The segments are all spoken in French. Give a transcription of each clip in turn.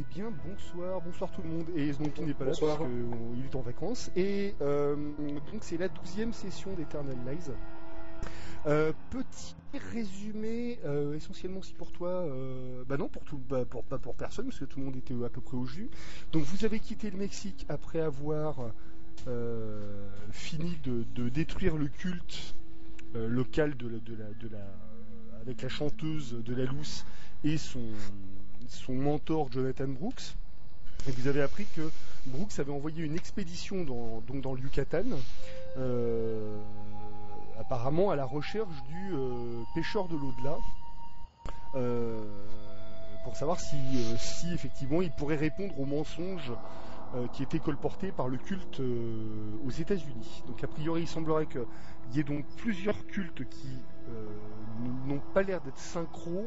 bien, bonsoir tout le monde. Et donc il n'est pas là parce Bonsoir. qu'il est en vacances. Et donc c'est la 12e session d'Eternal Lies. Petit résumé, essentiellement aussi pour toi, non pour personne, parce que tout le monde était à peu près au jus. Donc vous avez quitté le Mexique après avoir fini de détruire le culte local avec la chanteuse de la Lousse et son mentor Jonathan Brooks. Et vous avez appris que Brooks avait envoyé une expédition dans le Yucatan, apparemment à la recherche du pêcheur de l'au-delà, pour savoir si effectivement il pourrait répondre aux mensonges qui étaient colportés par le culte aux États-Unis. Donc a priori il semblerait qu'il y ait donc plusieurs cultes qui n'ont pas l'air d'être synchro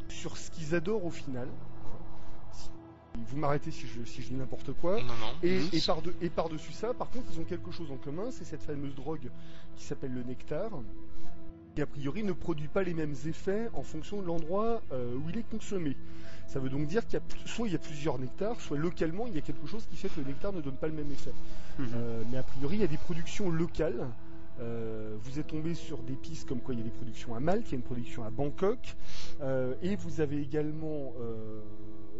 sur ce qu'ils adorent au final. Vous m'arrêtez si je dis n'importe quoi. Non. Et par-dessus ça, par contre, ils ont quelque chose en commun, c'est cette fameuse drogue qui s'appelle le nectar, qui a priori ne produit pas les mêmes effets en fonction de l'endroit où il est consommé. Ça veut donc dire soit il y a plusieurs nectars, soit localement il y a quelque chose qui fait que le nectar ne donne pas le même effet. Mais a priori il y a des productions locales. Vous êtes tombé sur des pistes comme quoi il y a des productions à Malte, il y a une production à Bangkok, et vous avez également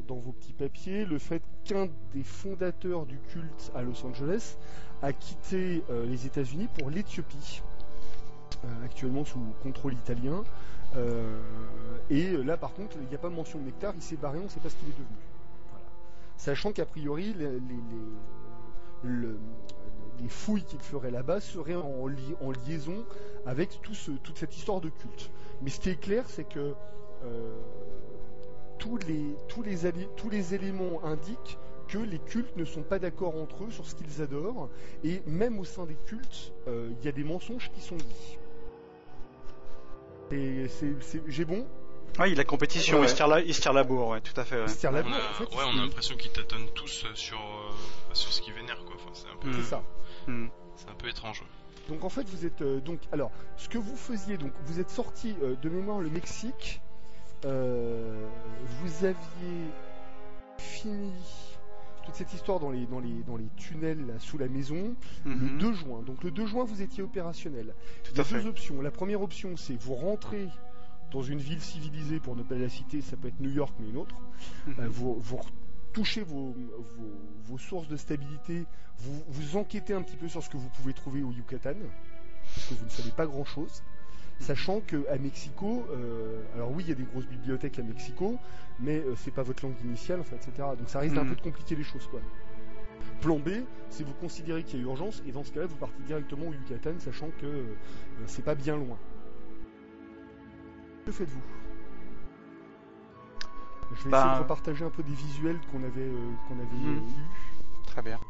dans vos petits papiers le fait qu'un des fondateurs du culte à Los Angeles a quitté les États-Unis pour l'Éthiopie, actuellement sous contrôle italien. Et là par contre il n'y a pas mention de nectar, il s'est barré, on ne sait pas ce qu'il est devenu. Voilà. Sachant qu'a priori les fouilles qu'il ferait là-bas seraient en liaison avec toute cette histoire de culte. Mais ce qui est clair, c'est que tous les éléments indiquent que les cultes ne sont pas d'accord entre eux sur ce qu'ils adorent, et même au sein des cultes, il y a des mensonges qui sont dits. J'ai bon. Oui, la compétition, Ouais. il se tire la bourre, ouais, tout à fait. Ouais. Ils se tirent la On bourre, a, en fait, on a l'impression qu'ils tâtonnent tous sur ce qu'ils vénèrent, quoi. Enfin, c'est ça. c'est un peu étrange. Donc en fait vous êtes alors ce que vous faisiez, donc vous êtes sorti de mémoire le Mexique, vous aviez fini toute cette histoire dans les tunnels là, sous la maison le 2 juin. Donc le 2 juin vous étiez opérationnel. Tout Il y à a fait. deux options. La première option c'est vous rentrez dans une ville civilisée, pour ne pas la citer, ça peut être New York mais une autre. Vous touchez vos sources de stabilité, vous enquêtez un petit peu sur ce que vous pouvez trouver au Yucatan, parce que vous ne savez pas grand-chose, sachant qu'à Mexico, alors oui, il y a des grosses bibliothèques à Mexico, mais c'est pas votre langue initiale, enfin, etc. Donc ça risque d'un peu de compliquer les choses, quoi. Plan B, c'est vous considérez qu'il y a urgence, et dans ce cas-là, vous partez directement au Yucatan, sachant que c'est pas bien loin. Que faites-vous ? Je vais essayer de repartager un peu des visuels qu'on avait eus. Très bien.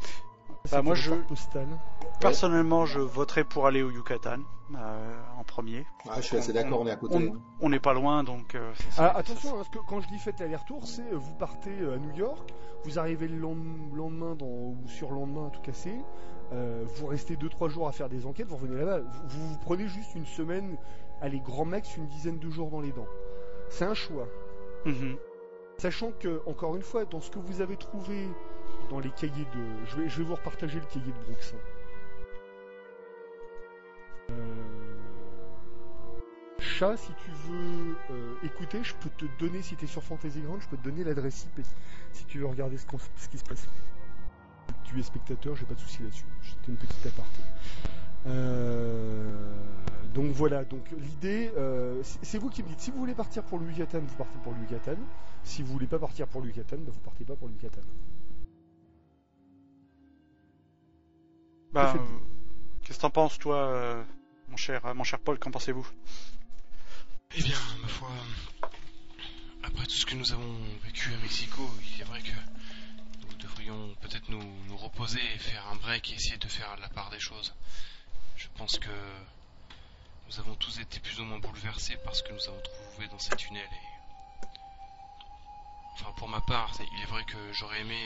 C'était moi, le postal. Personnellement, je voterai pour aller au Yucatan en premier. Ah, je suis assez d'accord, on est à côté. On n'est pas loin, donc... attention, parce que quand je dis faites l'aller-retour, c'est vous partez à New York, vous arrivez le lendemain ou surlendemain à tout casser, vous restez 2-3 jours à faire des enquêtes, vous revenez là-bas, vous prenez juste une semaine, allez, grand max, une dizaine de jours dans les dents. C'est un choix. Sachant que, encore une fois, dans ce que vous avez trouvé dans les cahiers de... Je vais vous repartager le cahier de Brooks. Chat, si tu veux écouter, je peux te donner, si tu es sur Fantasy Ground, je peux te donner l'adresse IP. Si tu veux regarder ce qui se passe. Tu es spectateur, j'ai pas de souci là-dessus. C'était une petite aparté. Donc voilà, donc l'idée, c'est vous qui me dites, si vous voulez partir pour le Yucatan, vous partez pour le Yucatan. Si vous voulez pas partir pour le Yucatan, vous partez pas pour le Yucatan. Qu'est-ce que t'en penses, toi, mon cher Paul, qu'en pensez-vous ? Eh bien, ma foi, après tout ce que nous avons vécu à Mexico, il est vrai que nous devrions peut-être nous reposer et faire un break et essayer de faire la part des choses. Je pense que nous avons tous été plus ou moins bouleversés par ce que nous avons trouvé dans ces tunnels. Enfin, pour ma part, il est vrai que j'aurais aimé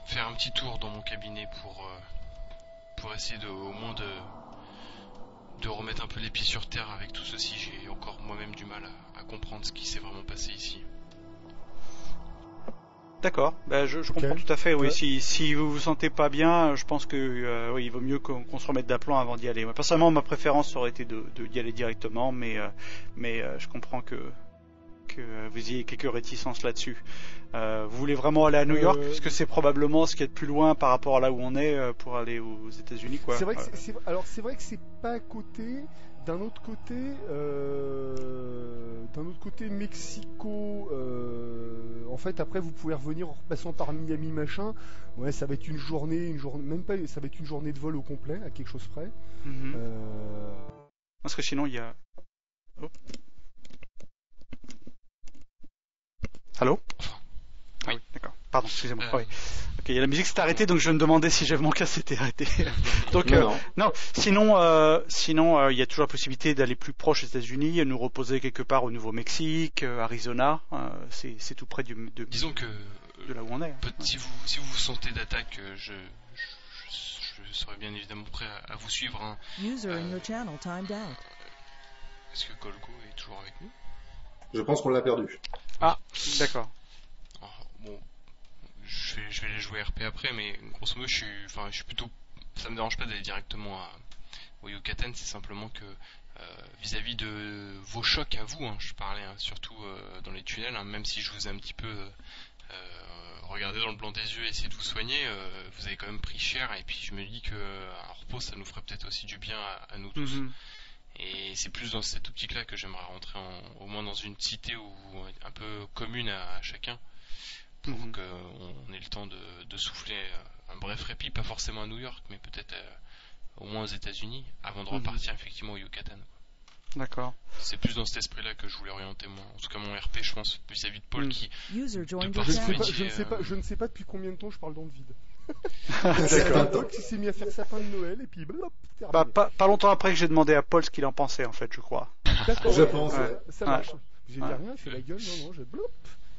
faire un petit tour dans mon cabinet pour essayer au moins de remettre un peu les pieds sur terre avec tout ceci. J'ai encore moi-même du mal à comprendre ce qui s'est vraiment passé ici. D'accord, je comprends tout à fait. Oui, Ouais. si vous vous sentez pas bien, je pense que oui, il vaut mieux qu'on se remette d'aplomb avant d'y aller. Moi, personnellement, ma préférence aurait été d'y aller directement, mais je comprends que vous ayez quelques réticences là-dessus. Vous voulez vraiment aller à New York, puisque c'est probablement ce qui est de plus loin par rapport à là où on est pour aller aux États-Unis, quoi. C'est vrai que alors c'est vrai que c'est pas à côté. D'un autre côté, Mexico. En fait, après, vous pouvez revenir en repassant par Miami, machin. Ouais, ça va être une journée, même pas. Ça va être une journée de vol au complet, à quelque chose près. Mhm. Euh, Parce que sinon, il y a. Oh. Allô? Ah oui, d'accord. Pardon, excusez-moi. Oui. Ok, la musique s'est arrêtée, donc je me demandais si mon casque s'était arrêté. Donc non. Sinon, il y a toujours la possibilité d'aller plus proche aux États-Unis, nous reposer quelque part au Nouveau-Mexique, Arizona. C'est tout près Disons que de là où on est. Hein. Si vous vous sentez d'attaque, je serai bien évidemment prêt à vous suivre. Hein. User in your channel timed out. Est-ce que Golgo est toujours avec nous? Je pense qu'on l'a perdu. Ah, d'accord. Bon, je vais les jouer RP après, mais grosso modo, je suis plutôt. Ça me dérange pas d'aller directement au Yucatan, c'est simplement que vis-à-vis de vos chocs à vous, hein, je parlais surtout dans les tunnels, hein, même si je vous ai un petit peu regardé dans le blanc des yeux et essayé de vous soigner, vous avez quand même pris cher, et puis je me dis que un repos, ça nous ferait peut-être aussi du bien à nous tous. Mm-hmm. Et c'est plus dans cette optique-là que j'aimerais rentrer au moins dans une cité un peu commune à chacun, pour qu'on ait le temps de souffler un bref répit, pas forcément à New York, mais peut-être au moins aux États-unis, avant de repartir effectivement au Yucatan. D'accord. C'est plus dans cet esprit-là que je voulais orienter en tout cas mon RP, je pense, vis-à-vis de Paul qui. Je ne sais pas depuis combien de temps je parle dans le vide. D'accord. Qui s'est mis à faire sapin de Noël et puis blop, pas longtemps après que j'ai demandé à Paul ce qu'il en pensait en fait, je crois. D'accord, je pense. Ça marche. J'ai dit rien, il fait la gueule, non, je blop.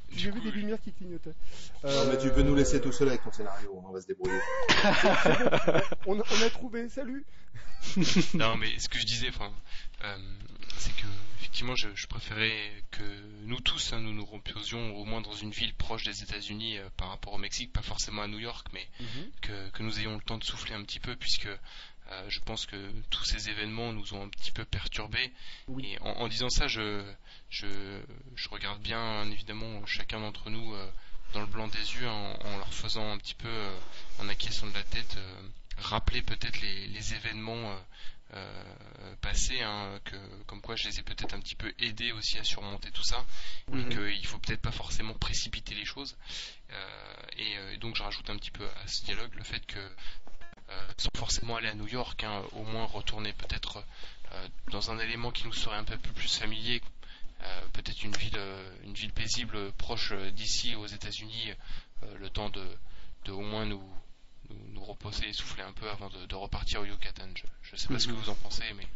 J'ai vu des lumières qui clignotaient. Non, mais tu peux nous laisser tout seul avec ton scénario, on va se débrouiller. on a trouvé, salut. Non, mais ce que je disais, c'est que effectivement, je préférais que nous tous, nous nous reposions au moins dans une ville proche des États-Unis par rapport au Mexique, pas forcément à New York, mais que nous ayons le temps de souffler un petit peu, puisque je pense que tous ces événements nous ont un petit peu perturbés. Oui. Et en disant ça, je regarde bien évidemment chacun d'entre nous dans le blanc des yeux en leur faisant un petit peu en acquiesçant de la tête rappeler peut-être les événements passés, hein, comme quoi je les ai peut-être un petit peu aidés aussi à surmonter tout ça, et qu'il faut peut-être pas forcément précipiter les choses, et donc je rajoute un petit peu à ce dialogue le fait que sans forcément aller à New York, hein, au moins retourner peut-être dans un élément qui nous serait un peu plus familier, peut-être une ville paisible proche d'ici aux États-Unis, le temps de au moins nous reposer et souffler un peu avant de repartir au Yucatan. Je sais pas ce que vous en pensez, mais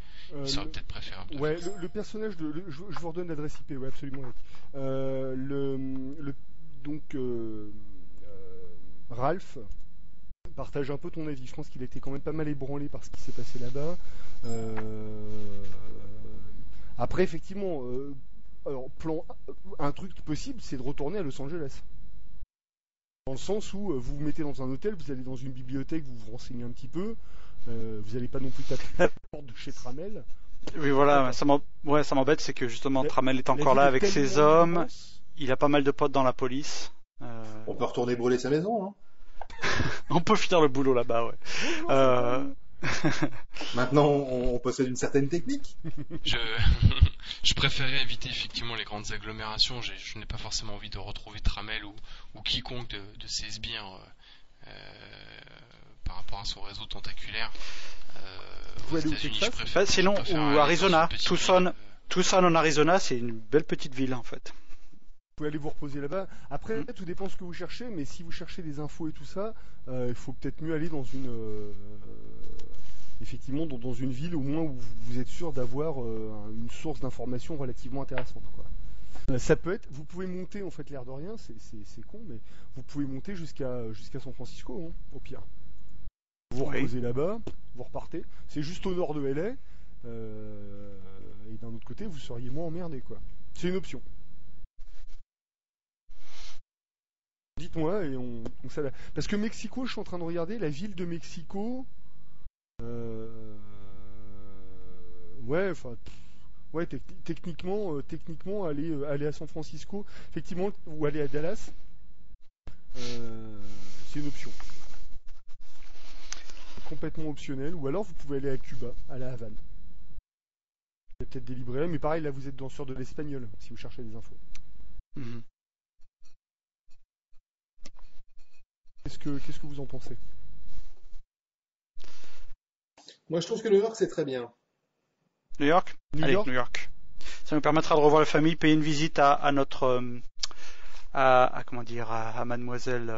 il serait peut-être préférable. Ouais, le personnage je vous redonne l'adresse IP, ouais, absolument. Ralph partage un peu ton avis. Je pense qu'il a été quand même pas mal ébranlé par ce qui s'est passé là-bas. Après, effectivement, un truc possible, c'est de retourner à Los Angeles. Dans le sens où vous vous mettez dans un hôtel, vous allez dans une bibliothèque, vous vous renseignez un petit peu, vous n'allez pas non plus taper à la porte de chez Tramel. Oui, voilà, ça m'embête, c'est que justement Tramel est encore là avec ses hommes, il a pas mal de potes dans la police. On peut retourner brûler sa maison, hein. On peut finir le boulot là-bas, ouais. Maintenant, on possède une certaine technique. Je préférais éviter effectivement les grandes agglomérations. Je n'ai pas forcément envie de retrouver Tramel ou quiconque de ces sbires par rapport à son réseau tentaculaire. Aux États-Unis, je préfère. Sinon, ou Arizona, Tucson en Arizona, c'est une belle petite ville en fait. Vous pouvez aller vous reposer là-bas. Après, tout dépend de ce que vous cherchez, mais si vous cherchez des infos et tout ça, il faut peut-être mieux aller dans une effectivement dans une ville au moins où vous êtes sûr d'avoir une source d'information relativement intéressante, quoi. Ça peut être, vous pouvez monter en fait, l'air de rien, c'est con, mais vous pouvez monter jusqu'à San Francisco, hein, au pire. Vous reposez là-bas, vous repartez. C'est juste au nord de LA, et d'un autre côté, vous seriez moins emmerdé, quoi. C'est une option. dites-moi et on s'adapte. Parce que Mexico, je suis en train de regarder la ville de Mexico. Ouais, enfin, ouais, techniquement, aller à San Francisco, effectivement, ou aller à Dallas, c'est une option. Complètement optionnel. Ou alors, vous pouvez aller à Cuba, à la Havane. Il y a peut-être des librairies, mais pareil, là, vous êtes danseur de l'espagnol, si vous cherchez des infos. Mhm. Qu'est-ce que vous en pensez? Moi, je trouve que New York, c'est très bien. New York? New Allez, York. New York. Ça nous permettra de revoir la famille, payer une visite à notre, comment dire, à mademoiselle,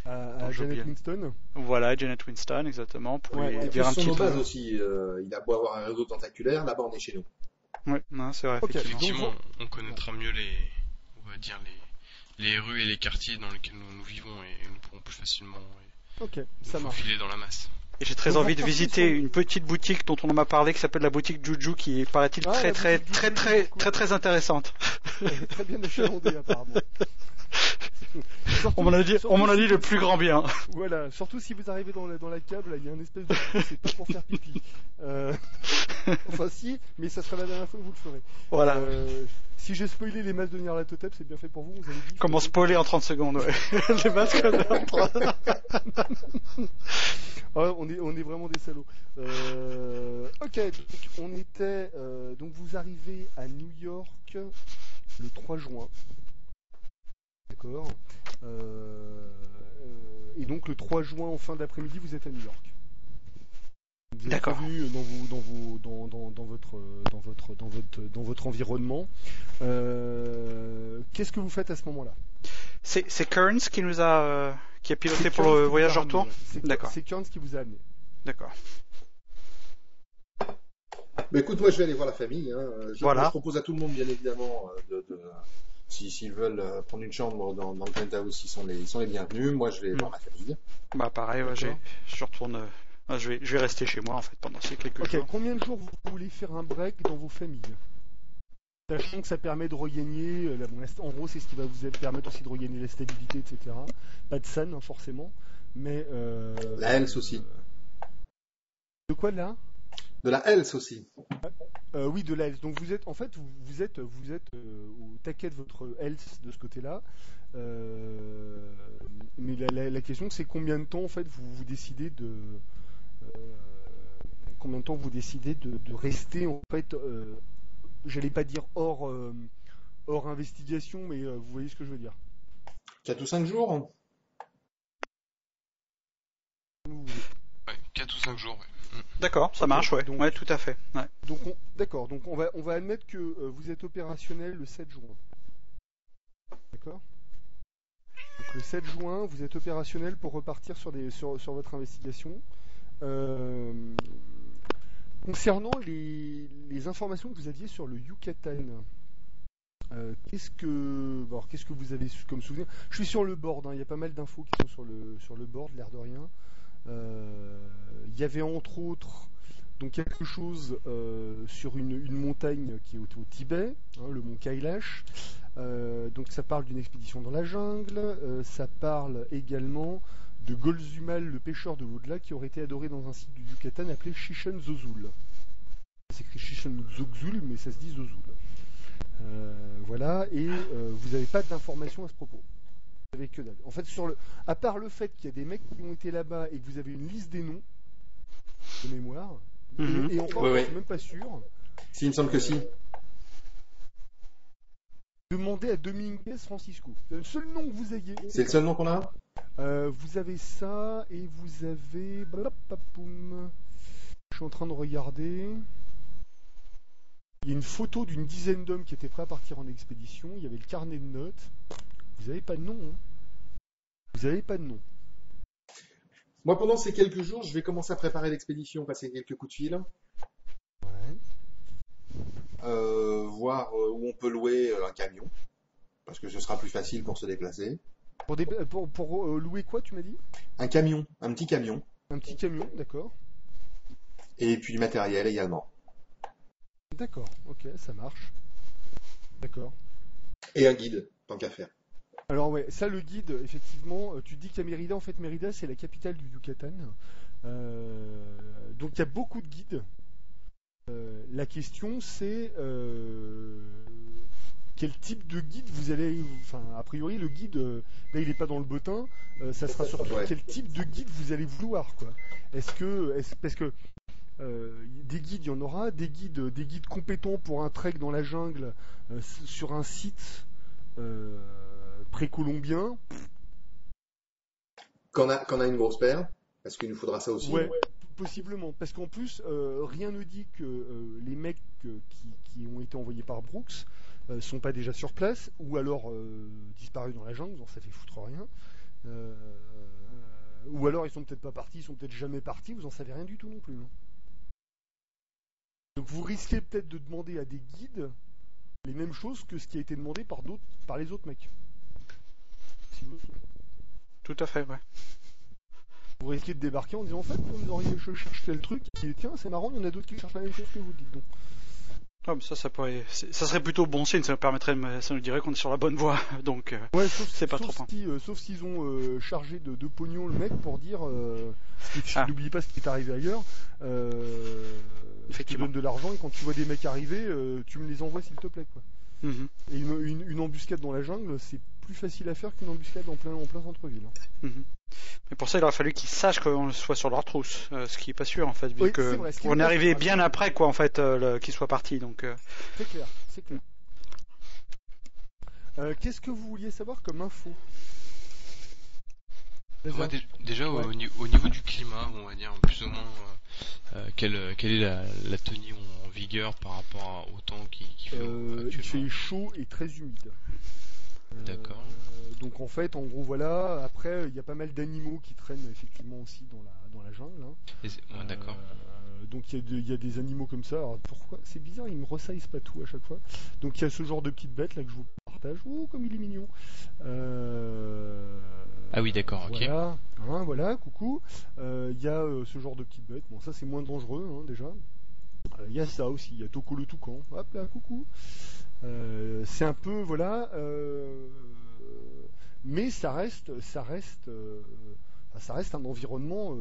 À j'ai Janet oublié. Winston. Voilà, Janet Winston, exactement, pour Ouais, lui Et puis, dire un ce sont petit nos peu. bases aussi. Il a beau avoir un réseau tentaculaire, là-bas, on est chez nous. Oui, non, c'est vrai, Ok. effectivement. Effectivement, on connaîtra mieux on va dire les rues et les quartiers dans lesquels nous vivons et nous pourrons plus facilement Ok, nous ça marche. faufiler dans la masse. Et j'ai très Donc, envie de vous repartez visiter sur- une petite boutique dont on m'a parlé qui s'appelle la boutique Juju qui est, paraît-il, Ah, la très boutique Juju, très cool. très intéressante. Très bien achalandé, apparemment. Surtout- On m'en a dit surtout le plus grand bien. Voilà, surtout si vous arrivez dans la cave, là, il y a un espèce de trou, c'est pas pour faire pipi. Enfin si, mais ça sera la dernière fois que vous le ferez. Voilà. Si j'ai spoilé les masses de Nyarlathotep, c'est bien fait pour vous, vous avez dit. Comment spoiler en 30 secondes, ouais. Les masques Ah, on est vraiment des salauds. Ok, donc vous arrivez à New York le 3 juin. D'accord. Et donc le 3 juin en fin d'après-midi, vous êtes à New York. Vous êtes D'accord. revenu dans votre environnement. Qu'est-ce que vous faites à ce moment-là? C'est Kearns qui nous a piloté pour le voyage de retour. D'accord. C'est Kearns qui vous a amené. D'accord. Mais écoute, moi, je vais aller voir la famille. Hein. Voilà. Je propose à tout le monde, bien évidemment, s'ils veulent prendre une chambre dans le penthouse, ils sont les bienvenus. Moi, je vais voir ma famille. Bah pareil, ouais, D'accord. je retourne. Je vais rester chez moi en fait pendant ces quelques Ok, jours. combien de jours vous voulez faire un break dans vos familles? Sachant que ça permet de regagner, en gros c'est ce qui va vous permettre aussi de regagner la stabilité, etc. Pas de SAN, hein, forcément, mais... La health aussi. De quoi là? De la health aussi. Oui, de la health. Donc vous êtes, en fait, vous êtes au taquet de votre health de ce côté-là. Mais la question c'est combien de temps en fait vous décidez de... combien de temps vous décidez de rester en fait... j'allais pas dire hors investigation, mais vous voyez ce que je veux dire. 4 ou 5 jours. Ouais, 4 ou 5 jours, ouais. D'accord, ça marche, ouais. donc- Ouais, tout à fait. Ouais. Donc d'accord, donc on va admettre que vous êtes opérationnel le 7 juin. D'accord. Donc le 7 juin, vous êtes opérationnel pour repartir sur votre investigation. Concernant les informations que vous aviez sur le Yucatan, qu'est-ce que vous avez comme souvenir? Je suis sur le board, hein, il y a pas mal d'infos qui sont sur le board, l'air de rien. Il y avait entre autres donc quelque chose sur une montagne qui est au Tibet, hein, le mont Kailash. Donc ça parle d'une expédition dans la jungle. Ça parle également de Golzumal, le pêcheur de Vodla, qui aurait été adoré dans un site du Yucatan appelé Chichen Zozul. C'est écrit Chichen Zozul, mais ça se dit Zozul. Voilà, et vous n'avez pas d'informations à ce propos. Vous avez que dalle. En fait, à part le fait qu'il y a des mecs qui ont été là-bas et que vous avez une liste des noms de mémoire, Mhm. et encore, Ouais, je suis même pas sûr. Si, il me semble que si. Demandez à Dominguez Francisco. C'est le seul nom que vous ayez. C'est le seul nom qu'on a? Vous avez ça et vous avez. Blapapoum. Je suis en train de regarder. Il y a une photo d'une dizaine d'hommes qui étaient prêts à partir en expédition. Il y avait le carnet de notes. Vous n'avez pas de nom. Hein. Vous n'avez pas de nom. Moi, pendant ces quelques jours, je vais commencer à préparer l'expédition, passer quelques coups de fil, Ouais. voir où on peut louer un camion, parce que ce sera plus facile pour se déplacer. Pour louer quoi, tu m'as dit? Un camion, un petit camion, Un petit camion, d'accord. et puis du matériel également. D'accord, ok, ça marche. D'accord. Et un guide, tant qu'à faire. Alors ouais, ça le guide, effectivement, tu dis qu'il y a Mérida, en fait Mérida c'est la capitale du Yucatan. Donc il y a beaucoup de guides. La question c'est quel type de guide vous allez... Enfin, a priori le guide, là il n'est pas dans le bottin, ça sera surtout quel type de guide vous allez vouloir, quoi. Parce que des guides il y en aura, des guides compétents pour un trek dans la jungle sur un site précolombien. Qu'on a une grosse paire, parce qu'il nous faudra ça aussi. Ouais, possiblement. Parce qu'en plus, rien ne dit que les mecs qui ont été envoyés par Brooks sont pas déjà sur place, ou alors disparus dans la jungle, donc ça fait foutre rien. Ou alors ils sont peut-être pas partis, ils sont peut-être jamais partis, vous en savez rien du tout non plus. Hein. Donc vous risquez peut-être de demander à des guides les mêmes choses que ce qui a été demandé par les autres mecs. Si vous... Tout à fait, ouais. Vous risquez de débarquer en disant en fait, je cherche tel truc, et tiens, c'est marrant, il y en a d'autres qui cherchent la même chose que vous, dites donc. Ah, mais ça serait plutôt bon signe, ça nous dirait qu'on est sur la bonne voie, donc ouais, c'est pas trop. Sauf s'ils ont chargé de pognon le mec pour dire, n'oublie pas ce qui est arrivé ailleurs, tu donnes de l'argent et quand tu vois des mecs arriver, tu me les envoies s'il te plaît, quoi. Mm-hmm. Et une embuscade dans la jungle, c'est plus facile à faire qu'une embuscade en plein centre-ville. Hein. Mm-hmm. Mais pour ça, il aurait fallu qu'ils sachent qu'on soit sur leur trousse, ce qui est pas sûr en fait, vu que on est arrivé bien après, quoi, en fait, qu'ils soient partis. Donc. C'est clair. Qu'est-ce que vous vouliez savoir comme info? Moi, déjà au niveau du climat, on va dire plus ou moins quelle est la tenue en vigueur par rapport au temps qui fait actuellement. Il fait chaud et très humide. D'accord. Donc en fait, en gros, voilà. Après, il y a pas mal d'animaux qui traînent effectivement aussi dans la jungle. Hein. Ouais, d'accord. Donc il y a des animaux comme ça. Alors, pourquoi? C'est bizarre, ils me ressaisent pas tout à chaque fois. Donc il y a ce genre de petites bêtes là que je vous partage. Oh, comme il est mignon. Ah oui, d'accord, ok. Voilà, hein, voilà, coucou. Il y a ce genre de petites bêtes. Bon, ça c'est moins dangereux, hein, déjà. Il y a ça aussi. Il y a Toko le toucan. Hop là, coucou. C'est un peu, voilà. Mais ça reste un environnement.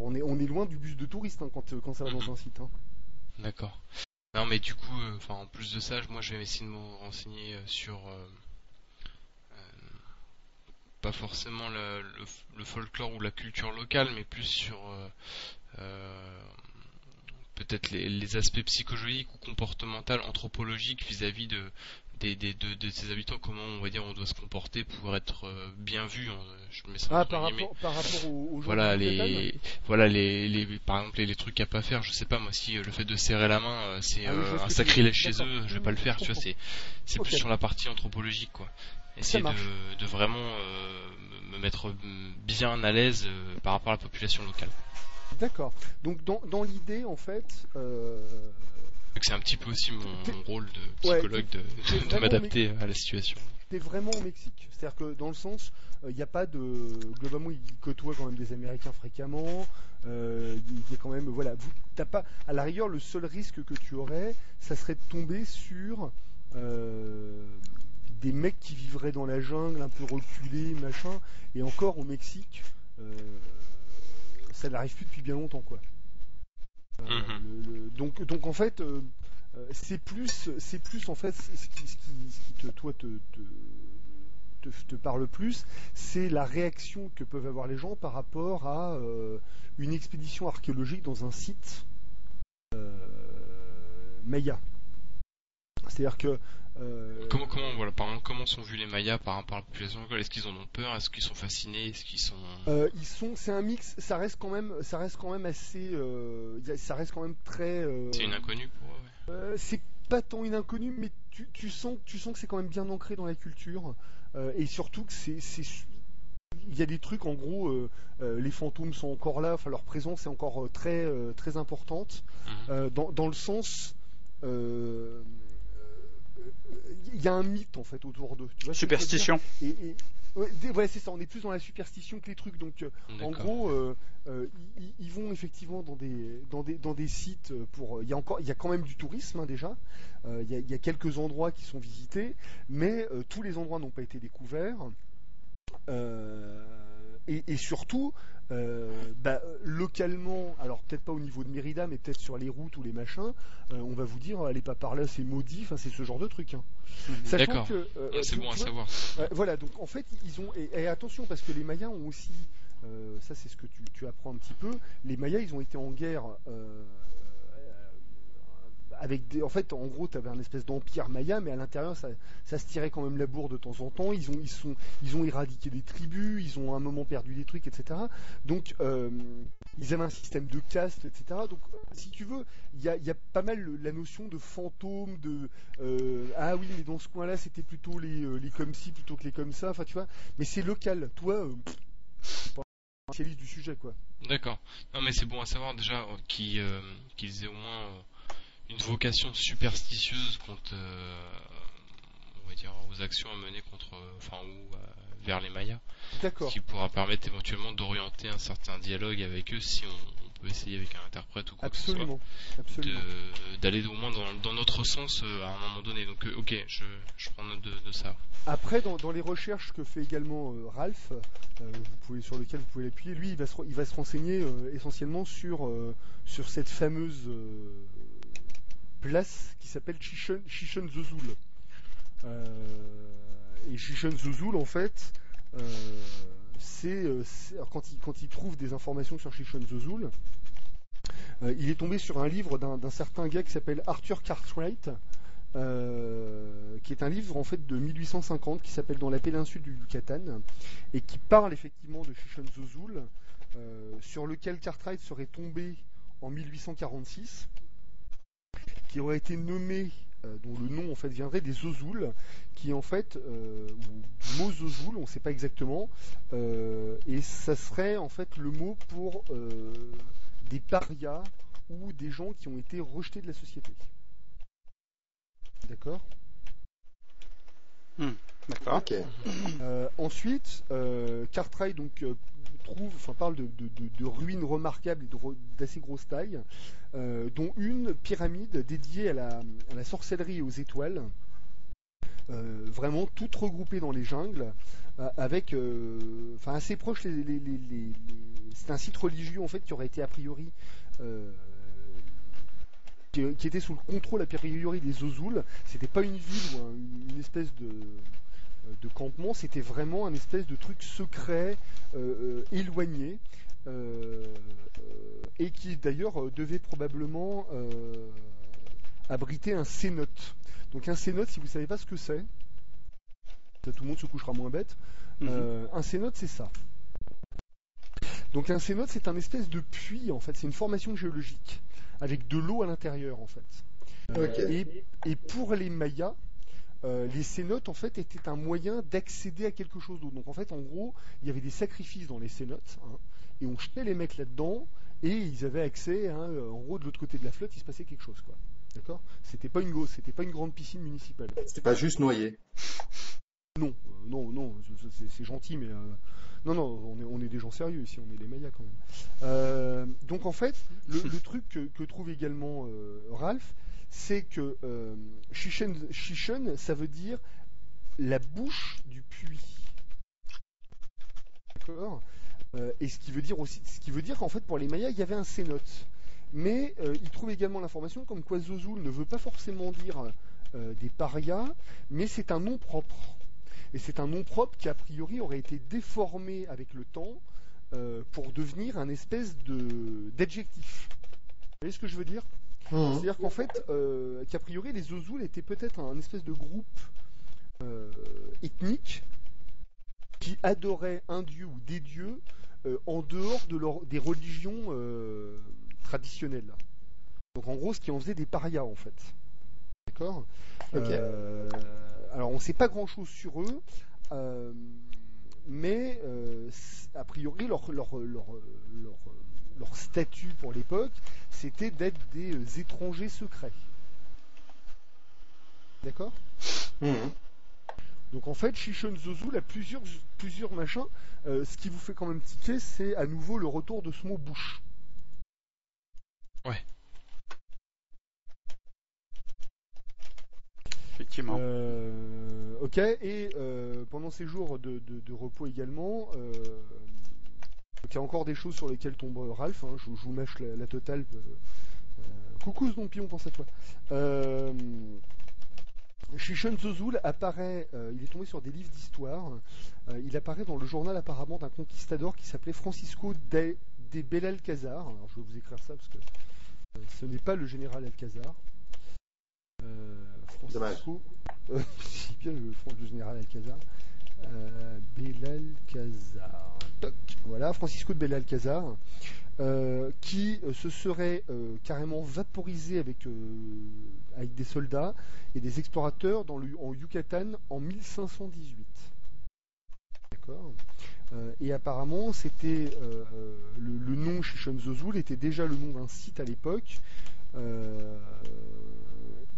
On est loin du bus de touristes, hein, quand ça va dans un site. Hein. D'accord. Non, mais du coup, en plus de ça, moi, je vais essayer de me renseigner sur pas forcément le folklore ou la culture locale, mais plus sur peut-être les aspects psychologiques ou comportementaux, anthropologiques vis-à-vis de ses habitants, comment on doit se comporter pour être bien vu. Je mets ça par rapport aux gens. Par exemple les trucs à pas faire. Je sais pas moi, si le fait de serrer la main c'est un sacrilège chez eux, je vais pas le faire. Tu vois, c'est plus sur la partie anthropologique, quoi. Essayer de vraiment me mettre bien à l'aise par rapport à la population locale. D'accord. Donc dans l'idée, en fait. C'est un petit peu aussi mon rôle de psychologue, de m'adapter à la situation. T'es vraiment au Mexique. C'est-à-dire que dans le sens, il n'y a pas de... Globalement, ils côtoient quand même des Américains fréquemment. Il y a quand même... Voilà. T'as pas... À la rigueur, le seul risque que tu aurais, ça serait de tomber sur des mecs qui vivraient dans la jungle, un peu reculés, machin. Et encore, au Mexique, ça n'arrive plus depuis bien longtemps, quoi. Donc en fait, c'est plus en fait ce qui te parle plus, c'est la réaction que peuvent avoir les gens par rapport à une expédition archéologique dans un site Maya. C'est-à-dire que comment sont vus les Mayas par rapport à la population locale? Est-ce qu'ils en ont peur? Est-ce qu'ils sont fascinés? Est-ce qu'ils sont... c'est un mix. Ça reste quand même assez. Ça reste quand même très. C'est une inconnue pour eux. Ouais. C'est pas tant une inconnue, mais tu sens que c'est quand même bien ancré dans la culture, et surtout que il y a des trucs, en gros, les fantômes sont encore là. Enfin, leur présence est encore très très importante, dans le sens. Il y a un mythe en fait autour d'eux. Tu vois, superstition. Et Ouais, c'est ça, on est plus dans la superstition que les trucs. Donc, en gros, ils vont effectivement dans des sites pour. Il y a quand même du tourisme hein, déjà. Il y a quelques endroits qui sont visités, mais tous les endroits n'ont pas été découverts. Et surtout, localement, alors peut-être pas au niveau de Mérida, mais peut-être sur les routes ou les machins, on va vous dire, allez pas par là, c'est maudit, enfin c'est ce genre de truc. Hein. Sachant D'accord. que, C'est bon à savoir. voilà, donc en fait, ils ont. Et attention, parce que les Mayas ont aussi. Ça, c'est ce que tu apprends un petit peu. Les Mayas, ils ont été en guerre. En fait, en gros, tu avais un espèce d'empire maya, mais à l'intérieur, ça se tirait quand même la bourre de temps en temps. Ils ont éradiqué des tribus, ils ont à un moment perdu des trucs, etc. Donc, ils avaient un système de caste, etc. Donc, si tu veux, il y a pas mal la notion de fantôme, ah oui, mais dans ce coin-là, c'était plutôt les comme ci plutôt que les comme ça. Enfin, tu vois, mais c'est local. Toi, pas un spécialiste du sujet, quoi. D'accord. Non, mais c'est bon à savoir déjà qu'ils aient au moins une vocation superstitieuse contre, on va dire, aux actions à mener vers les Mayas. D'accord. Ce qui pourra permettre éventuellement d'orienter un certain dialogue avec eux si on peut essayer avec un interprète ou quoi que ce soit. Absolument. D'aller au moins dans notre sens à un moment donné. Donc, ok, je prends note de ça. Après, dans les recherches que fait également Ralph, sur lequel vous pouvez l'appuyer, lui, il va se renseigner essentiellement sur cette fameuse place qui s'appelle Chichen Zozul. Et Chichen Zozul, en fait, quand il trouve des informations sur Chichen Zozul, il est tombé sur un livre d'un certain gars qui s'appelle Arthur Cartwright, qui est un livre en fait de 1850 qui s'appelle Dans la péninsule du Yucatan et qui parle effectivement de Chichen Zozul, sur lequel Cartwright serait tombé en 1846, qui aurait été nommé, dont le nom en fait viendrait des Zozuls, qui en fait, du mot Zozul, on ne sait pas exactement, et ça serait en fait le mot pour des parias ou des gens qui ont été rejetés de la société. D'accord. D'accord. Ok. Ensuite, Cartwright donc parle de ruines remarquables et d'assez grosse taille, dont une pyramide dédiée à la sorcellerie et aux étoiles, vraiment toutes regroupées dans les jungles, avec, assez proche. C'est un site religieux en fait qui aurait été a priori qui était sous le contrôle a priori des Zozuls. C'était pas une ville ou une espèce de campement, c'était vraiment un espèce de truc secret, éloigné, et qui d'ailleurs devait probablement abriter un cénote. Donc un cénote, si vous savez pas ce que c'est, tout le monde se couchera moins bête. Un cénote, c'est ça. Donc un cénote, c'est un espèce de puits, en fait, c'est une formation géologique avec de l'eau à l'intérieur, en fait. Okay. Et pour les Mayas, les cénotes, en fait, étaient un moyen d'accéder à quelque chose d'autre. Donc en fait, en gros, il y avait des sacrifices dans les cénotes, hein, et on jetait les mecs là-dedans, et ils avaient accès, hein, en gros, de l'autre côté de la flotte, il se passait quelque chose, quoi. D'accord ? C'était pas une grande piscine municipale. C'était pas juste noyé. Non, c'est gentil, mais non, on est des gens sérieux ici, on est des Mayas quand même. Donc en fait, le truc que trouve également Ralph, c'est que Chichen, ça veut dire la bouche du puits. D'accord ? Et ce qui veut dire qu'en fait pour les Mayas, il y avait un cénote. Mais il trouve également l'information comme quoi Zozul ne veut pas forcément dire des parias, mais c'est un nom propre. Et c'est un nom propre qui a priori aurait été déformé avec le temps pour devenir un espèce d'adjectif. Vous voyez ce que je veux dire ? C'est-à-dire qu'en fait, qu'a priori les Zozuls étaient peut-être un espèce de groupe ethnique qui adorait un dieu ou des dieux en dehors des religions traditionnelles. Donc en gros, ce qui en faisait des parias en fait. D'accord ? Okay. Alors on ne sait pas grand-chose sur eux, mais a priori leur statut pour l'époque, c'était d'être des étrangers secrets. D'accord ? Donc en fait, Shishon Zozul a plusieurs machins. Ce qui vous fait quand même tiquer, c'est à nouveau le retour de ce mot bouche. Ouais. Effectivement. Ok, et pendant ces jours de repos également, il y a encore des choses sur lesquelles tombe Ralph, hein, je vous mâche la totale. Coucou Zdompion, pense à toi. Shishon Zozul apparaît, il est tombé sur des livres d'histoire, il apparaît dans le journal apparemment d'un conquistador qui s'appelait Francisco de Belalcázar. Alors je vais vous écrire ça parce que ce n'est pas le général Alcázar. Francisco, c'est bien le général Alcázar. Belalcázar. Voilà, Francisco de Belalcázar, qui se serait carrément vaporisé avec des soldats et des explorateurs en Yucatan en 1518. D'accord. Et apparemment, c'était le nom Shishon Zozul était déjà le nom d'un site à l'époque.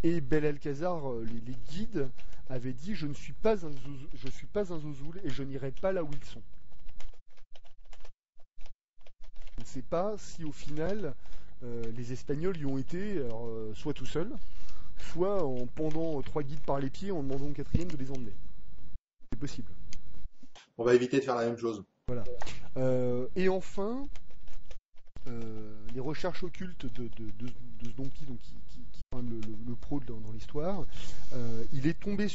Et Belalcázar, les guides, avaient dit je ne suis pas un Zozul et je n'irai pas là où ils sont. Je ne sais pas si au final les Espagnols y ont été soit tout seuls, soit en pendant 3 guides par les pieds en demandant au 4e de les emmener. C'est possible. On va éviter de faire la même chose. Voilà. Et enfin, les recherches occultes de Zdompi, donc qui est quand même le pro dans l'histoire, il est tombé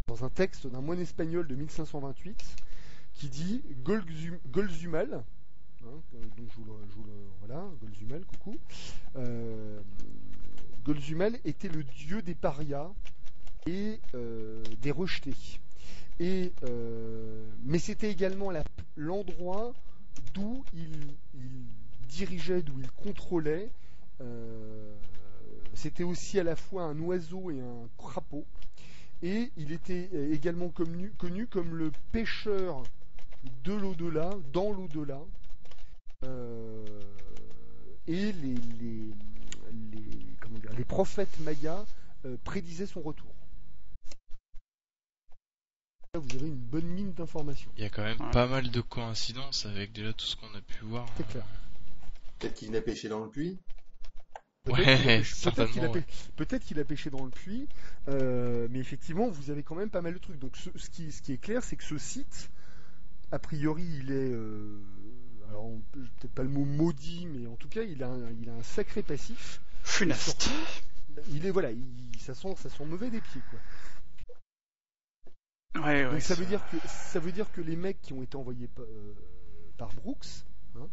dans un texte d'un moine espagnol de 1528 qui dit Golzumal, donc voilà, Golzumal, coucou. Golzumal était le dieu des parias et des rejetés. Mais c'était également l'endroit d'où il dirigeait, d'où il contrôlait. C'était aussi à la fois un oiseau et un crapaud. Et il était également connu comme le pêcheur de l'au-delà, dans l'au-delà. Et les prophètes mayas prédisaient son retour. Là, vous avez une bonne mine d'informations. Il y a quand même pas mal de coïncidences avec déjà tout ce qu'on a pu voir. C'est clair. Peut-être qu'il a pêché dans le puits. Peut-être qu'il a pêché dans le puits, mais effectivement, vous avez quand même pas mal de trucs. Donc, ce qui est clair, c'est que ce site, a priori, il est, alors peut-être pas le mot maudit, mais en tout cas, il a un sacré passif. Funeste. Surtout, il est ça sent mauvais des pieds, quoi. Ouais, donc ça veut dire que les mecs qui ont été envoyés par Brooks, hein,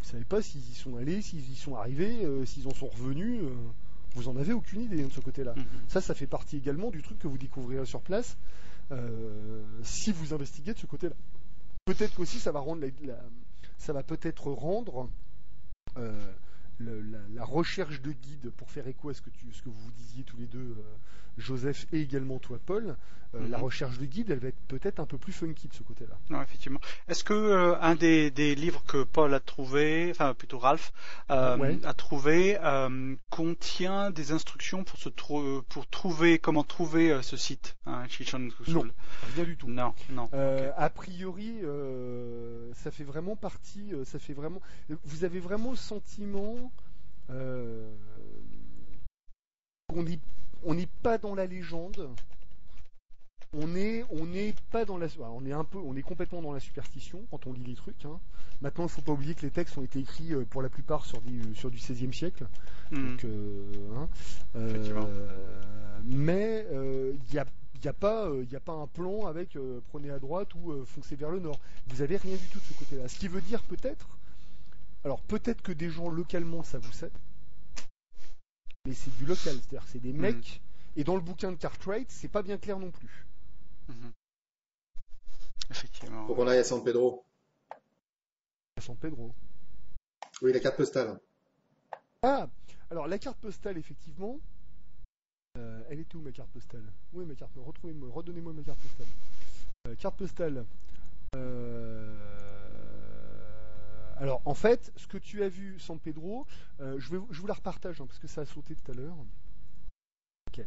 vous savez pas s'ils y sont allés, s'ils y sont arrivés, s'ils en sont revenus. Vous en avez aucune idée de ce côté-là. Ça fait partie également du truc que vous découvrirez sur place si vous investiguez de ce côté-là. Peut-être qu'aussi ça va peut-être rendre la recherche de guide pour faire écho à ce que vous disiez tous les deux, Joseph et également toi, Paul. La recherche de guide, elle va être peut-être un peu plus funky de ce côté-là. Non, effectivement. Est-ce que un des livres que Paul a trouvé, enfin plutôt Ralph a trouvé, contient des instructions pour trouver comment trouver ce site, Shishon Zozul? Non, rien du tout. Non. Okay. A priori, ça fait vraiment partie. Vous avez vraiment le sentiment qu'on n'est pas dans la légende. On est pas dans on est complètement dans la superstition quand on lit les trucs. Hein. Maintenant, il ne faut pas oublier que les textes ont été écrits pour la plupart sur du XVIe siècle. Donc, mais il n'y a pas un plan avec prenez à droite ou foncez vers le nord. Vous avez rien du tout de ce côté-là. Ce qui veut dire peut-être que des gens localement savent où c'est, mais c'est du local, c'est-à-dire que c'est des mecs. Et dans le bouquin de Cartwright, c'est pas bien clair non plus. Effectivement. Faut qu'on aille à San Pedro. À San Pedro. Oui, la carte postale. Ah, alors la carte postale, effectivement, elle était où ma carte postale? Oui, ma carte. Redonnez-moi ma carte postale. Carte postale. Alors, en fait, ce que tu as vu, San Pedro, je vous la repartage parce que ça a sauté tout à l'heure. Ok.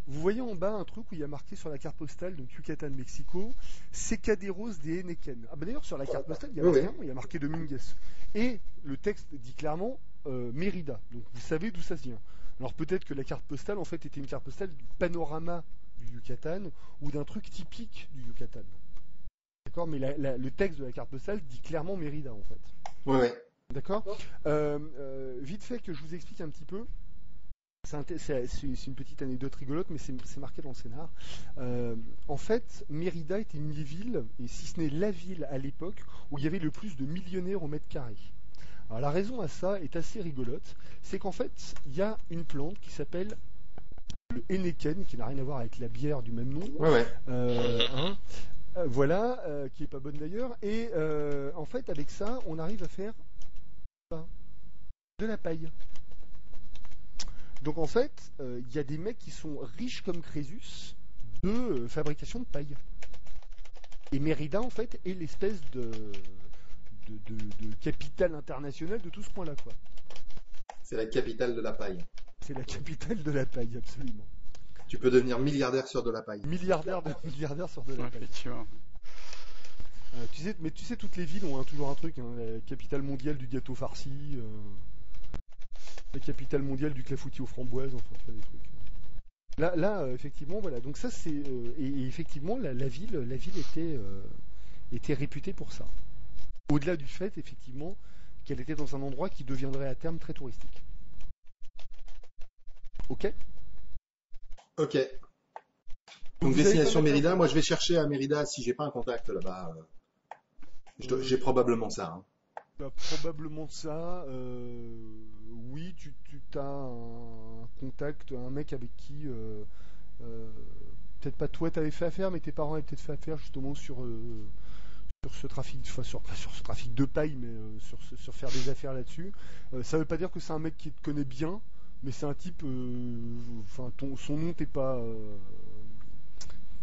Vous voyez en bas un truc où il y a marqué sur la carte postale, donc Yucatan, Mexico, Secaderos de Henequen. Ah bah d'ailleurs sur la carte postale il y a Oui, marqué, il y a marqué Dominguez. Et le texte dit clairement Mérida. Donc vous savez d'où ça vient. Alors peut-être que la carte postale en fait était une carte postale du panorama du Yucatan ou d'un truc typique du Yucatan. D'accord, mais le texte de la carte postale dit clairement Mérida en fait. Ouais. D'accord. Vite fait que je vous explique un petit peu. C'est une petite anecdote rigolote, mais c'est marqué dans le scénar. En fait, Mérida était une ville, et si ce n'est la ville à l'époque, où il y avait le plus de millionnaires au mètre carré. Alors la raison à ça est assez rigolote, c'est qu'en fait, il y a une plante qui s'appelle le Heineken, qui n'a rien à voir avec la bière du même nom. Ouais. Voilà, qui est pas bonne d'ailleurs. Et en fait, avec ça, on arrive à faire de la paille. Donc en fait, il y a des mecs qui sont riches comme Crésus de fabrication de paille. Et Mérida, en fait, est l'espèce de capitale internationale de tout ce point-là, quoi. C'est la capitale de la paille. C'est la capitale de la paille, absolument. Tu peux devenir milliardaire sur de la paille. Milliardaire sur de la paille. Effectivement. Tu sais, toutes les villes ont toujours un truc, hein, la capitale mondiale du gâteau farci, la capitale mondiale du clafoutis aux framboises, enfin, tu vois, des trucs. Là, effectivement, voilà. Donc ça, c'est et effectivement, la ville était réputée pour ça. Au-delà du fait, effectivement, qu'elle était dans un endroit qui deviendrait à terme très touristique. Ok. Ok. Donc destination Mérida. Moi, je vais chercher à Mérida si j'ai pas un contact là-bas. J'ai probablement ça. Hein. Bah, probablement ça. Oui, tu as un contact, un mec avec qui peut-être pas toi t'avais fait affaire, mais tes parents avaient peut-être fait affaire justement sur ce trafic, enfin pas sur ce trafic de paille, mais sur faire des affaires là-dessus. Ça veut pas dire que c'est un mec qui te connaît bien, mais c'est un type. Enfin, son nom t'est pas.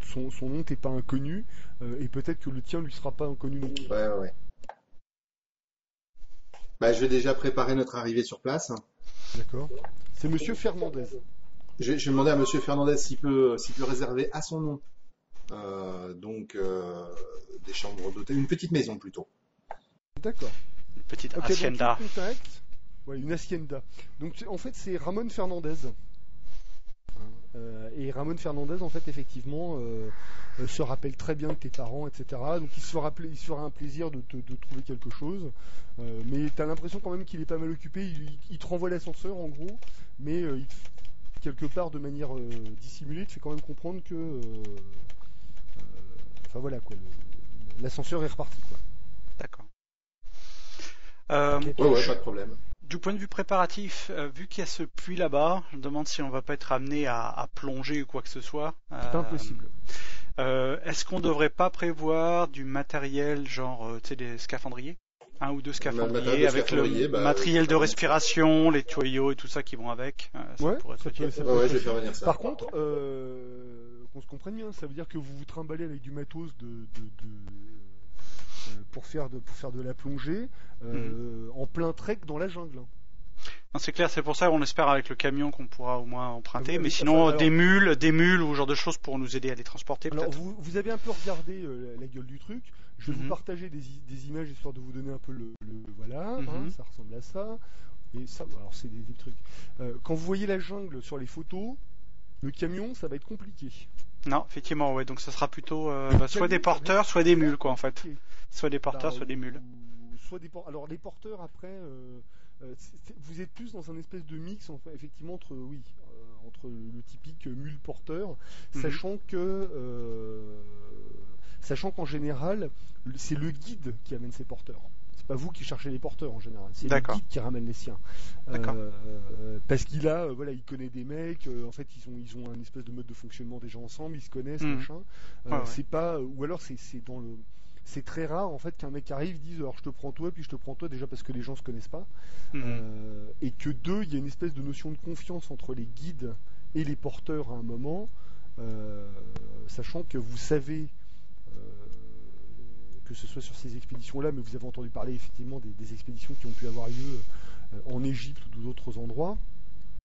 Son nom t'est pas inconnu, et peut-être que le tien lui sera pas inconnu non plus. Ouais. Bah, je vais déjà préparer notre arrivée sur place. D'accord. C'est Monsieur Fernandez. Je vais demander à Monsieur Fernandez s'il peut réserver à son nom des chambres d'hôtel, une petite maison plutôt. D'accord. Une petite Ok, hacienda. donc, contact. Ouais, une hacienda. Donc en fait c'est Ramon Fernandez. Et Ramon Fernandez en fait effectivement se rappelle très bien de tes parents, etc. Donc il se fera un plaisir de trouver quelque chose. Mais t'as l'impression quand même qu'il est pas mal occupé. Il te renvoie l'ascenseur en gros, mais quelque part de manière dissimulée, il te fait quand même comprendre que enfin voilà quoi, l'ascenseur est reparti quoi. D'accord. Ouais, pas de problème. Du point de vue préparatif, vu qu'il y a ce puits là-bas, je me demande si on va pas être amené à plonger ou quoi que ce soit. C'est impossible. Est-ce qu'on devrait pas prévoir du matériel genre, tu sais, des scaphandriers, un ou deux scaphandriers avec le matériel de respiration, les tuyaux et tout ça qui vont avec. Ouais, je vais faire venir ça. Par contre, qu'on se comprenne bien, ça veut dire que vous vous trimballez avec du matos pour faire de la plongée en plein trek dans la jungle. Non, c'est clair, c'est pour ça qu'on espère avec le camion qu'on pourra au moins emprunter, mais Oui, sinon alors, des mules ou ce genre de choses pour nous aider à les transporter alors peut-être. vous avez un peu regardé la gueule du truc. Je vais vous partager des images histoire de vous donner un peu le voilà, ça ressemble à ça. Et ça, alors c'est des trucs. Quand vous voyez la jungle sur les photos, le camion, ça va être compliqué. Non, effectivement, ouais, donc ça sera plutôt soit des camion, porteurs, soit des mules, quoi, en fait. Soit des porteurs, soit des mules. Alors les porteurs après, vous êtes plus dans un espèce de mix effectivement entre le typique mule porteur, sachant qu'en général c'est le guide qui amène ses porteurs. C'est pas vous qui cherchez les porteurs en général, c'est le guide qui ramène les siens. Parce qu'il a, il connaît des mecs. En fait, ils ont un espèce de mode de fonctionnement déjà ensemble, ils se connaissent, machin. C'est pas, ou alors c'est très rare en fait qu'un mec arrive dise alors je te prends toi puis je te prends toi déjà parce que les gens se connaissent pas et que deux il y a une espèce de notion de confiance entre les guides et les porteurs à un moment, sachant que vous savez que ce soit sur ces expéditions-là, mais vous avez entendu parler effectivement des expéditions qui ont pu avoir lieu en Égypte ou d'autres endroits.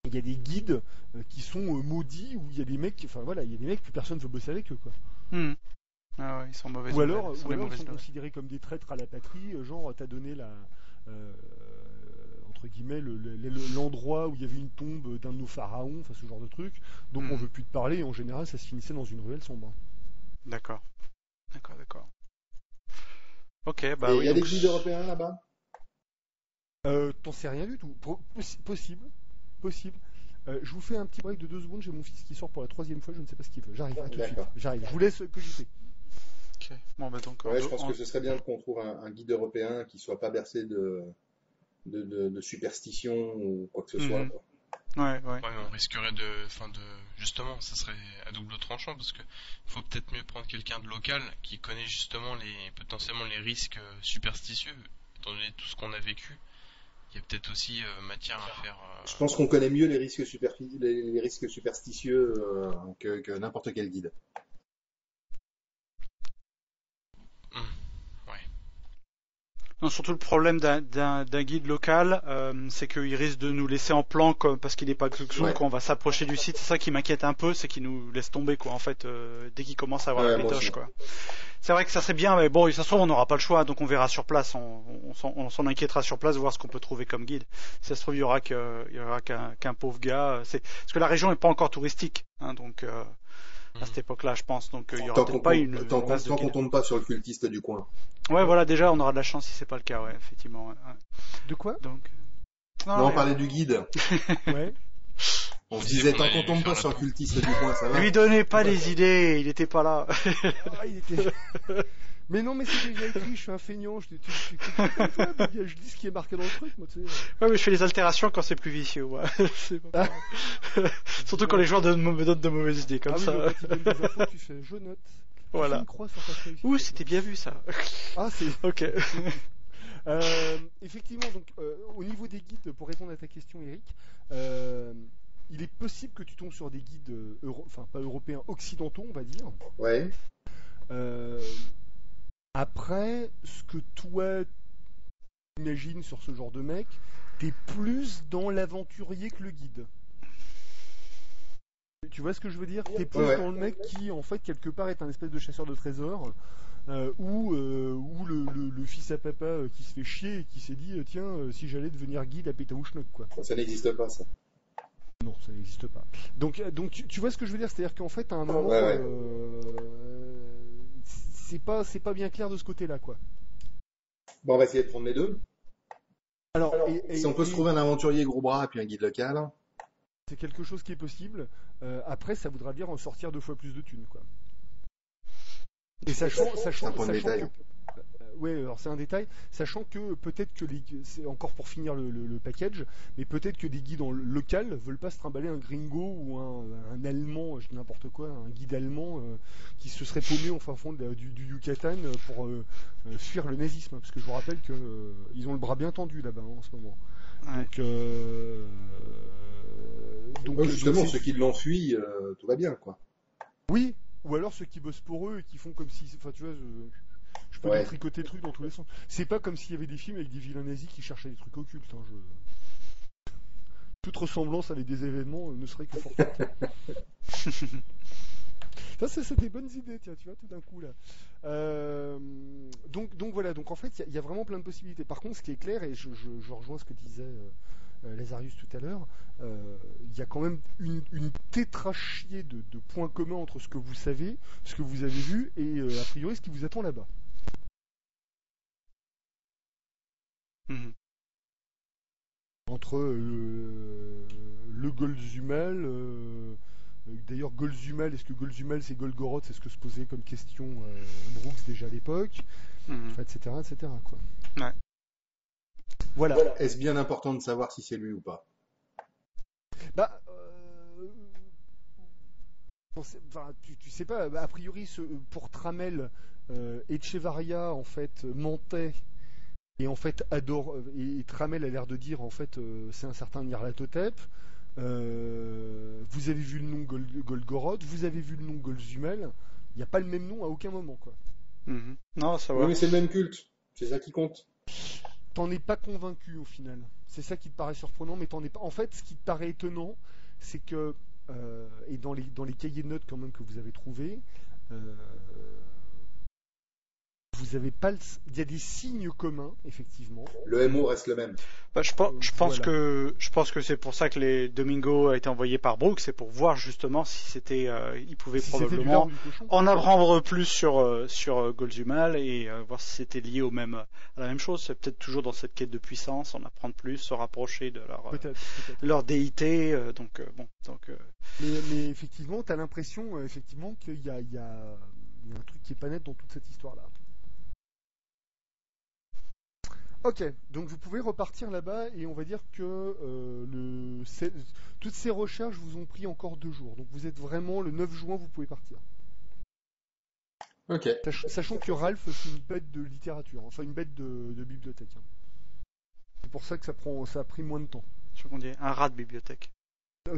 il y a des guides qui sont maudits, où il y a des mecs, enfin voilà, il y a des mecs que personne ne veut bosser avec eux, quoi. Ah ouais, ils sont mauvais. Ou alors ils sont considérés comme des traîtres à la patrie, genre t'as donné entre guillemets l'endroit où il y avait une tombe d'un de nos pharaons, enfin ce genre de truc, donc on veut plus te parler, et en général ça se finissait dans une ruelle sombre. D'accord. Ok, bah Et oui. il y a des donc- guides européens là-bas? T'en sais rien du tout. Possible. Je vous fais un petit break de 2 secondes, j'ai mon fils qui sort pour la 3e fois, je ne sais pas ce qu'il veut. J'arrive tout de suite. D'accord. J'arrive. Je vous laisse cogiter. Ok. Bon, bah donc. Ouais, je pense que ce serait bien qu'on trouve un guide européen qui soit pas bercé de superstitions ou quoi que ce soit, quoi. Ouais. Ouais, mais on risquerait justement, ça serait à double tranchant parce que faut peut-être mieux prendre quelqu'un de local qui connaît justement potentiellement les risques superstitieux, étant donné tout ce qu'on a vécu. Il y a peut-être aussi matière à faire. Je pense qu'on connaît mieux les risques superstitieux que n'importe quel guide. Ouais. Non, surtout le problème d'un guide local, c'est qu'il risque de nous laisser en plan parce qu'il n'est pas Xuxu Ouais. quand on va s'approcher du site. C'est ça qui m'inquiète un peu, c'est qu'il nous laisse tomber quoi. En fait, dès qu'il commence à avoir Ouais, la moi pétoche aussi. quoi. C'est vrai que ça serait bien, mais bon, ça se trouve on n'aura pas le choix, donc on verra sur place. On s'en inquiétera sur place, voir ce qu'on peut trouver comme guide. Si ça se trouve il y aura qu'un pauvre gars. Parce que la région n'est pas encore touristique, hein, donc à cette époque-là, je pense. Donc il y aura peut-être pas une base de Tant qu'on guide. tombe pas sur le cultiste du coin. Ouais, voilà, déjà on aura de la chance si c'est pas le cas, ouais, effectivement. Ouais. De quoi? Donc. Non, on mais- parlait du guide. Ouais. On se Disait disait qu'on tant allait qu'on lui tombe faire pas la sur le peau. cultiste du coin, ça va. Lui donnez pas les idées, il était pas là. Ah, il était... Mais non, mais c'est déjà écrit, je suis un feignant, je dis ce qui est marqué dans le truc, moi, tu sais. Ouais, mais je fais les altérations quand c'est plus vicieux, moi. C'est pas pareil. Surtout quand les joueurs me donnent de mauvaises idées, comme Ah oui, ça. mais quand ils donnent des infos, tu fais je note. Tu fais Voilà. une croix sur ta feuille. Ouh, c'était bien vu ça. Ah, c'est... Ok. Effectivement, donc au niveau des guides, pour répondre à ta question, Eric, il est possible que tu tombes sur des guides, enfin pas européens, occidentaux, on va dire. Ouais. Après, ce que toi imagines sur ce genre de mec, t'es plus dans l'aventurier que le guide. Tu vois ce que je veux dire? T'es plus Ouais. dans le mec qui, en fait, quelque part, est un espèce de chasseur de trésors. Ou le fils à papa qui se fait chier et qui s'est dit tiens, si j'allais devenir guide à Pétaouchnok, quoi. Ça n'existe pas, ça. Non, ça n'existe pas. Donc tu vois ce que je veux dire, c'est-à-dire qu'en fait à un moment Ouais. c'est pas bien clair de ce côté-là, quoi. Bon, on va essayer de prendre les deux. Alors Si on peut se trouver un aventurier gros bras et puis un guide local. c'est quelque chose qui est possible. Après, ça voudra dire en sortir 2 fois plus de thunes, quoi. Et sachant un point de détail. que ouais, alors c'est un détail, sachant que peut-être que c'est encore pour finir le package, mais peut-être que des guides en local veulent pas se trimballer un gringo ou un allemand, je dis n'importe quoi, un guide allemand qui se serait paumé en fin fond du Yucatan pour fuir le nazisme, parce que je vous rappelle que ils ont le bras bien tendu là-bas en ce moment. Ouais. Donc Justement, c'est- ceux qui l'ont fui, tout va bien, quoi. oui, ou alors ceux qui bossent pour eux et qui font comme si, enfin tu vois, je peux Ouais. détricoter le truc dans tous les sens. C'est pas comme s'il y avait des films avec des vilains nazis qui cherchaient des trucs occultes. Hein, toute ressemblance avec des événements ne serait que fortuite. Ça, c'est des bonnes idées, tiens, tu vois, tout d'un coup là. Donc voilà, donc en fait, il y a vraiment plein de possibilités. Par contre, ce qui est clair, et je rejoins ce que disait Lazarius tout à l'heure, il y a quand même une tétrachier de points communs entre ce que vous savez, ce que vous avez vu, et a priori ce qui vous attend là-bas. Mhm. Entre le Golzumal, d'ailleurs Golzumal, est-ce que Golzumal c'est Golgoroth, c'est ce que se posait comme question Brooks déjà à l'époque, Mhm. enfin, etc., quoi. Ouais. Voilà. Est-ce bien important de savoir si c'est lui ou pas? Bah, enfin, tu sais pas. A priori, pour Tramel, Echevarria en fait mentait et en fait adore. Et Tramel a l'air de dire en fait c'est un certain Nyarlathotep. Vous avez vu le nom Golgoroth, vous avez vu le nom Golzumal. Il n'y a pas le même nom à aucun moment, quoi. Mhm. Non, ça va. Oui, mais c'est le même culte. C'est ça qui compte. t'en es pas convaincu au final. C'est ça qui te paraît surprenant, mais t'en es pas. En fait, ce qui te paraît étonnant, c'est que et dans les cahiers de notes quand même que vous avez trouvés, vous avez pas. Il y a des signes communs, effectivement. Le MO reste le même. Bah, je pense Voilà. que c'est pour ça que les Domingo a été envoyé par Brooks, c'est pour voir justement si c'était, il pouvait Si c'était du probablement lard ou du cochon. en apprendre plus sur Golzumal et voir si c'était lié à la même chose. C'est peut-être toujours dans cette quête de puissance, en apprendre plus, se rapprocher de Peut-être. leur déité. Mais effectivement, t'as l'impression effectivement qu'il y a un truc qui est pas net dans toute cette histoire-là. Ok, donc vous pouvez repartir là-bas et on va dire que toutes ces recherches vous ont pris encore 2 jours. Donc vous êtes vraiment le 9 juin, vous pouvez partir. Ok. Sachant que Ralph c'est une bête de littérature, enfin une bête de bibliothèque. C'est pour ça que ça a pris moins de temps. Je crois qu'on dit un rat de bibliothèque.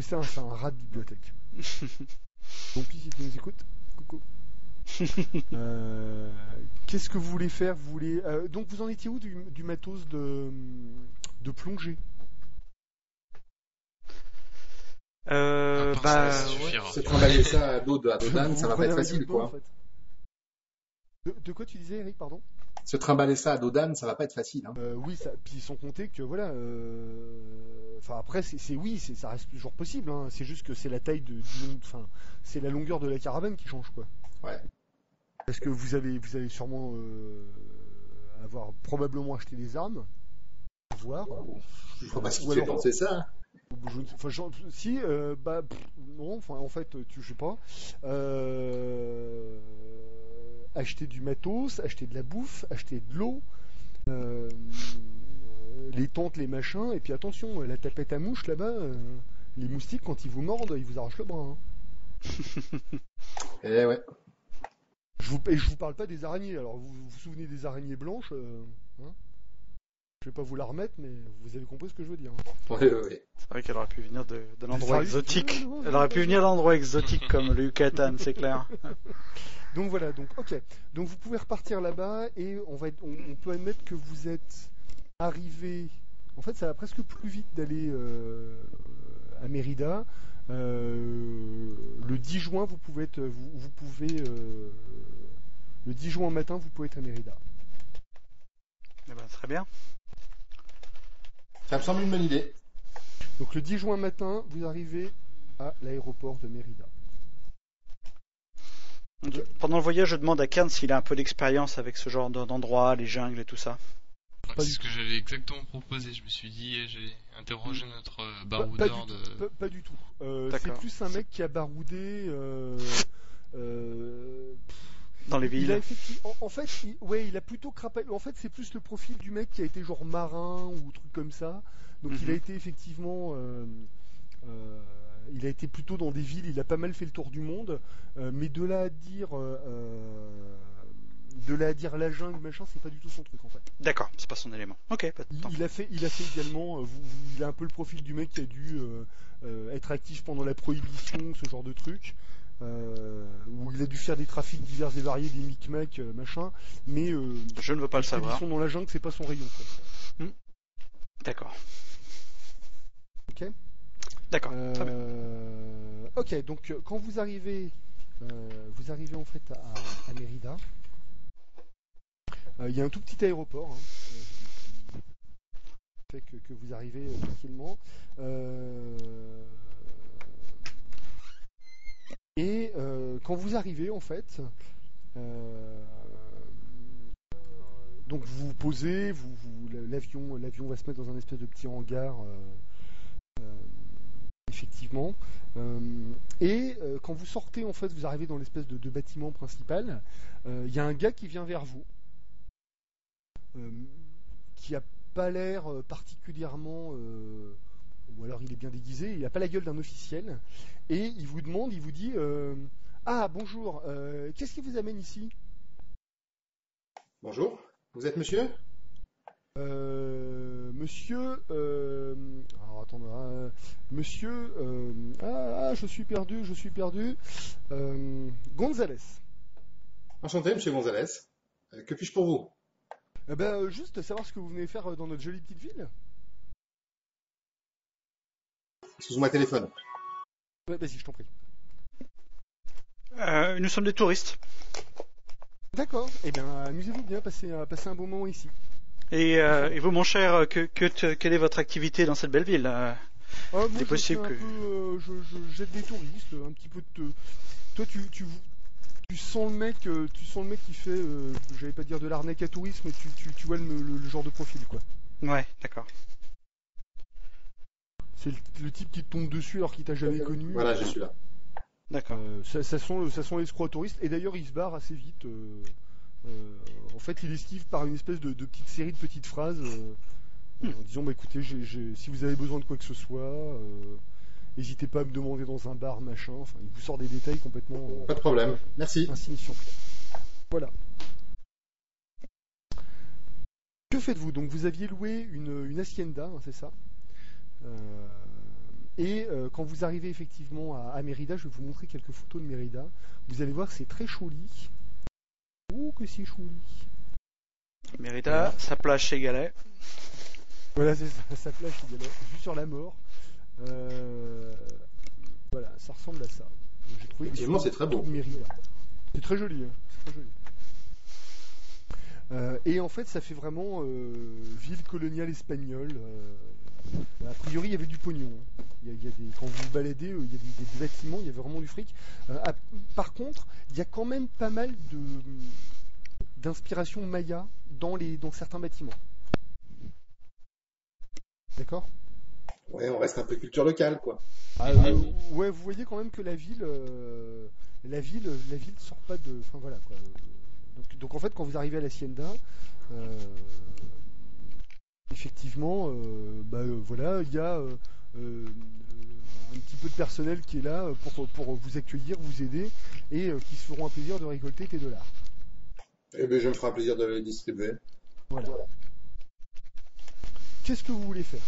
C'est un rat de bibliothèque. Donc si tu nous écoutes, coucou. Qu'est-ce que vous voulez faire? Donc vous en étiez où du matos de plongée? Ça suffira. Se trimballer ça à dos d'âne, ça va pas être Vous facile, prenez un quoi. lieutenant, de quoi tu disais, Eric, pardon? Se trimballer ça à dos d'âne, ça va pas être facile. Hein. Oui, puis sans compter que voilà. Enfin après, ça reste toujours possible. Hein. C'est juste que c'est la taille du monde. Enfin, c'est la longueur de la caravane qui change, quoi. Ouais. Parce que vous allez sûrement avoir probablement acheté des armes. Voir. Il faut pas se Ou quitter alors- dans c'est ça. Hein. Non, enfin, en fait, je sais pas. Acheter du matos, acheter de la bouffe, acheter de l'eau, les tentes, les machins, et puis attention, la tapette à mouche là-bas, les moustiques, quand ils vous mordent, ils vous arrachent le bras. Hein. Eh ouais. Et je vous parle pas des araignées. Alors, vous vous souvenez des araignées blanches hein, je vais pas vous la remettre, mais vous avez compris ce que je veux dire. Hein. Ouais. C'est vrai qu'elle aurait pu venir d'un endroit Sérieux exotique. Non, Elle aurait pu venir d'un endroit exotique comme le Yucatan, c'est clair. Donc voilà, ok. Donc vous pouvez repartir là-bas et on peut admettre que vous êtes arrivé. En fait, ça va presque plus vite d'aller à Mérida. Le 10 juin, vous pouvez le 10 juin matin, vous pouvez être à Mérida. Eh ben, très bien. Ça me semble une bonne idée. Donc le 10 juin matin, vous arrivez à l'aéroport de Mérida. Pendant le voyage, je demande à Kern s'il a un peu d'expérience avec ce genre d'endroit, les jungles et tout ça. Pas C'est du ce que j'allais exactement proposer. Je me suis dit, j'ai interrogé notre baroudeur de. Pas du tout. C'est D'accord. plus un mec qui a baroudé. Dans les Il a villes. en fait, il a plutôt crapé. En fait, c'est plus le profil du mec qui a été genre marin ou truc comme ça. Donc, il a été effectivement. Il a été plutôt dans des villes. Il a pas mal fait le tour du monde. Mais de là à dire la jungle, machin, c'est pas du tout son truc en fait. D'accord, c'est pas son élément. Ok, pas de temps. Il a fait également. Il a un peu le profil du mec qui a dû être actif pendant la prohibition, ce genre de truc. Où il a dû faire des trafics divers et variés, des micmacs, machin, mais Je ne veux pas le savoir. l'expédition dans la jungle, c'est pas son rayon. Quoi. D'accord. Ok. D'accord, très bien. Ok, donc quand vous arrivez en fait à Mérida, il y a un tout petit aéroport. Hein, fait que vous arrivez tranquillement. Et quand vous arrivez, en fait, donc vous vous posez, l'avion va se mettre dans un espèce de petit hangar, effectivement. Et quand vous sortez, en fait, vous arrivez dans l'espèce de bâtiment principal. Il y a un gars qui vient vers vous, qui a pas l'air particulièrement, ou alors il est bien déguisé, il a pas la gueule d'un officiel. Et il vous demande, il vous dit ah bonjour, qu'est-ce qui vous amène ici? Bonjour. Vous êtes monsieur? Monsieur, alors attendez, monsieur, je suis perdu, Gonzalez. Enchanté, monsieur Gonzalez. Que puis-je pour vous? Juste savoir ce que vous venez faire dans notre jolie petite ville. Excuse-moi, téléphone. Ouais, vas-y, je t'en prie. Nous sommes des touristes. D'accord. Eh bien, amusez-vous bien, passez un bon moment ici. Et vous, mon cher, quelle est votre activité dans cette belle ville Moi, C'est possible que... je jette des touristes, un petit peu de... Toi, tu sens le mec qui fait, j'allais pas dire de l'arnaque à tourisme, mais tu vois le genre de profil, quoi. Ouais, d'accord. C'est le type qui te tombe dessus alors qu'il t'a jamais connu. Voilà, je suis là. D'accord. Ça sent l'escroc touriste, et d'ailleurs il se barre assez vite. En fait, il esquive par une espèce de petite série de petites phrases en disant bah écoutez, si vous avez besoin de quoi que ce soit, n'hésitez pas à me demander dans un bar, machin. Enfin, il vous sort des détails complètement Pas de problème. Merci. insignifiants. Voilà. Que faites-vous? Donc vous aviez loué une hacienda, hein, c'est ça? Quand vous arrivez effectivement à Mérida, je vais vous montrer quelques photos de Mérida. Vous allez voir, c'est très joli. Oh, que c'est joli. Mérida, sa plage chez Galet. Voilà, c'est ça, sa plage, vue sur la mort. Voilà, ça ressemble à ça. J'ai trouvé Effectivement, c'est très beau. Mérida. C'est très joli, hein. C'est très joli. Et en fait, ça fait vraiment ville coloniale espagnole. A priori, il y avait du pognon. Quand vous vous baladez, il y a des bâtiments, il y avait vraiment du fric. Par contre, il y a quand même pas mal d'inspiration maya dans certains bâtiments. D'accord? Ouais, on reste un peu culture locale, quoi. Ouais, vous voyez quand même que la ville sort pas de. Enfin voilà quoi. Donc en fait, quand vous arrivez à l'Hacienda, effectivement, voilà, il y a un petit peu de personnel qui est là pour vous accueillir, vous aider, et qui se feront un plaisir de récolter tes dollars. Eh bien, je me ferai un plaisir de les distribuer. Voilà. Qu'est-ce que vous voulez faire?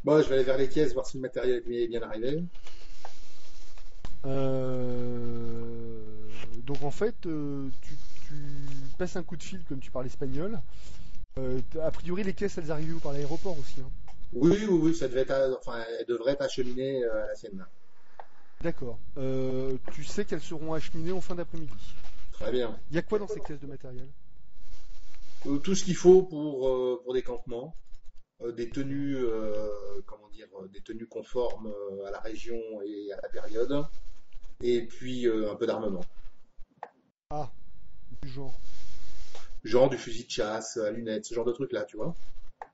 Bon, je vais aller vers les caisses, voir si le matériel est bien arrivé. Donc en fait, tu passes un coup de fil comme tu parles espagnol. A priori, les caisses, elles arrivent où? Par l'aéroport aussi, hein? Oui, ça devait être, elles devraient être acheminées à la Sienne. D'accord. Tu sais qu'elles seront acheminées en fin d'après-midi. Très bien. Il y a quoi dans ces caisses de matériel? Tout ce qu'il faut pour des campements, des tenues, des tenues conformes à la région et à la période, et puis un peu d'armement. Ah, du genre. Genre du fusil de chasse, à lunettes, ce genre de truc là, tu vois.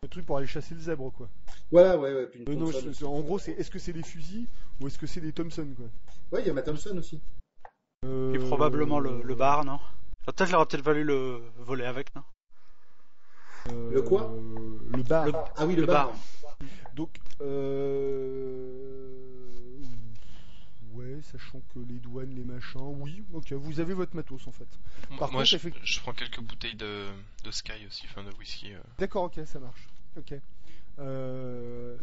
Un truc pour aller chasser le zèbre, quoi. Voilà, ouais. Puis une Non, Thompson. en gros, est-ce que c'est des fusils ou est-ce que c'est des Thompson, quoi? Ouais, il y a ma Thompson aussi. Et probablement le bar, non? Il aurait peut-être fallu le voler avec, non? Le quoi? Le bar. Ah oui, le bar. Donc, ouais, sachant que les douanes, les machins, oui, ok, vous avez votre matos en fait. Par Moi, contre, je prends quelques bouteilles de Sky aussi, enfin de whisky. D'accord, ok, ça marche. Ok.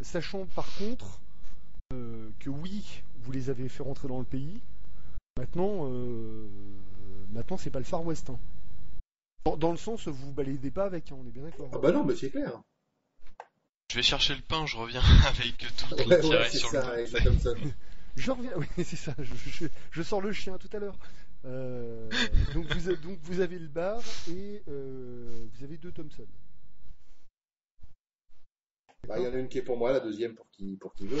Sachant par contre que oui, vous les avez fait rentrer dans le pays. Maintenant, c'est pas le Far West. Hein. Dans le sens, vous vous baladez pas avec, hein, on est bien d'accord. Ah bah non, mais c'est clair. Je vais chercher le pain, je reviens avec tout le Ouais, tiré c'est sur ça, le avec dos. la Thompson. Je reviens, oui, c'est ça. Je sors le chien tout à l'heure. Donc vous avez le bar et vous avez 2 Thompson. Bah, il y en a une qui est pour moi, la deuxième pour qui veut.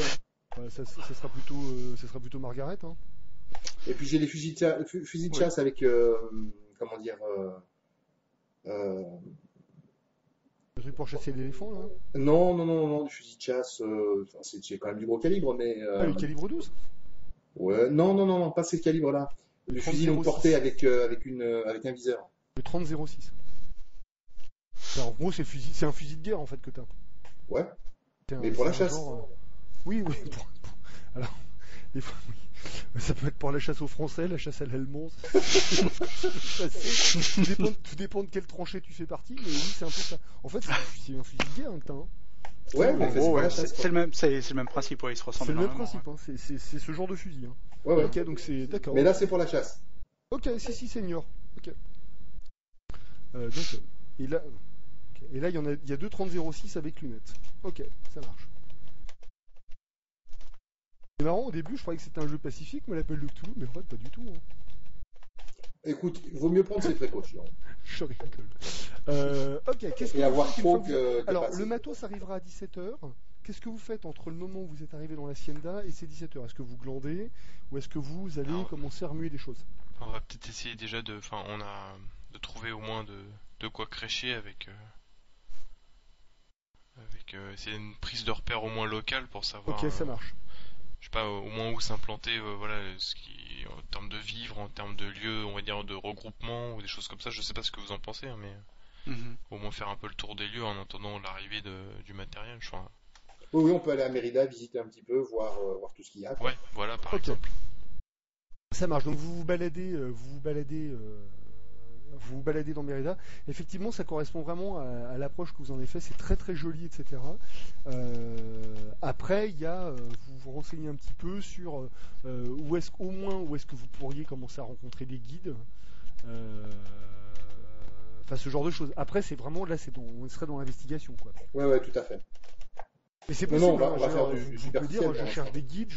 Hein. Ça sera plutôt Margaret. Hein. Et puis j'ai les fusils de chasse avec, Le truc pour chasser l'éléphant, là. Non, du fusil de chasse, c'est quand même du gros calibre, mais... Le calibre 12. Ouais, non, pas ces calibres-là. Du fusil longue portée avec un viseur. Le 30-06. En gros, c'est un fusil de guerre, en fait, que t'as. Ouais, mais pour la chasse. Oui. Alors, des fois, oui. Ça peut être pour la chasse aux Français, la chasse à l'Allemand. Tout dépend de quelle tranchée tu fais partie, mais oui, c'est un peu ça. En fait, c'est un fusil de guerre, hein, que t'as. Hein. Ouais, mais c'est pas la chasse. C'est le même principe, ouais, ils se ressemblent. C'est le même énormément, principe, hein. C'est ce genre de fusil. Hein. Ouais. Ok, donc c'est d'accord. Mais là, c'est pour la chasse. Ok, si, senior. Ok. Et là, il y a deux 3006 avec lunettes. Ok, ça marche. C'est marrant, au début, je croyais que c'était un jeu pacifique, mais l'appel de Cthulhu, mais en fait, pas du tout. Hein. Écoute, il vaut mieux prendre ses précautions. Je rigole. Ok, qu'est-ce que Et vous avoir faites une trop fois que. Alors, le matos arrivera à 17h. Qu'est-ce que vous faites entre le moment où vous êtes arrivé dans l'hacienda et ces 17h? Est-ce que vous glandez ou est-ce que vous allez Alors, commencer à remuer des choses? On va peut-être essayer déjà de trouver au moins de quoi crécher avec essayer une prise de repère au moins locale pour savoir. Ok, ça marche. Je sais pas, au moins où s'implanter, voilà, en termes de vivre, en termes de lieux, on va dire de regroupement ou des choses comme ça. Je sais pas ce que vous en pensez, hein, mais au moins faire un peu le tour des lieux en attendant l'arrivée du matériel. Oui, on peut aller à Mérida, visiter un petit peu, voir tout ce qu'il y a. Quoi. Ouais, voilà, par Ok. exemple. Ça marche. Donc vous vous baladez dans Mérida. Effectivement, ça correspond vraiment à l'approche que vous en avez fait. C'est très très joli, etc. Après, il y a vous vous renseignez un petit peu sur où est-ce que vous pourriez commencer à rencontrer des guides. Enfin, ce genre de choses. Après, c'est vraiment là, on serait dans l'investigation, quoi. Ouais, tout à fait. Mais c'est Non, possible. on va faire du vous pouvez superficiel dire, pour je cherche l'instant. des guides.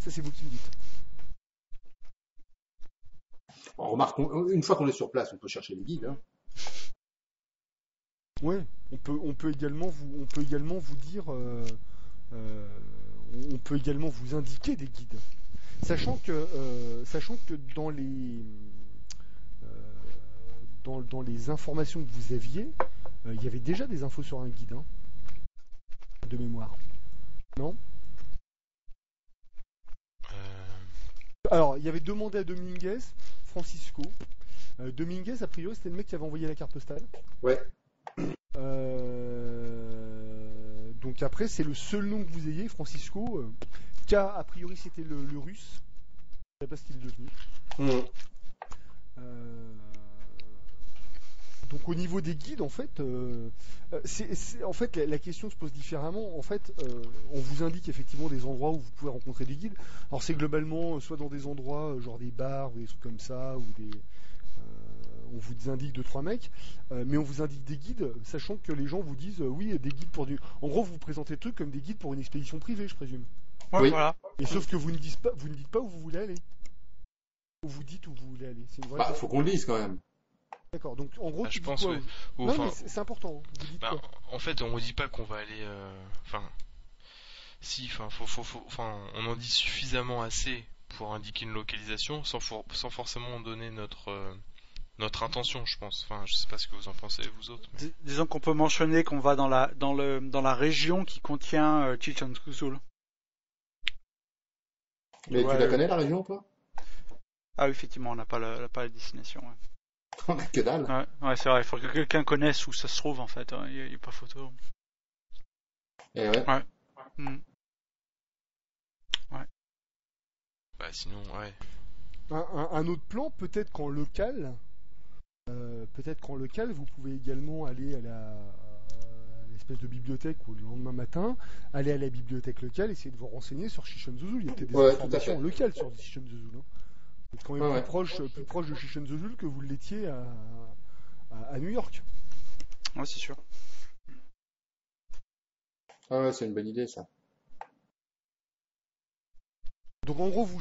Ça, c'est vous qui me dites. On remarque, une fois qu'on est sur place, on peut chercher les guides. Hein. Ouais, on peut également vous dire, on peut également vous indiquer des guides, sachant que dans les informations que vous aviez, il y avait déjà des infos sur un guide, hein, de mémoire, non? Alors, il y avait demandé à Dominguez, Francisco. Dominguez, a priori, c'était le mec qui avait envoyé la carte postale. Ouais. Donc après, c'est le seul nom que vous ayez, Francisco. A priori, c'était le russe. Je ne sais pas ce qu'il est devenu. Donc au niveau des guides, en fait, en fait la question se pose différemment. En fait, on vous indique effectivement des endroits où vous pouvez rencontrer des guides. Alors c'est globalement soit dans des endroits genre des bars ou des trucs comme ça, ou on vous indique 2-3 mecs, mais on vous indique des guides, sachant que les gens vous disent oui, des guides pour du. En gros, vous vous présentez le truc comme des guides pour une expédition privée, je présume. Ouais, Oui. voilà. Et sauf que vous ne dites pas où vous voulez aller. Ou vous dites où vous voulez aller. C'est une vraie question. Faut qu'on le dise quand même. D'accord. Donc en gros, Ah, tu je dis pense, quoi ouais. Non, Enfin, mais c'est important. Vous dites quoi? en fait, on ne dit pas qu'on va aller. Si, on en dit suffisamment assez pour indiquer une localisation, sans forcément donner notre intention, je pense. Enfin, je sais pas ce que vous en pensez, vous autres. Disons qu'on peut mentionner qu'on va dans la région qui contient Chichen Itzul. Mais Ouais. tu la connais la région, toi? Ah oui, effectivement, on n'a pas la destination. Ouais. On a que dalle. Ouais, c'est vrai, il faut que quelqu'un connaisse où ça se trouve en fait, il n'y a pas photo. Et ouais. Hmm. Bah, sinon, ouais. Un autre plan, peut-être qu'en local, vous pouvez également aller à l'espèce de bibliothèque ou le lendemain matin, aller à la bibliothèque locale, essayer de vous renseigner sur Chichen Itzul. Il y a peut-être des Ouais, tout à informations fait. locales sur Chichen Itzul. Hein. Vous êtes quand même Ouais. plus proche de Chichen Itzul que vous l'étiez à New York. Ouais, c'est sûr. Ah ouais, c'est une bonne idée ça. Donc en gros, vous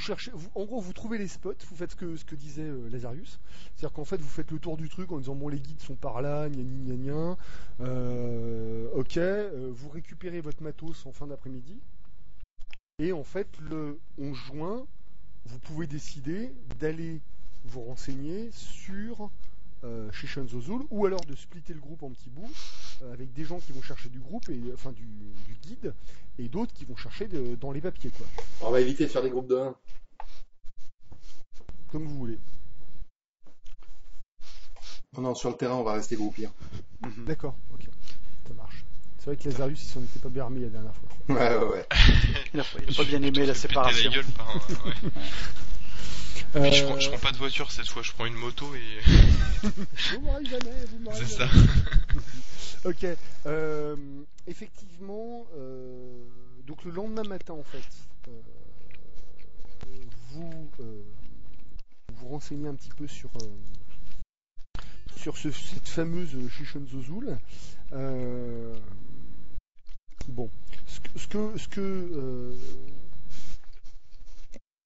trouvez les spots, vous faites ce que disait Lazarius, c'est-à-dire qu'en fait vous faites le tour du truc en disant bon les guides sont par là, gna gna gna gna, ok, vous récupérez votre matos en fin d'après-midi, et en fait le 11 juin, vous pouvez décider d'aller vous renseigner sur Chichen Itzul, ou alors de splitter le groupe en petits bouts, avec des gens qui vont chercher du groupe, enfin du guide, et d'autres qui vont chercher dans les papiers, quoi. On va éviter de faire des groupes de 1. Comme vous voulez. Non, sur le terrain, on va rester groupir. D'accord, ok, ça marche. C'est vrai que Lazarius, il s'en était pas bien remis la dernière fois. Ouais. Il a pas bien aimé la séparation. La gueule ouais. Euh, Je prends pas de voiture cette fois, je prends une moto et. Vous m'aurez jamais, vous m'aurez C'est ça. jamais. Ok, effectivement, donc le lendemain matin, en fait, vous vous renseignez un petit peu sur cette fameuse Shishon Zozul. Bon,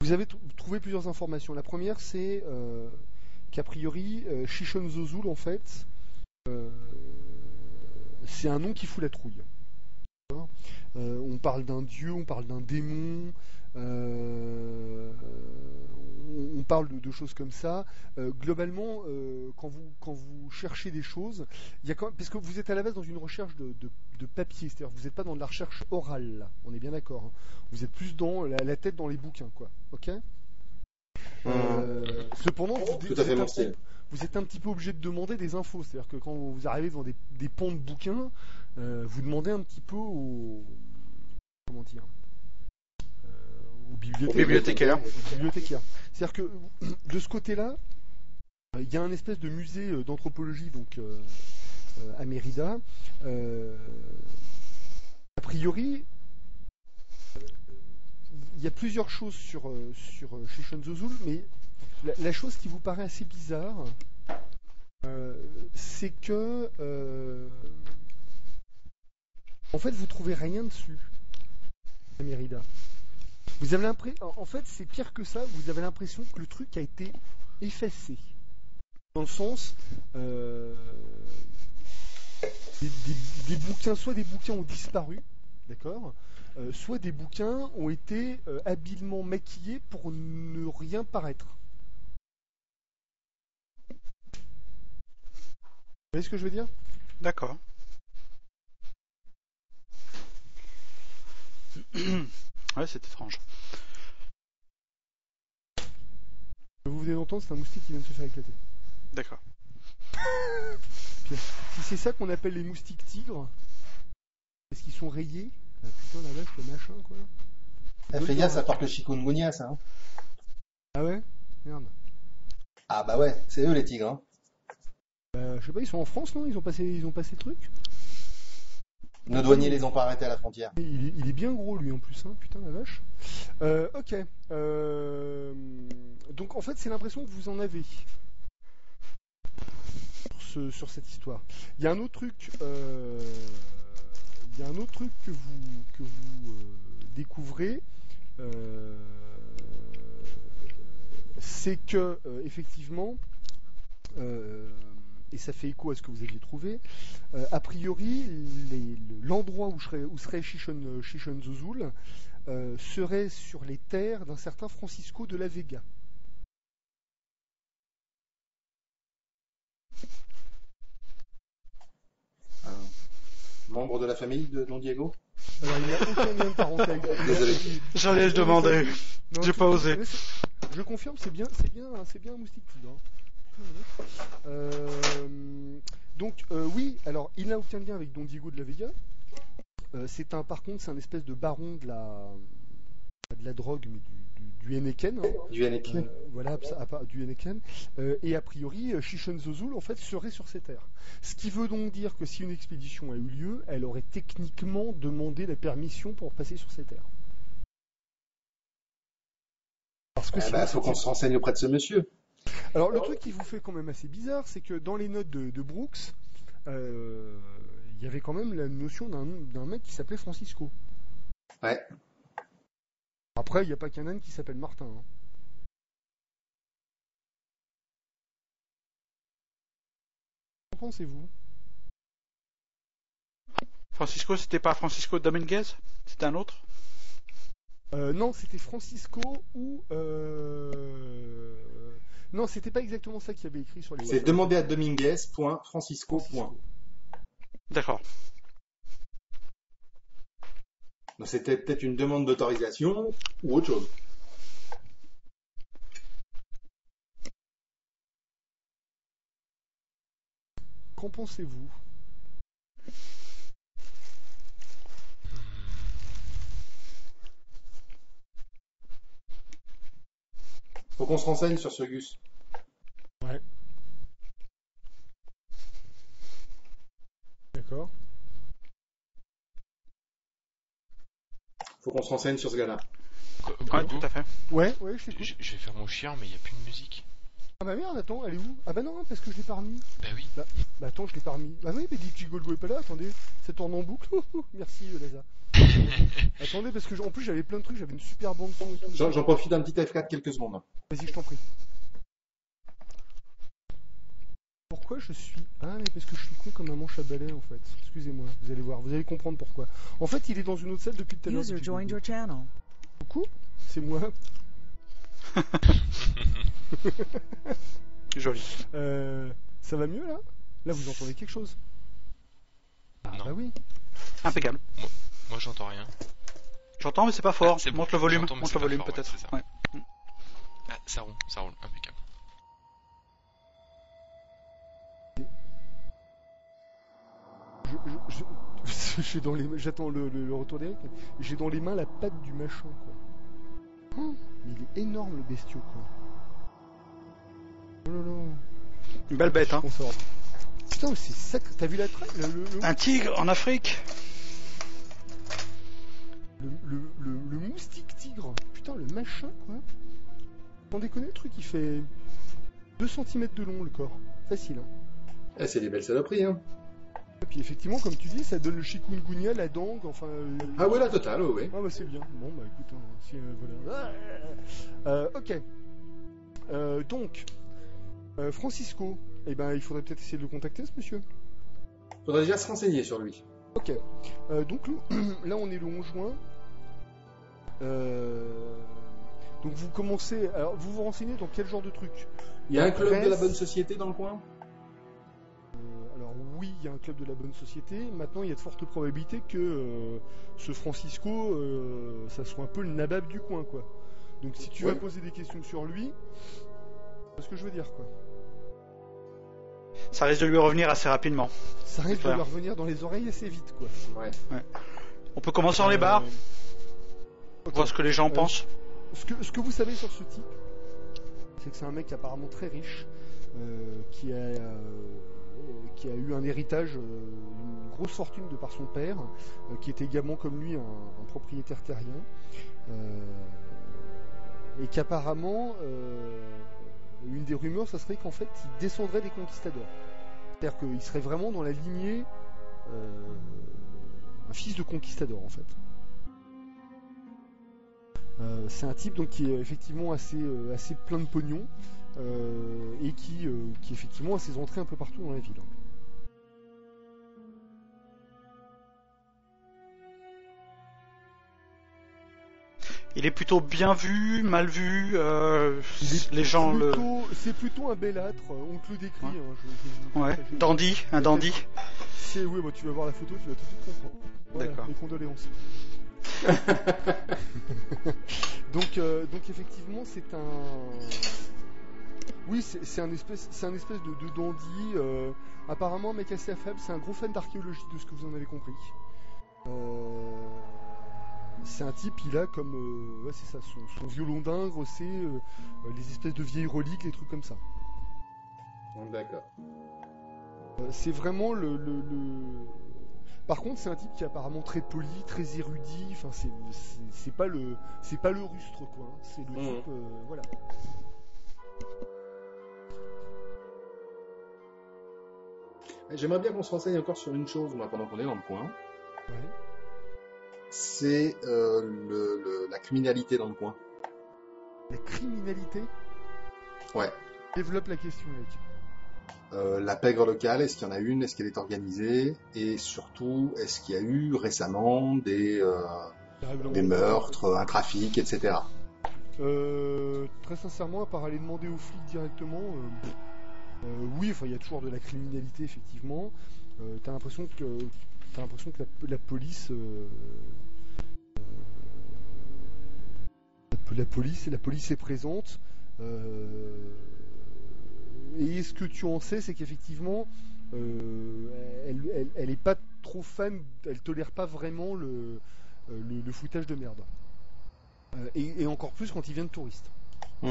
vous avez trouvé plusieurs informations. La première, c'est qu'a priori, Shishon Zozul, en fait, c'est un nom qui fout la trouille. On parle d'un dieu, on parle d'un démon, on parle de choses comme ça. Globalement, quand vous cherchez des choses, il y a parce que vous êtes à la base dans une recherche de papier, c'est-à-dire que vous n'êtes pas dans de la recherche orale, là. On est bien d'accord. Hein. Vous êtes plus dans la tête dans les bouquins, quoi. Ok. Cependant, vous êtes un petit peu obligé de demander des infos, c'est-à-dire que quand vous arrivez devant des pans de bouquins, vous demandez un petit peu aux bibliothécaires. C'est-à-dire que de ce côté-là, il y a un espèce de musée d'anthropologie donc à Mérida. A priori, il y a plusieurs choses sur Shishon Zozul, mais la chose qui vous paraît assez bizarre, c'est que en fait, vous trouvez rien dessus à Mérida. Vous avez l'impression, en fait, c'est pire que ça. Vous avez l'impression que le truc a été effacé, dans le sens des bouquins, soit des bouquins ont disparu, d'accord, soit des bouquins ont été habilement maquillés pour ne rien paraître. Vous voyez ce que je veux dire ? D'accord. Ouais, c'est étrange. Vous venez d'entendre, c'est un moustique qui vient de se faire éclater. D'accord. Si c'est ça qu'on appelle les moustiques tigres, est-ce qu'ils sont rayés ? Ah, putain, la vache, le machin, quoi. Fais gaffe, ça porte le chikungunya, ça. Hein. Ah ouais ? Merde. Ah bah ouais, c'est eux les tigres. Hein. Je sais pas, ils sont en France, non ? Ils ont passé le truc ? Nos douaniers les ont pas arrêtés à la frontière. Il est bien gros, lui, en plus, hein. Putain, la vache. Ok. Donc, en fait, c'est l'impression que vous en avez sur cette histoire. Il y a un autre truc... que vous découvrez, c'est que effectivement, et ça fait écho à ce que vous aviez trouvé, a priori, l'endroit où serait Shishon Zozul serait sur les terres d'un certain Francisco de la Vega. Membre de la famille de Don Diego. Alors, il n'y a aucun lien de parenté avec lui. Désolé. J'allais le demander. J'ai pas osé. Je confirme, c'est bien un moustique tigre. Donc oui, alors il n'a aucun lien avec Don Diego de la Vega. Par contre, c'est un espèce de baron de la drogue, mais du Henneken. Hein. Du Henneken. Voilà, du Henneken. Et a priori, Shishon Zozul en fait serait sur ces terres. Ce qui veut donc dire que si une expédition a eu lieu, elle aurait techniquement demandé la permission pour passer sur ces terres. Parce que faut qu'on se renseigne auprès de ce monsieur. Alors le truc qui vous fait quand même assez bizarre, c'est que dans les notes de Brooks, il y avait quand même la notion d'un mec qui s'appelait Francisco. Ouais. Après, il n'y a pas qu'un âne qui s'appelle Martin. Hein. Qu'en pensez-vous ? Francisco, c'était pas Francisco Dominguez ? C'était un autre ? Non, c'était Francisco ou... Non, c'était pas exactement ça qu'il y avait écrit sur les... C'est demander à Dominguez, Francisco. D'accord. Donc c'était peut-être une demande d'autorisation ou autre chose. Qu'en pensez-vous ? Faut qu'on se renseigne sur ce Gus. Ouais. D'accord. Faut qu'on se renseigne sur ce gars-là. Ouais, tout à fait. Ouais, je t'écoute. Je vais faire mon chien, mais il n'y a plus de musique. Ah bah merde, attends, elle est où? Ah bah non, parce que je l'ai pas remis. Bah oui. Bah attends, je l'ai pas remis. Bah oui, mais dit que Gigolgo est pas là, attendez. Ça tourne en boucle. Merci, Laza. Attendez, parce que en plus j'avais plein de trucs, j'avais une super bande son et tout. J'en profite d'un petit F4 quelques secondes. Vas-y, je t'en prie. Pourquoi je suis... Ah, mais parce que je suis con comme un manche à balai, en fait. Excusez-moi, vous allez voir, vous allez comprendre pourquoi. En fait, il est dans une autre salle depuis tout à l'heure. User joined your channel. Coucou, c'est moi. Joli. Ça va mieux, là? Là, vous entendez quelque chose? Ah, Non. bah oui. Impeccable. Moi j'entends rien. J'entends, mais c'est pas fort. Ah, c'est bon. Monte le volume, J'entends, mais monte c'est le pas volume fort, ouais, peut-être. c'est ça. Ouais. Ah, ça roule, impeccable. Je suis dans les... J'attends le retour d'Eric. J'ai dans les mains la patte du machin, quoi. Oh, mais il est énorme, le bestiau, quoi. Oh là là. Une belle bête, hein. On sort. Putain, c'est sacré. T'as vu la traîne? Un tigre en Afrique. Le moustique tigre. Putain, le machin, quoi. Sans déconner, le truc, il fait 2 cm de long, le corps. Facile, hein. Eh, c'est des belles saloperies, hein. Et puis, effectivement, comme tu dis, ça donne le chikungunya, la dengue, enfin... Ah ouais, la totale, ouais. Ah bah c'est bien. Bon, bah écoute, hein, si, voilà. Ok. Donc, Francisco, eh ben, il faudrait peut-être essayer de le contacter, ce monsieur. Faudrait déjà se renseigner sur lui. Ok. Donc là, on est le 11 juin. Donc vous commencez... Alors, vous vous renseignez dans quel genre de truc? Il y a un club de la Presse. bonne société dans le coin? Alors oui, il y a un club de la bonne société. Maintenant, il y a de fortes probabilités que ce Francisco, ça soit un peu le nabab du coin, quoi. Donc si tu Ouais. vas poser des questions sur lui, c'est ce que je veux dire, quoi. Ça risque de lui revenir assez rapidement. Ça risque de clair. leur revenir dans les oreilles assez vite, quoi. Ouais. On peut commencer dans les bars, Ok. voir ce que les gens pensent. Ce que vous savez sur ce type, c'est que c'est un mec apparemment très riche, qui a eu un héritage, une grosse fortune de par son père, qui était également comme lui un propriétaire terrien, et qu'apparemment, une des rumeurs, ça serait qu'en fait, il descendrait des conquistadors. C'est-à-dire qu'il serait vraiment dans la lignée, un fils de conquistador, en fait. C'est un type donc qui est effectivement assez plein de pognon, et qui effectivement a ses entrées un peu partout dans la ville. Il est plutôt bien vu, mal vu. Il est Les gens le. C'est plutôt un belâtre, on te le décrit. Ouais. Hein, je Ouais. partager. Dandy, un dandy. Oui, bah, tu vas voir la photo, tu vas tout de suite comprendre. Voilà, D'accord. mes condoléances. donc effectivement, c'est un. Oui, c'est un espèce de dandy. Apparemment, un mec assez affable. C'est un gros fan d'archéologie, de ce que vous en avez compris. C'est un type, il a comme, ouais, c'est ça, son violon d'Ingres, c'est les espèces de vieilles reliques, les trucs comme ça. D'accord. C'est vraiment Par contre, c'est un type qui est apparemment très poli, très érudit. Enfin, c'est pas le rustre, quoi. Hein. C'est le type, voilà. J'aimerais bien qu'on se renseigne encore sur une chose, moi, pendant qu'on est dans le coin. Ouais. C'est la criminalité dans le coin. La criminalité. Ouais. Développe la question, mec. La pègre locale, est-ce qu'il y en a une? Est-ce qu'elle est organisée? Et surtout, est-ce qu'il y a eu récemment des meurtres, un trafic, etc. Très sincèrement, à part aller demander aux flics directement, oui, enfin, il y a toujours de la criminalité, effectivement. T'as l'impression que la police, la police est présente. Et ce que tu en sais, c'est qu'effectivement, elle est pas trop fan, elle tolère pas vraiment le foutage de merde. Et encore plus quand il vient de touristes. Tout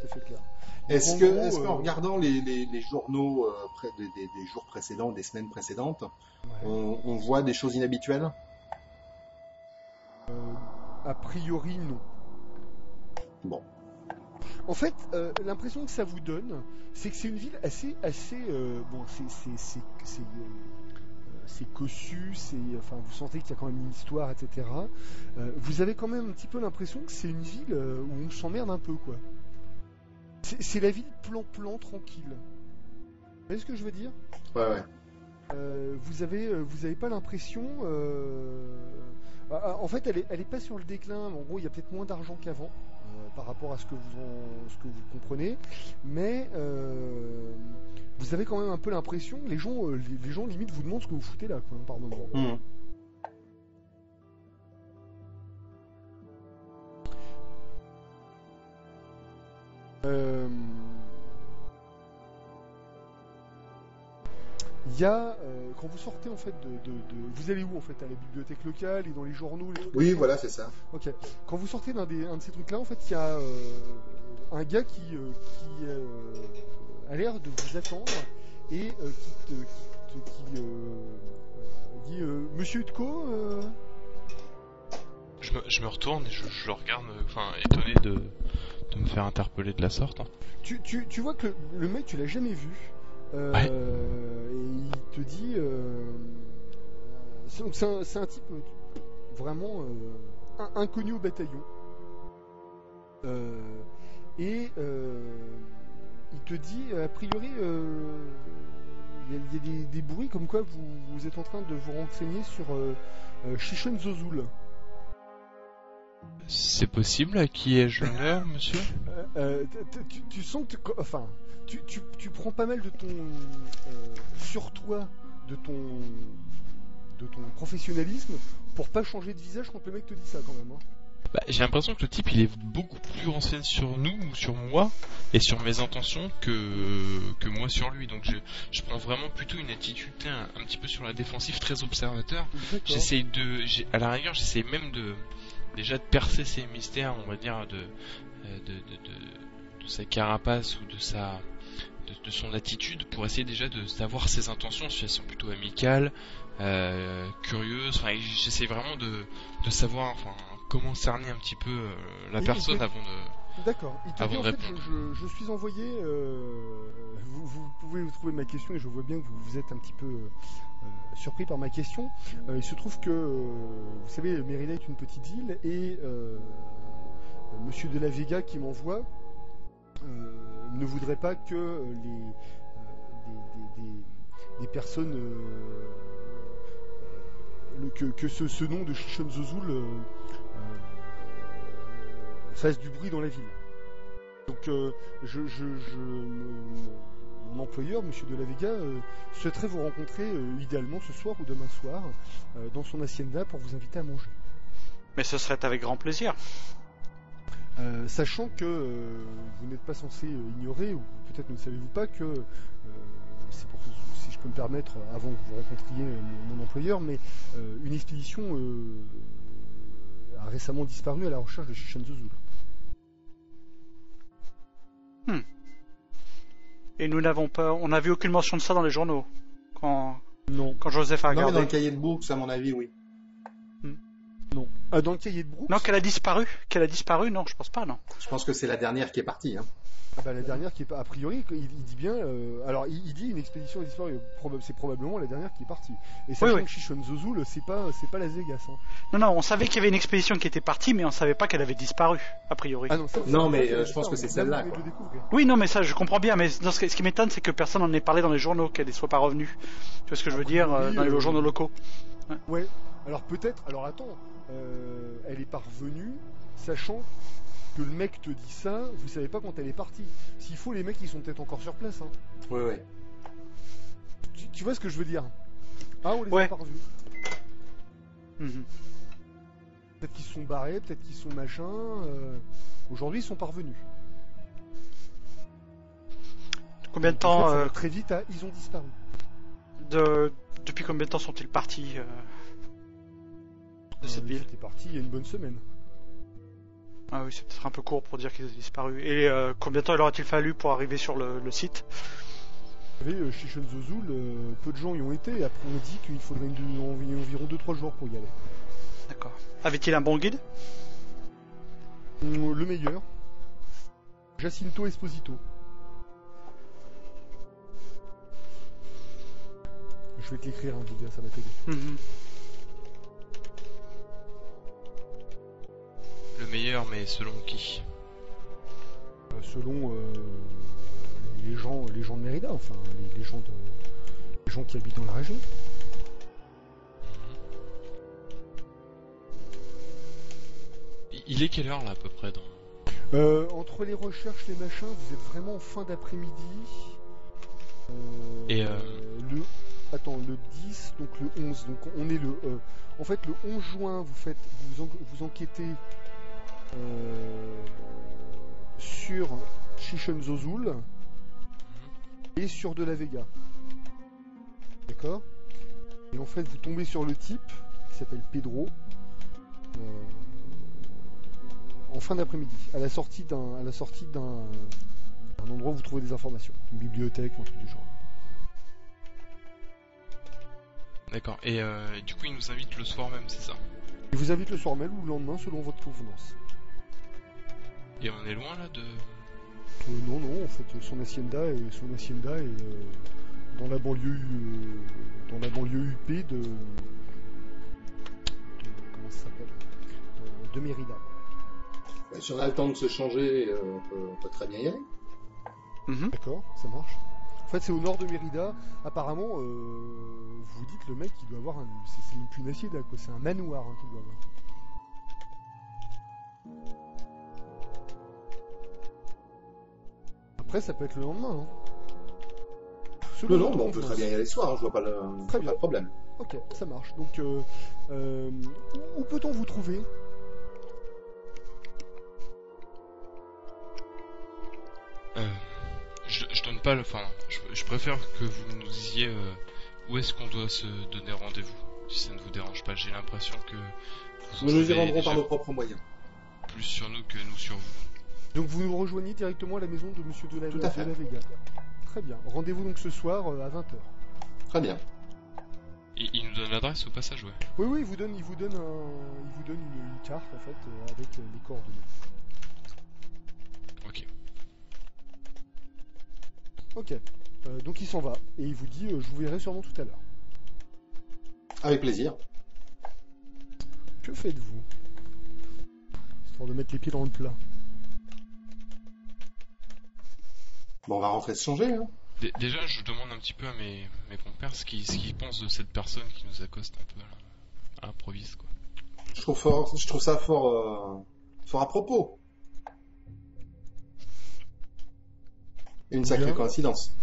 à fait clair. Est-ce Donc, qu'en regardant les journaux des jours précédents, des semaines précédentes, ouais. on voit des choses inhabituelles? A priori, non. Bon. En fait, l'impression que ça vous donne, c'est que c'est une ville assez, bon, c'est cossu, enfin, vous sentez qu'il y a quand même une histoire, etc. Vous avez quand même un petit peu l'impression que c'est une ville où on s'emmerde un peu, quoi. C'est la ville plan-plan, tranquille. Vous voyez ce que je veux dire? Ouais. Vous avez pas l'impression. En fait, elle est pas sur le déclin. En gros, il y a peut-être moins d'argent qu'avant par rapport à ce que vous comprenez. Mais vous avez quand même un peu l'impression que les gens limite vous demandent ce que vous foutez là, quoi, par moment. Mmh. Il y a, quand vous sortez en fait vous allez où en fait? À la bibliothèque locale et dans les journaux, les trucs Oui, comme ça. voilà, c'est ça. Ok. Quand vous sortez un de ces trucs-là, en fait, il y a un gars qui a l'air de vous attendre et qui dit Monsieur Utko. Je me retourne et je le regarde, enfin étonné de me faire interpeller de la sorte. Hein. Tu vois que le mec, tu l'as jamais vu. Ouais. Et il te dit c'est un type vraiment inconnu au bataillon. Et il te dit a priori il y a des bruits comme quoi vous êtes en train de vous renseigner sur Shishon Zozul. C'est possible, à qui ai-je l'honneur, monsieur? Tu sens que tu prends pas mal de ton sur toi, de ton professionnalisme pour pas changer de visage quand le mec te dit ça quand même. Hein. Bah, j'ai l'impression que le type il est beaucoup plus renseigné sur nous ou sur moi et sur mes intentions que moi sur lui. Donc je prends vraiment plutôt une attitude un petit peu sur la défensive, très observateur. À la rigueur, j'essaie même déjà de percer ces mystères, on va dire, de sa carapace ou de son attitude pour essayer déjà de savoir ses intentions, si elles sont plutôt amicales, curieuses. Enfin, j'essaie vraiment de savoir, enfin, comment cerner un petit peu la personne avant de. D'accord. Il te dit en fait, je suis envoyé. Vous pouvez trouver ma question et je vois bien que vous êtes un petit peu surpris par ma question. Il se trouve que, vous savez, Mérida est une petite ville et Monsieur de la Vega qui m'envoie ne voudrait pas que des personnes que ce nom de Shishon Zozul fasse du bruit dans la ville. Donc mon employeur, Monsieur de la Vega, souhaiterait vous rencontrer idéalement ce soir ou demain soir dans son hacienda pour vous inviter à manger. Mais ce serait avec grand plaisir. Sachant que vous n'êtes pas censé ignorer, ou peut-être ne savez-vous pas que c'est pour si je peux me permettre, avant que vous rencontriez mon employeur, mais une expédition a récemment disparu à la recherche de Shishon Zozul. Et nous n'avons pas, on n'a vu aucune mention de ça dans les journaux. Quand Joseph a Non, mais regardé. dans le cahier de Brooks, à mon avis, oui. Non. Dans le cahier de Brooks. Non, qu'elle a disparu, non, je pense pas, non. Je pense que c'est la dernière qui est partie. Hein. La dernière qui est a priori, il dit bien. Alors, il dit une expédition a disparu. C'est probablement la dernière qui est partie. Et sachant que Shishon Zozul, c'est pas la Vegas. Hein. Non, on savait qu'il y avait une expédition qui était partie, mais on savait pas qu'elle avait disparu, a priori. Ah non, mais je pense que c'est celle-là. Quoi. Oui, non, mais ça, je comprends bien, mais ce qui m'étonne, c'est que personne n'en ait parlé dans les journaux, qu'elle ne soit pas revenue. Tu vois ce que je veux dire, dans les journaux locaux. Ouais. Alors peut-être. Alors attends. Elle est parvenue, sachant que le mec te dit ça, vous savez pas quand elle est partie. S'il faut, les mecs ils sont peut-être encore sur place. Hein. Ouais. Tu vois ce que je veux dire? Ah, on les a pas revus. Peut-être qu'ils se sont barrés, peut-être qu'ils sont machin. Aujourd'hui ils sont parvenus. Combien de temps très vite, ils ont disparu. Depuis combien de temps sont-ils partis de cette ville? Ils étaient partis il y a une bonne semaine. Ah oui, c'est peut-être un peu court pour dire qu'ils ont disparu. Et combien de temps il aurait-il fallu pour arriver sur le site? Vous savez, Shishon Zozul, peu de gens y ont été. Après, on dit qu'il faudrait environ 2-3 jours pour y aller. D'accord. Avait-il un bon guide? Le meilleur. Jacinto Esposito. Je vais te l'écrire, hein, Lydia, ça va t'aider. Mhm. Le meilleur, mais selon qui? Selon les gens de Mérida, enfin les gens qui habitent dans la région. Il est quelle heure là à peu près dans... Entre les recherches, les machins, vous êtes vraiment en fin d'après-midi. Et le 10, donc le 11, donc on est en fait le 11 juin, vous enquêtez sur Chichen Zozul et sur De La Vega. D'accord? Et en fait, vous tombez sur le type qui s'appelle Pedro en fin d'après-midi, à la sortie d'un endroit où vous trouvez des informations, une bibliothèque ou un truc du genre. D'accord. Et du coup, il nous invite le soir même, c'est ça? Il vous invite le soir même ou le lendemain selon votre convenance. Et on est loin là de... Non, en fait, son hacienda est dans la banlieue UP de comment ça s'appelle, de Mérida. Si on a le temps de se changer, on peut très bien y aller. Mhm. D'accord, ça marche. En fait, c'est au nord de Mérida. Apparemment, vous dites le mec, il doit avoir c'est même plus une hacienda, quoi. C'est un manoir qu'il doit avoir. Après, ça peut être le lendemain. Hein. Non, on peut très bien y aller ce soir, hein, je vois pas le problème. Ok, ça marche. Donc, où peut-on vous trouver? Je donne pas le... Enfin, je préfère que vous nous disiez où est-ce qu'on doit se donner rendez-vous, si ça ne vous dérange pas. J'ai l'impression que Nous nous y rendrons par nos propres moyens. Plus sur nous que nous sur vous. Donc vous nous rejoignez directement à la maison de Monsieur de la Tout à fait. Vega. Très bien. Rendez-vous donc ce soir à 20h. Très bien. Et il nous donne l'adresse au passage, ouais. Oui, il vous donne une carte en fait avec les coordonnées. Ok. Ok. Donc il s'en va et il vous dit je vous verrai sûrement tout à l'heure. Avec plaisir. Que faites-vous? Histoire de mettre les pieds dans le plat. Bon, on va rentrer se changer, hein. Déjà, je demande un petit peu à mes compères ce qu'ils pensent de cette personne qui nous accoste un peu à l'improviste, quoi. Je trouve ça fort à propos. Une sacrée coïncidence.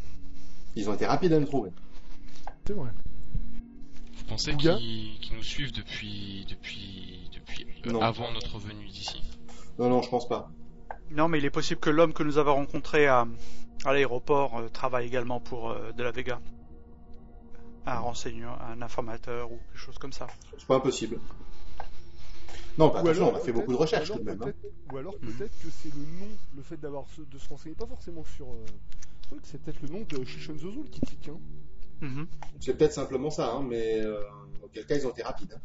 Ils ont été rapides à me trouver. C'est vrai. Vous pensez Bouga qu'ils nous suivent depuis Non. avant notre venue d'ici? Non, je pense pas. Non, mais il est possible que l'homme que nous avons rencontré à l'aéroport travaille également pour De La Vega. Un renseignant, un informateur ou quelque chose comme ça. C'est pas impossible. Non, Ou attention, alors, on a fait peut-être- beaucoup de recherches ou tout de alors même. Hein. peut-être- Ou alors peut-être que c'est le nom, le fait de se renseigner pas forcément sur truc, c'est peut-être le nom de Chichen Zozul qui tique. Hein. Mhm. C'est peut-être simplement ça, hein, mais auquel cas ils ont été rapides. Hein.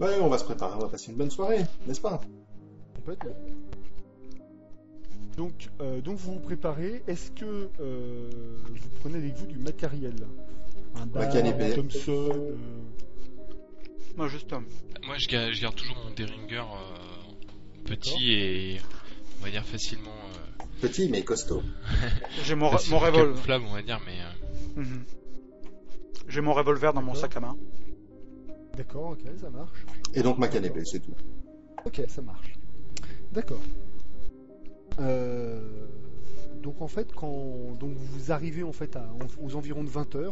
Ouais, on va se préparer, on va passer une bonne soirée, n'est-ce pas? Complètement. Donc vous vous préparez. Est-ce que vous prenez avec vous du matériel? Un bar, canapé. un Thompson Moi, juste. Moi, je garde toujours mon Derringer petit et on va dire facilement. Petit mais costaud. J'ai mon facilement revolver. camouflable, on va dire, mais Mhm. J'ai mon revolver dans mon D'accord. sac à main. D'accord, ok, ça marche. Et donc ma canapé, c'est tout. Ok, ça marche. D'accord. Donc en fait, donc vous arrivez en fait aux environs de 20h,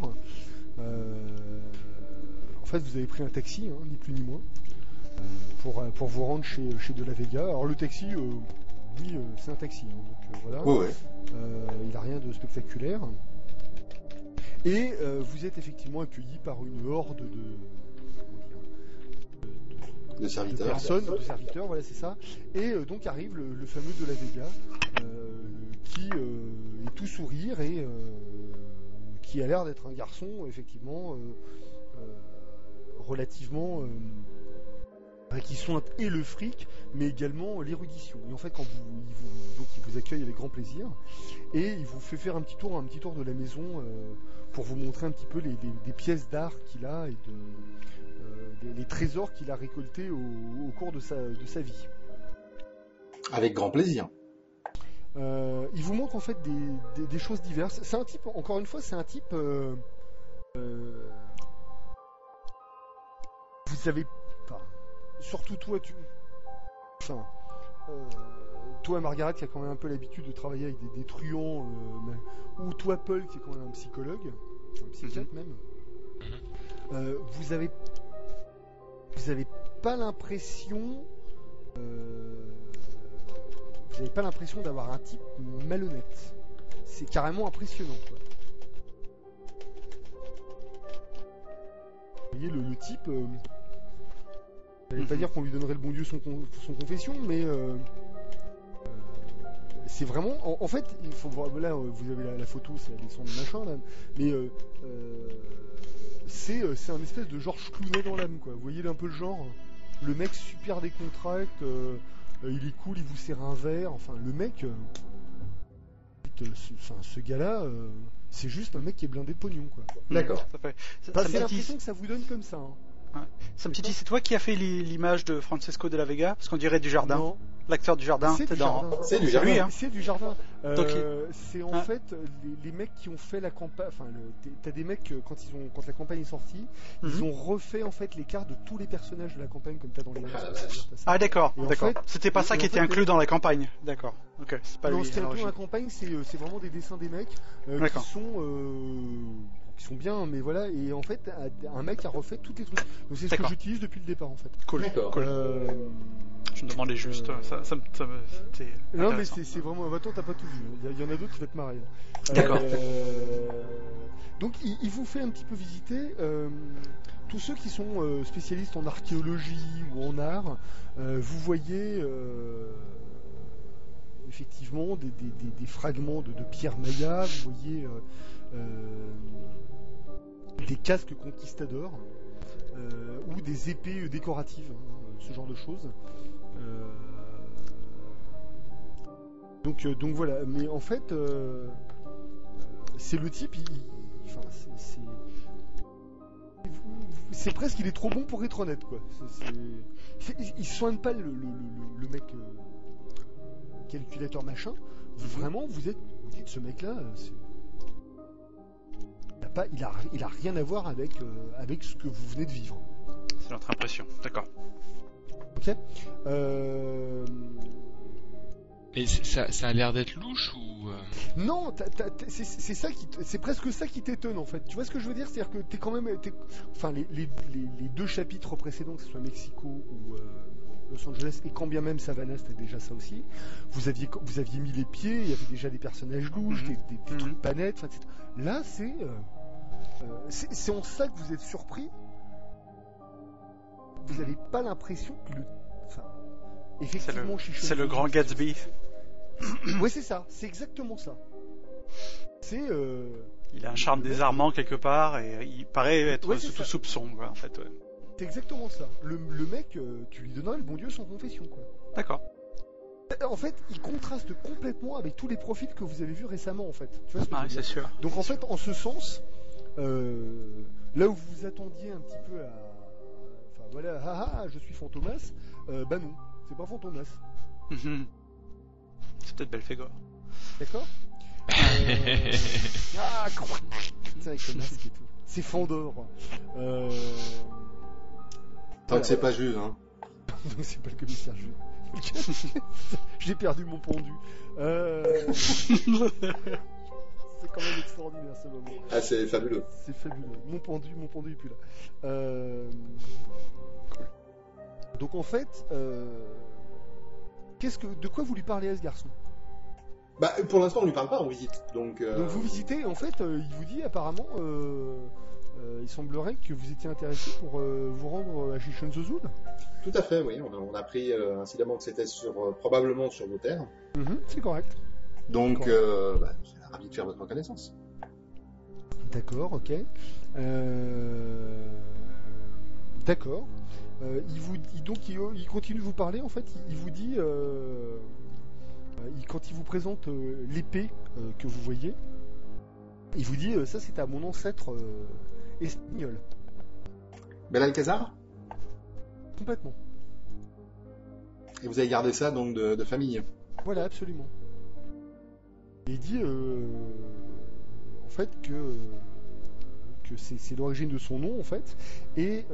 en fait vous avez pris un taxi, hein, ni plus ni moins, pour vous rendre chez De La Vega. Alors le taxi, oui, c'est un taxi, hein, donc voilà. Ouais. Il n'a rien de spectaculaire. Et vous êtes effectivement accueilli par une horde De de serviteur. personnes, de serviteurs, voilà, c'est ça. Et donc arrive le fameux De La Vega, qui est tout sourire et qui a l'air d'être un garçon effectivement relativement qui sont et le fric, mais également l'érudition. Et en fait, donc il vous accueille avec grand plaisir et il vous fait faire un petit tour de la maison pour vous montrer un petit peu des pièces d'art qu'il a et les trésors qu'il a récoltés au cours de sa vie. Avec grand plaisir. Il vous montre en fait des choses diverses. C'est un type, encore une fois, vous savez pas. Surtout toi, toi, Margaret, qui a quand même un peu l'habitude de travailler avec des truands, ou toi, Paul, qui est quand même un psychologue, un psychiatre même. Vous avez pas l'impression. Vous n'avez pas l'impression d'avoir un type malhonnête. C'est carrément impressionnant, quoi. Vous voyez, le type... je ne vais pas dire qu'on lui donnerait le bon Dieu son confession, mais... c'est vraiment... En fait, il faut voir... Là, vous avez la photo, c'est Alexandre machin, là. Mais... c'est un espèce de Georges Clooney dans l'âme, quoi. Vous voyez un peu le genre. Le mec super décontracté... il est cool, il vous sert un verre. Enfin, le mec, ce gars-là, c'est juste un mec qui est blindé de pognon, quoi. D'accord. C'est l'impression que ça vous donne comme ça. Hein. Ouais. Ça me dit, c'est toi qui as fait l'image de Francesco de la Vega, parce qu'on dirait du Jardin. Non. L'acteur du Jardin. C'est du Jardin. C'est du Jardin. Lui, hein. C'est du Jardin. Donc, c'est en fait les mecs qui ont fait la campagne. Enfin, t'as des mecs quand la campagne est sortie, ils ont refait en fait les cartes de tous les personnages de la campagne comme t'as dans les. Ah d'accord, Et en d'accord. fait- C'était pas ça qui était inclus dans la campagne. D'accord. Ok. C'est pas Non, lui. ce qui est à inclus dans l'origine. la campagne, c'est vraiment des dessins des mecs D'accord. qui sont bien, mais voilà. Et en fait, un mec a refait tous les trucs. Donc c'est ce que D'accord. j'utilise depuis le départ, en fait. Cool. D'accord. Cool. Je me demandais juste. C'était Non, mais intéressant. c'est vraiment. Attends, t'as pas tout vu. Il y en a d'autres qui vont te marrer. D'accord. Donc, il vous fait un petit peu visiter tous ceux qui sont spécialistes en archéologie ou en art. Vous voyez effectivement des fragments de pierre maya. Vous voyez des casques conquistadors ou des épées décoratives, ce genre de choses. Donc voilà, mais en fait, c'est le type, c'est presque, il est trop bon pour être honnête, quoi. Il soigne pas le mec calculateur machin. Vraiment, vous dites ce mec-là, il a rien à voir avec ce que vous venez de vivre. C'est notre impression. D'accord. Ok. Et ça a l'air d'être louche ou Non, c'est ça c'est presque ça qui t'étonne en fait. Tu vois ce que je veux dire, c'est-à-dire que t'es quand même, enfin les deux chapitres précédents, que ce soit Mexico ou Los Angeles, et quand bien même Savannah, c'était déjà ça aussi. Vous aviez mis les pieds, il y avait déjà des personnages louches, des trucs pas nets. Etc. Là, c'est en ça que vous êtes surpris. Vous n'avez pas l'impression que effectivement, C'est le grand Gatsby. Oui, c'est ça, c'est exactement ça. Il a un charme désarmant quelque part et il paraît être Ouais, sous tout soupçon, quoi, en fait. Ouais. C'est exactement ça. Le mec, tu lui donneras le bon Dieu sans confession, quoi. D'accord. En fait, il contraste complètement avec tous les profils que vous avez vus récemment, en fait. Tu vois ce que je veux C'est dire. sûr. Donc en fait, en ce sens, là où vous vous attendiez un petit peu à, enfin voilà, je suis Fantomas, bah non, c'est pas Fantomas. Mhm. C'est peut-être Belphégor. D'accord. Putain, avec le masque et tout. C'est Fandor. Tant que c'est pas Jules, hein. Donc c'est pas le commissaire Jules. J'ai perdu mon pendu. C'est quand même extraordinaire ce moment. Ah, c'est fabuleux. C'est fabuleux. Mon pendu est plus là. Donc en fait, de quoi vous lui parlez à ce garçon? Bah, pour l'instant, on lui parle pas, on visite. Donc vous visitez, en fait, il vous dit apparemment, il semblerait que vous étiez intéressé pour vous rendre à Chichen-Zozul. Tout à fait, oui. On a appris incidemment que c'était probablement sur vos terres. C'est correct. Donc, j'ai ravi de faire votre connaissance. D'accord. Il continue de vous parler, en fait, il vous dit, quand il vous présente l'épée que vous voyez, il vous dit, ça c'est à mon ancêtre espagnol. Belalcazar? Complètement. Et vous avez gardé ça donc de famille? Voilà, absolument. Et il dit, en fait, que c'est l'origine de son nom, en fait, et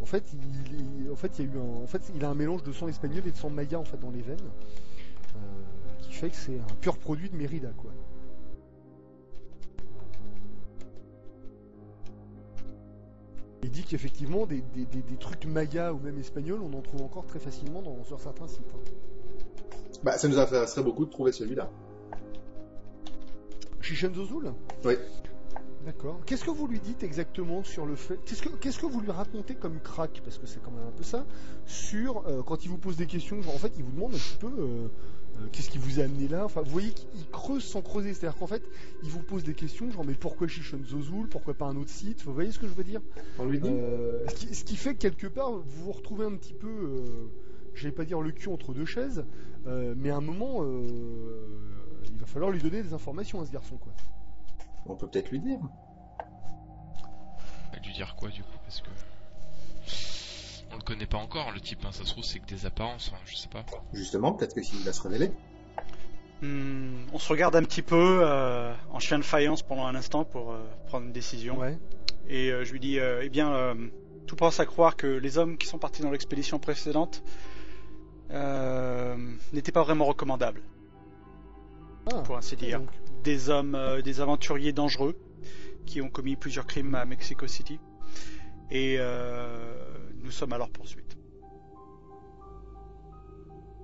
en fait, il a un mélange de sang espagnol et de sang maya en fait dans les veines, qui fait que c'est un pur produit de Mérida, quoi. Il dit qu'effectivement des trucs mayas ou même espagnols, on en trouve encore très facilement sur certains sites. Bah, ça nous intéresserait beaucoup de trouver celui-là. Chichen Zozul ? Oui. D'accord. Qu'est-ce que vous lui dites exactement sur le fait... Qu'est-ce que vous lui racontez comme crack, parce que c'est quand même un peu ça, sur quand il vous pose des questions, genre en fait il vous demande un petit peu qu'est-ce qui vous a amené là, enfin vous voyez qu'il creuse sans creuser, c'est-à-dire qu'en fait il vous pose des questions genre mais pourquoi Chichen Zozul, pourquoi pas un autre site, vous voyez ce que je veux dire ? On lui dit ce qui fait que quelque part vous vous retrouvez un petit peu, je vais pas dire le cul entre deux chaises, mais à un moment il va falloir lui donner des informations à ce garçon, quoi. On peut peut-être lui dire. Lui dire quoi du coup, parce que on le connaît pas encore le type, hein. Ça se trouve c'est que des apparences, hein, je sais pas. Justement, peut-être que s'il va se révéler. On se regarde un petit peu en chien de faïence pendant un instant pour prendre une décision. Ouais. Et je lui dis, tout pense à croire que les hommes qui sont partis dans l'expédition précédente n'étaient pas vraiment recommandables, pour ainsi dire. Donc. Des hommes, des aventuriers dangereux qui ont commis plusieurs crimes à Mexico City. Et nous sommes à leur poursuite.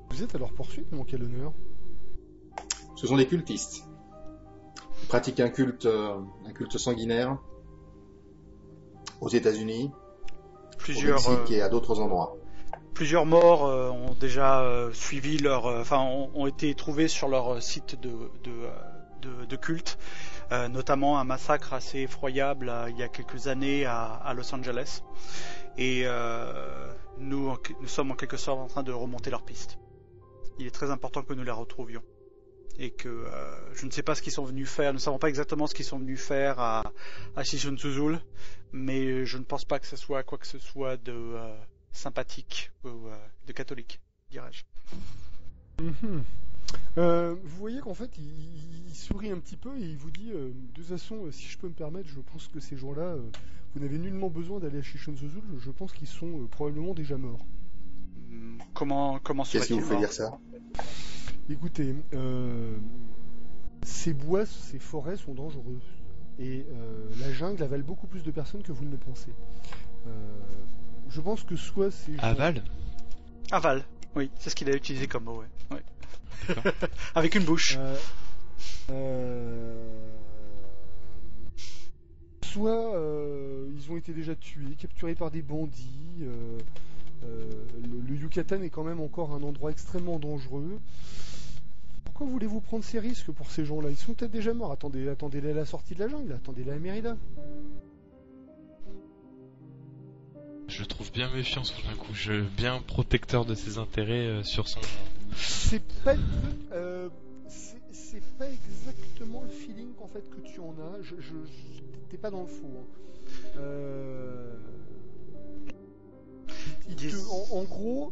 Vous êtes à leur poursuite, mon quel honneur. Ce sont des cultistes. Ils pratiquent un culte sanguinaire aux États-Unis, au Mexique et à d'autres endroits. Plusieurs morts ont déjà suivi ont été trouvés sur leur site de culte, notamment un massacre assez effroyable il y a quelques années à Los Angeles. Et nous sommes en quelque sorte en train de remonter leur piste. Il est très important que nous les retrouvions. Et que je ne sais pas ce qu'ils sont venus faire, nous ne savons pas exactement ce qu'ils sont venus faire à Chichen Zozul, mais je ne pense pas que ce soit quoi que ce soit de sympathique ou de catholique, dirais-je. Mm-hmm. Vous voyez qu'en fait il sourit un petit peu et il vous dit de toute façon, si je peux me permettre, je pense que ces gens-là, vous n'avez nullement besoin d'aller à Chichen Zozul, je pense qu'ils sont probablement déjà morts. Comment Qu'est-ce qui vous fait dire ça ? Écoutez, ces bois, ces forêts sont dangereux et la jungle avale beaucoup plus de personnes que vous ne le pensez. Je pense que soit c'est... Aval ? Aval, oui, c'est ce qu'il a utilisé comme mot, ouais. Avec une bouche. Soit ils ont été déjà tués, capturés par des bandits. Le Yucatan est quand même encore un endroit extrêmement dangereux. Pourquoi voulez-vous prendre ces risques pour ces gens-là ? Ils sont peut-être déjà morts. Attendez-les à la sortie de la jungle, attendez-les à Mérida. Je le trouve bien méfiant tout d'un coup, bien protecteur de ses intérêts sur son... C'est pas exactement le feeling qu'en fait que tu en as. T'es pas dans le faux. En gros,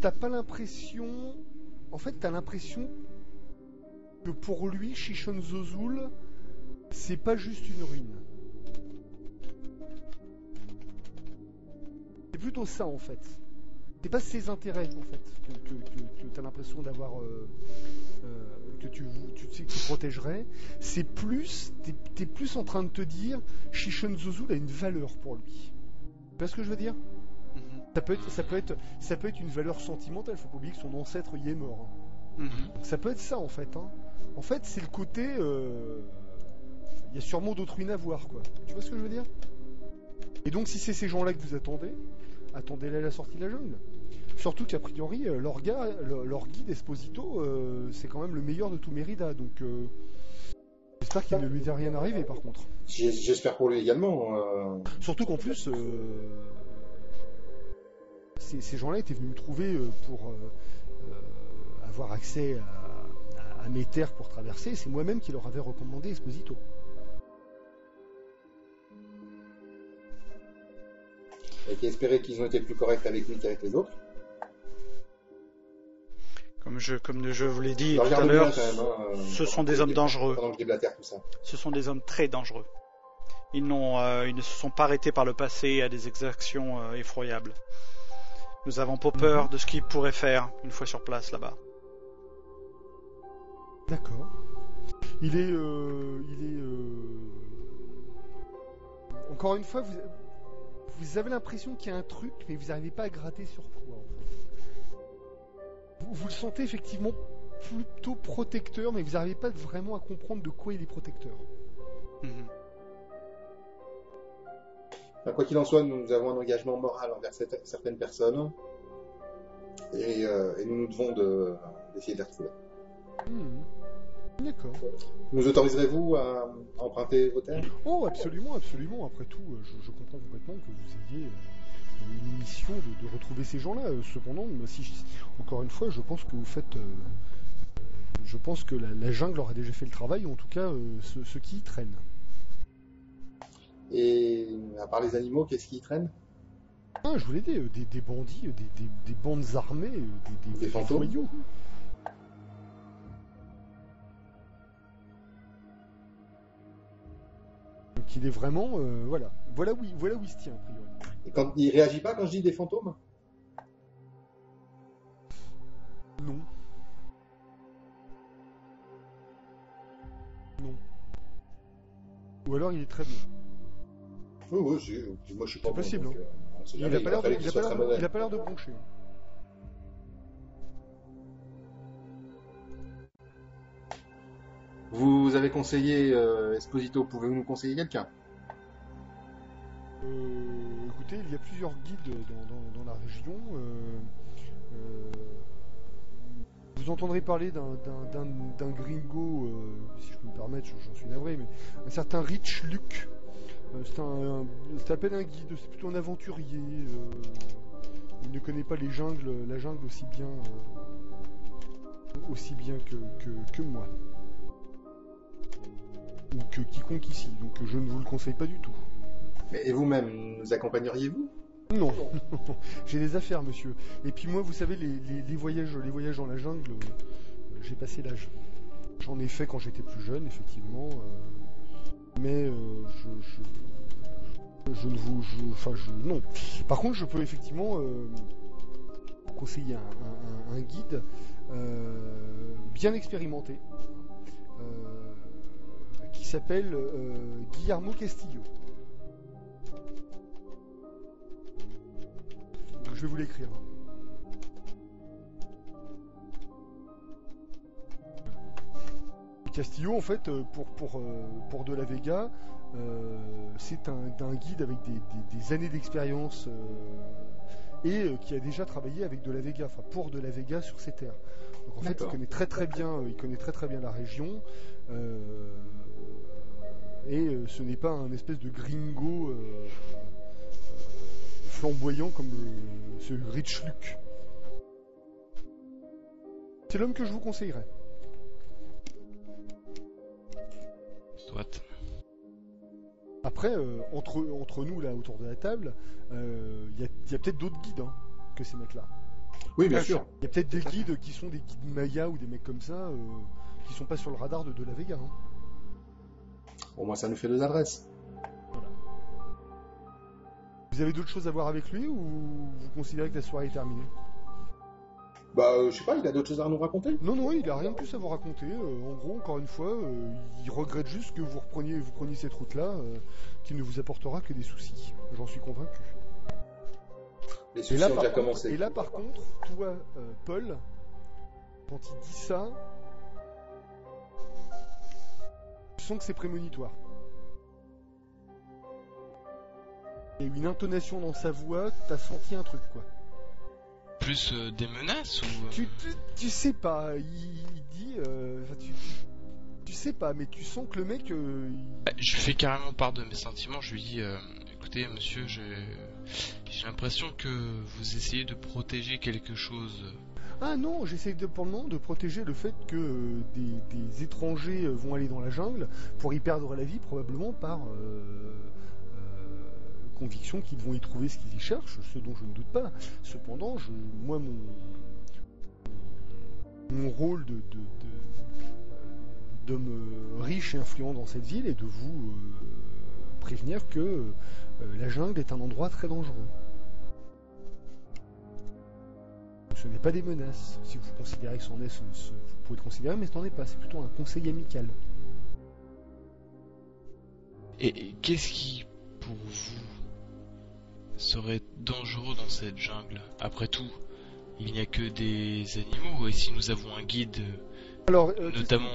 t'as pas l'impression. En fait, t'as l'impression que pour lui, Chichen Zozul, c'est pas juste une ruine. C'est plutôt ça en fait. C'est pas ses intérêts en fait que t'as l'impression d'avoir que tu sais que tu protégerais. C'est plus t'es plus en train de te dire Chichen Zozul a une valeur pour lui. Tu vois ce que je veux dire ? Ça peut être une valeur sentimentale. Faut pas oublier que son ancêtre y est mort. Hein. Donc ça peut être ça en fait. Hein. En fait, c'est le côté. Il y a sûrement d'autres ruines à voir quoi. Tu vois ce que je veux dire ? Et donc si c'est ces gens-là que vous attendez-les à la sortie de la jungle. Surtout qu'a priori, leur guide Esposito, c'est quand même le meilleur de tout Mérida. Donc J'espère qu'il ne lui est rien arrivé par contre. J'espère pour lui également. Surtout qu'en plus, ces gens-là étaient venus me trouver pour avoir accès à mes terres pour traverser. C'est moi-même qui leur avais recommandé Esposito. Et qui espérait qu'ils ont été plus corrects avec lui qu'avec les autres. Comme je vous l'ai dit tout à Regardez l'heure, bien, quand même, ce sont des hommes dangereux. Pendant que je déblatère tout ça. Ce sont des hommes très dangereux. Ils ne se sont pas arrêtés par le passé à des exactions effroyables. Nous avons pas peur de ce qu'ils pourraient faire une fois sur place là-bas. D'accord. Il est encore une fois, vous avez l'impression qu'il y a un truc, mais vous n'arrivez pas à gratter sur quoi en fait. Vous le sentez effectivement plutôt protecteur, mais vous n'arrivez pas vraiment à comprendre de quoi il est protecteur. Mhm. Enfin, quoi qu'il en soit, nous avons un engagement moral envers certaines personnes et nous nous devons d'essayer de les retrouver. D'accord. Nous autoriserez-vous à emprunter vos terres? Oh, absolument, absolument. Après tout, je comprends complètement que vous ayez une mission de retrouver ces gens-là. Cependant, encore une fois, je pense que vous faites... je pense que la jungle aura déjà fait le travail, ou en tout cas, ceux qui y traînent. Et à part les animaux, qu'est-ce qui y traîne? Ah, je vous l'ai dit, des bandits, des bandes armées, des fantômes. voyous. Donc il est vraiment... voilà où il se tient, a priori. Et quand il réagit pas quand je dis des fantômes? Non. Non. Ou alors il est très bon. Oui, moi je suis pas C'est bon, possible, donc, on sait jamais, Il a fallait pas l'air de broncher. Vous avez conseillé Esposito, pouvez-vous nous conseiller quelqu'un? Écoutez, il y a plusieurs guides dans la région. Vous entendrez parler d'un gringo, si je peux me permettre, j'en suis navré, mais un certain Rich Luke. C'est à peine un guide, c'est plutôt un aventurier. Il ne connaît pas la jungle aussi bien que moi. Ou que quiconque ici, donc je ne vous le conseille pas du tout. Mais et vous-même, nous accompagneriez-vous? Non, j'ai des affaires, monsieur. Et puis moi, vous savez, les voyages dans la jungle, j'ai passé l'âge. J'en ai fait quand j'étais plus jeune, effectivement, mais non. Par contre, je peux effectivement vous conseiller un guide bien expérimenté qui s'appelle Guillermo Castillo. Je vais vous l'écrire. Castillo, en fait, pour De La Vega, c'est un guide avec des années d'expérience et qui a déjà travaillé avec De La Vega, enfin pour De La Vega sur ses terres. Donc en fait, il connaît très très bien la région et ce n'est pas un espèce de gringo flamboyant comme ce Rich Luke. C'est l'homme que je vous conseillerais. Soit. Après, entre nous là autour de la table, il y a peut-être d'autres guides que ces mecs-là. Oui, bien sûr. Il y a peut-être des guides qui sont des guides Maya ou des mecs comme ça qui sont pas sur le radar de La Vega. Au moins, ça nous fait 2 adresses. Voilà. Vous avez d'autres choses à voir avec lui ou vous considérez que la soirée est terminée? Bah, je sais pas, il a d'autres choses à nous raconter? Non, il a rien de plus à vous raconter. En gros, encore une fois, il regrette juste que vous preniez cette route-là, qui ne vous apportera que des soucis. J'en suis convaincu. Les soucis ont déjà commencé. Et là, par contre, toi, Paul, quand il dit ça, tu sens que c'est prémonitoire. Il y a une intonation dans sa voix, t'as senti un truc, quoi. Plus des menaces ou... Tu sais pas, il dit... tu Tu sais pas, mais tu sens que le mec... Je lui fais carrément part de mes sentiments, je lui dis écoutez monsieur, j'ai l'impression que vous essayez de protéger quelque chose. Ah non, j'essaie pour le moment de protéger le fait que des étrangers vont aller dans la jungle pour y perdre la vie, probablement par conviction qu'ils vont y trouver ce qu'ils y cherchent, ce dont je ne doute pas. Cependant, moi, mon rôle d'homme riche et influent dans cette ville est de vous prévenir que la jungle est un endroit très dangereux. Ce n'est pas des menaces. Si vous considérez que c'en est, vous pouvez le considérer, mais ce n'en est pas. C'est plutôt un conseil amical. Et qu'est-ce qui, pour vous, serait dangereux dans cette jungle? Après tout, il n'y a que des animaux, et si nous avons un guide, alors, notamment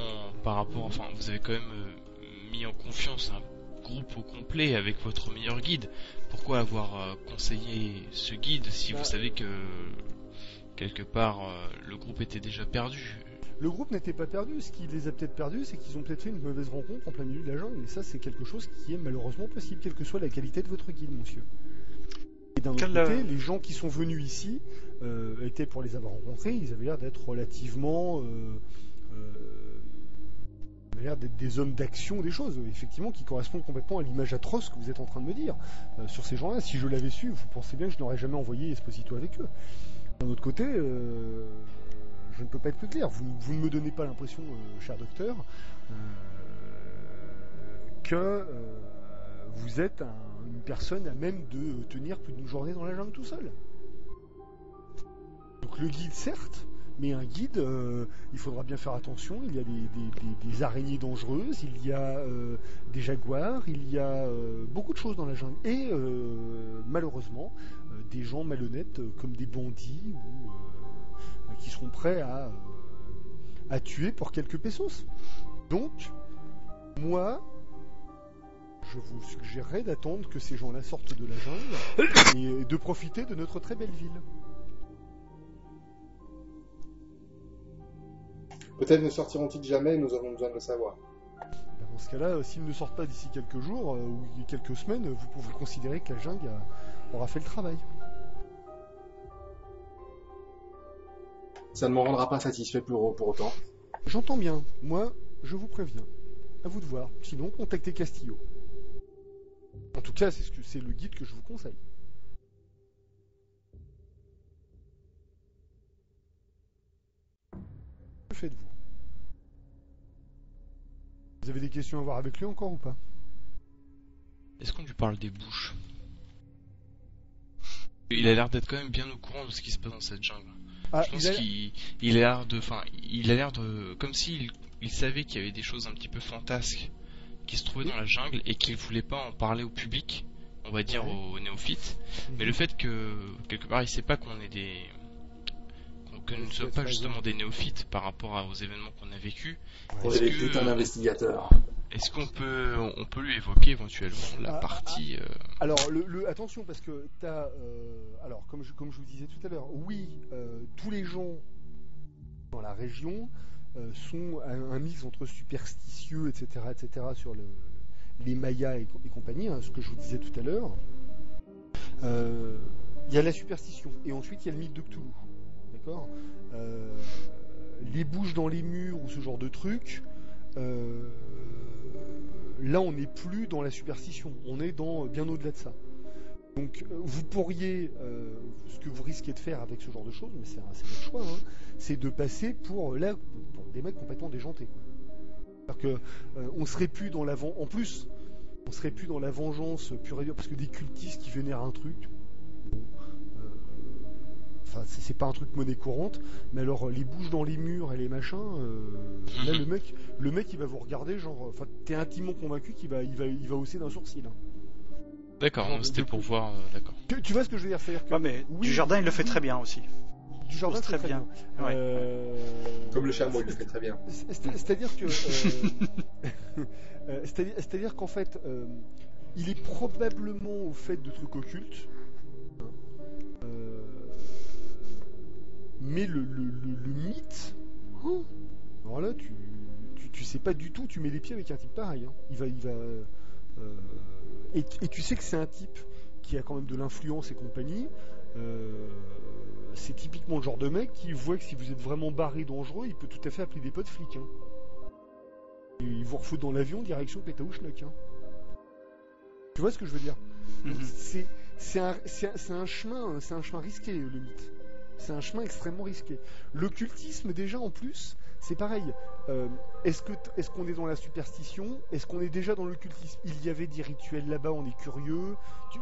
par rapport, enfin, vous avez quand même mis en confiance un groupe au complet avec votre meilleur guide. Pourquoi avoir conseillé ce guide si vous savez que quelque part le groupe était déjà perdu? Le groupe n'était pas perdu. Ce qui les a peut-être perdus, c'est qu'ils ont peut-être fait une mauvaise rencontre en plein milieu de la jungle. Et ça, c'est quelque chose qui est malheureusement possible, quelle que soit la qualité de votre guide, monsieur. Et d'un autre côté, les gens qui sont venus ici étaient, pour les avoir rencontrés, ils avaient l'air d'être relativement... avaient l'air d'être des hommes d'action, des choses, effectivement, qui correspondent complètement à l'image atroce que vous êtes en train de me dire. Sur ces gens-là, si je l'avais su, vous pensez bien que je n'aurais jamais envoyé Esposito avec eux. D'un autre côté, je ne peux pas être plus clair. Vous ne me donnez pas l'impression, cher docteur, que vous êtes une personne à même de tenir plus d'une journée dans la jungle tout seul. Donc le guide, certes, mais un guide, il faudra bien faire attention. Il y a des araignées dangereuses, il y a des jaguars, il y a beaucoup de choses dans la jungle. Et malheureusement, des gens malhonnêtes comme des bandits ou qui seront prêts à tuer pour quelques pesos. Donc, moi, je vous suggérerais d'attendre que ces gens-là sortent de la jungle et de profiter de notre très belle ville. Peut-être ne sortiront-ils jamais, nous avons besoin de le savoir. Dans ce cas-là, s'ils ne sortent pas d'ici quelques jours ou quelques semaines, vous pouvez considérer que la jungle aura fait le travail. Ça ne m'en rendra pas satisfait pour autant. J'entends bien. Moi, je vous préviens. À vous de voir. Sinon, contactez Castillo. En tout cas, c'est le guide que je vous conseille. Que faites-vous? Vous avez des questions à voir avec lui encore ou pas? Est-ce qu'on lui parle des bouches? Il a l'air d'être quand même bien au courant de ce qui se passe dans cette jungle. Je pense qu'il a l'air de, comme s'il savait qu'il y avait des choses un petit peu fantasques qui se trouvaient dans la jungle et qu'il voulait pas en parler au public, on va dire aux néophytes. Mais le fait que quelque part il sait pas qu'on est que nous ne sommes pas justement des néophytes par rapport aux événements qu'on a vécus. C'est un investigateur. Est-ce qu'on peut lui évoquer éventuellement la partie Alors, attention, parce que t'as... alors, comme je vous disais tout à l'heure, oui, tous les gens dans la région sont un mix entre superstitieux, etc., sur les Mayas et compagnie, hein, ce que je vous disais tout à l'heure. Il y a la superstition, et ensuite il y a le mythe de Cthulhu. D'accord, les bouches dans les murs ou ce genre de trucs, là on n'est plus dans la superstition, on est bien au-delà de ça. Donc vous pourriez, ce que vous risquez de faire avec ce genre de choses, mais c'est votre choix, hein, c'est de passer pour des mecs complètement déjantés, quoi. C'est-à-dire que on serait plus dans on serait plus dans la vengeance pure et dure, parce que des cultistes qui vénèrent un truc, bon, c'est pas un truc monnaie courante, mais alors les bouches dans les murs et les machins, là le mec il va vous regarder genre, t'es intimement convaincu qu'il va hausser d'un sourcil. Hein. D'accord, c'était pour voir, d'accord. Tu vois ce que je veux dire, c'est-à-dire que mais oui, Dujardin il le fait très bien aussi. Dujardin très bien. Comme le chameau, il le fait très bien. C'est-à-dire que, c'est-à-dire qu'en fait, il est probablement au fait de trucs occultes. Mais le mythe, alors là tu tu sais pas du tout où tu mets les pieds avec un type pareil. Hein. Et tu sais que c'est un type qui a quand même de l'influence et compagnie. C'est typiquement le genre de mec qui voit que si vous êtes vraiment barré dangereux, il peut tout à fait appeler des potes flics. Hein. Et il vous refout dans l'avion direction Pétaouchnok. Hein. Tu vois ce que je veux dire? C'est un chemin risqué, le mythe. C'est un chemin extrêmement risqué. L'occultisme, déjà, en plus, c'est pareil. Est-ce qu'on est dans la superstition? Est-ce qu'on est déjà dans l'occultisme? Il y avait des rituels là-bas, on est curieux.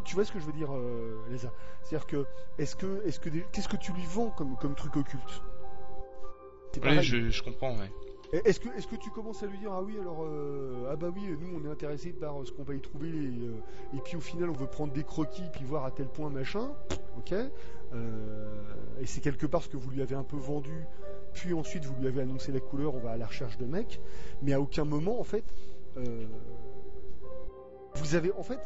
Tu vois ce que je veux dire, Léza? C'est-à-dire que, qu'est-ce que tu lui vends comme truc occulte? Oui, je comprends, ouais. Est-ce que tu commences à lui dire ah oui alors bah oui nous on est intéressé par ce qu'on va y trouver et puis au final on veut prendre des croquis puis voir à tel point machin, ok, et c'est quelque part ce que vous lui avez un peu vendu, puis ensuite vous lui avez annoncé la couleur, on va à la recherche de mecs, mais à aucun moment en fait vous avez en fait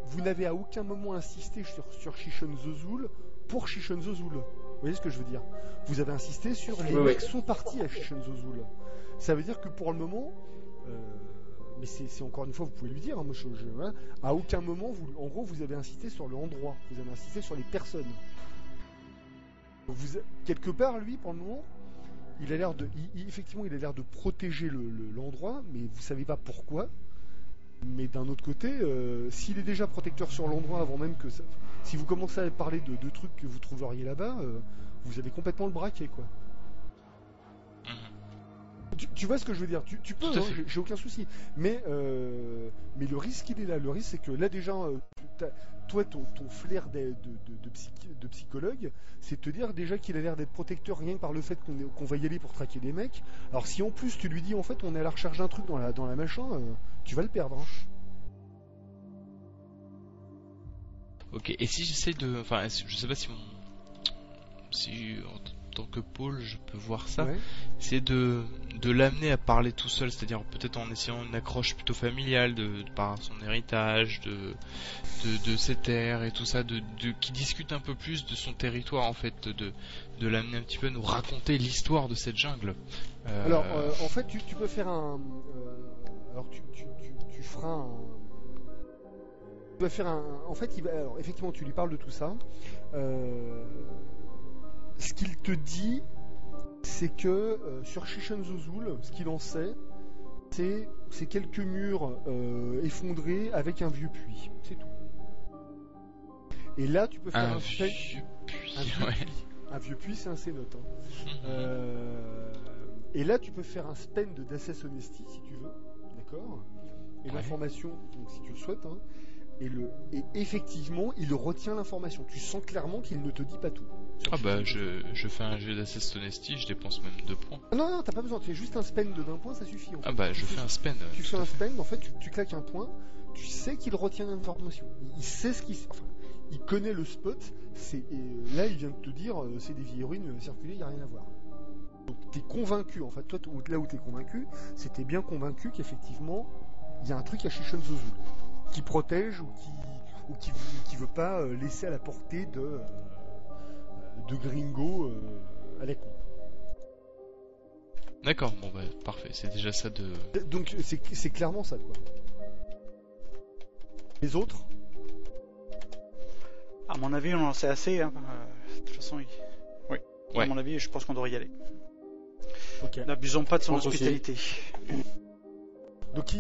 vous n'avez à aucun moment insisté sur Shishon Zozul pour Shishon Zozul. Vous voyez ce que je veux dire? Vous avez insisté sur les mecs sont partis à Shishon Zozul. Ça veut dire que pour le moment, mais c'est encore une fois, vous pouvez lui dire, hein, moi, voilà, à aucun moment, en gros, vous avez insisté sur le endroit, vous avez insisté sur les personnes. Quelque part, lui, pour le moment, il a l'air effectivement, il a l'air de protéger l'endroit, mais vous savez pas pourquoi. Mais d'un autre côté, s'il est déjà protecteur sur l'endroit avant même que ça... Si vous commencez à parler de trucs que vous trouveriez là-bas, vous allez complètement le braquer, quoi. Tu vois ce que je veux dire? Tu peux, hein, j'ai aucun souci. Mais le risque, il est là. Le risque, c'est que là, déjà, toi, ton flair de psychologue, c'est de te dire déjà qu'il a l'air d'être protecteur rien que par le fait qu'on va y aller pour traquer des mecs. Alors si en plus tu lui dis, en fait, on est à la recherche d'un truc dans la machin, tu vas le perdre. Hein. Ok, et si j'essaie de... Enfin, je sais pas si en tant que Paul, je peux voir ça. Ouais. C'est de l'amener à parler tout seul, c'est-à-dire peut-être en essayant une accroche plutôt familiale par son héritage, de ses terres et tout ça, qui discute un peu plus de son territoire en fait, de l'amener un petit peu à nous raconter l'histoire de cette jungle. Alors, en fait, tu peux faire un... alors, tu feras un... Tu vas faire un... En fait, alors, effectivement, tu lui parles de tout ça. Ce qu'il te dit, c'est que sur Shishon Zozul, ce qu'il en sait, c'est quelques murs effondrés avec un vieux puits. C'est tout. Et là, tu peux faire un vieux puits. Un vieux puits, c'est un cénote. Hein. Et là, tu peux faire un spend d'Access Honesty, si tu veux. D'accord? Et l'information, donc, si tu le souhaites, hein. Et effectivement, il retient l'information. Tu sens clairement qu'il ne te dit pas tout. Ah bah, je fais un jet d'Access Honesty, je dépense même 2 points. Non, t'as pas besoin. Tu fais juste un spend d'1 point, ça suffit. En fait. Ah bah, je fais un spend. Tu fais un spend, en fait, tu claques un point. Tu sais qu'il retient l'information. Il sait ce qu'il... Enfin, il connaît le spot. Là, il vient de te dire, c'est des vieilles ruines circulées, il n'y a rien à voir. Donc, t'es convaincu, en fait. Toi, là où t'es convaincu, c'est t'es bien convaincu qu'effectivement, il y a un truc à Shishon Zozul qui protège ou qui veut pas laisser à la portée de gringo à la con. D'accord, bon bah parfait, c'est déjà ça de... Donc c'est clairement ça, quoi. Les autres? À mon avis, on en sait assez. Hein. De toute façon, oui. Ouais. À mon avis, je pense qu'on devrait y aller. Okay. N'abusons pas de son hospitalité. Donc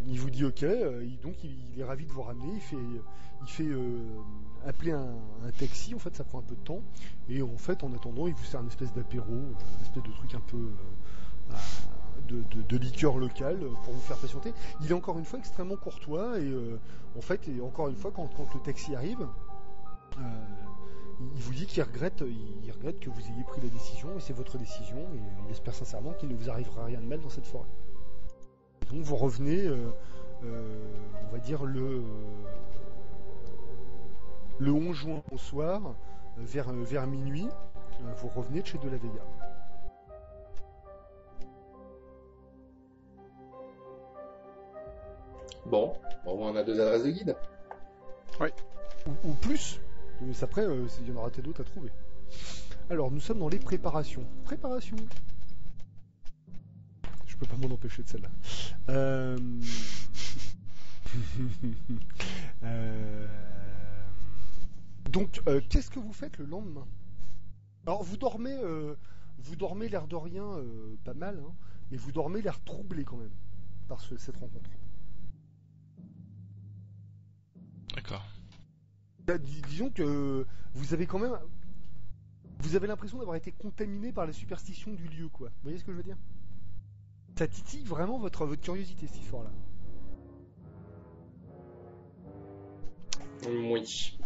il vous dit ok, donc il est ravi de vous ramener, il fait appeler un taxi, en fait ça prend un peu de temps, et en fait en attendant il vous sert une espèce d'apéro, une espèce de truc un peu de liqueur locale pour vous faire patienter. Il est encore une fois extrêmement courtois, et en fait, et encore une fois quand le taxi arrive, il vous dit qu'il regrette que vous ayez pris la décision, et c'est votre décision, et il espère sincèrement qu'il ne vous arrivera rien de mal dans cette forêt. Donc vous revenez, on va dire le 11 juin au soir, vers minuit, vous revenez de chez De La Vega. Bon, on a 2 adresses de guide. Oui. Ou plus. Mais après, il y en aura peut-être d'autres à trouver. Alors, nous sommes dans les préparations. Préparation. Je peux pas m'en empêcher de celle-là. Donc, qu'est-ce que vous faites le lendemain? Alors, vous dormez l'air de rien pas mal, hein, mais vous dormez l'air troublé quand même par cette rencontre. D'accord. Disons que vous avez quand même... Vous avez l'impression d'avoir été contaminé par la superstition du lieu, quoi. Vous voyez ce que je veux dire? Ça titille vraiment votre curiosité, cette histoire-là. Oui.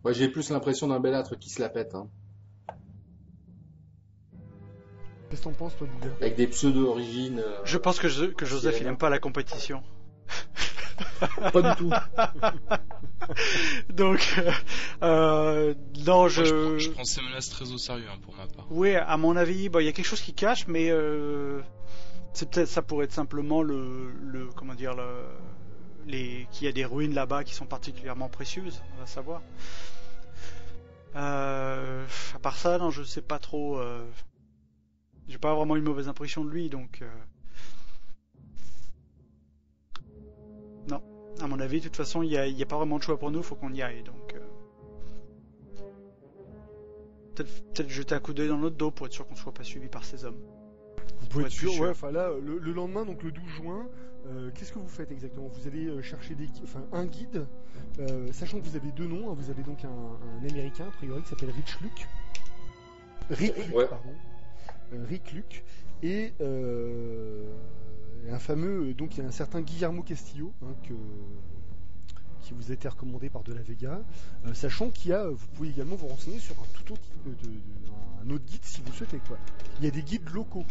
Moi, j'ai plus l'impression d'un belâtre qui se la pète, hein. Qu'est-ce que t'en penses, toi, Bouga? Avec des pseudo-origines. Je pense que Joseph il aime pas la compétition. Pas du tout. Donc, non, Moi, je prends ces menaces très au sérieux, hein, pour ma part. Oui, à mon avis, il y a quelque chose qui cache, mais c'est peut-être ça pourrait être simplement comment dire qu'il y a des ruines là-bas qui sont particulièrement précieuses, on va savoir. À part ça, non, je sais pas trop. J'ai pas vraiment une mauvaise impression de lui, donc non. À mon avis, de toute façon, il y a pas vraiment de choix pour nous, faut qu'on y aille, donc peut-être jeter un coup d'œil dans notre dos pour être sûr qu'on soit pas suivi par ces hommes. Vous pouvez être sûr, ouais, enfin là, le lendemain, donc le 12 juin, qu'est-ce que vous faites exactement? Vous allez chercher un guide, sachant que vous avez deux noms, hein, vous avez donc un américain, a priori, qui s'appelle Rick Luke, Ouais. pardon, Rick Luke, et un fameux, donc il y a un certain Guillermo Castillo, hein, qui vous a été recommandé par De La Vega, sachant vous pouvez également vous renseigner sur un tout autre type un autre guide si vous le souhaitez, quoi. Il y a des guides locaux,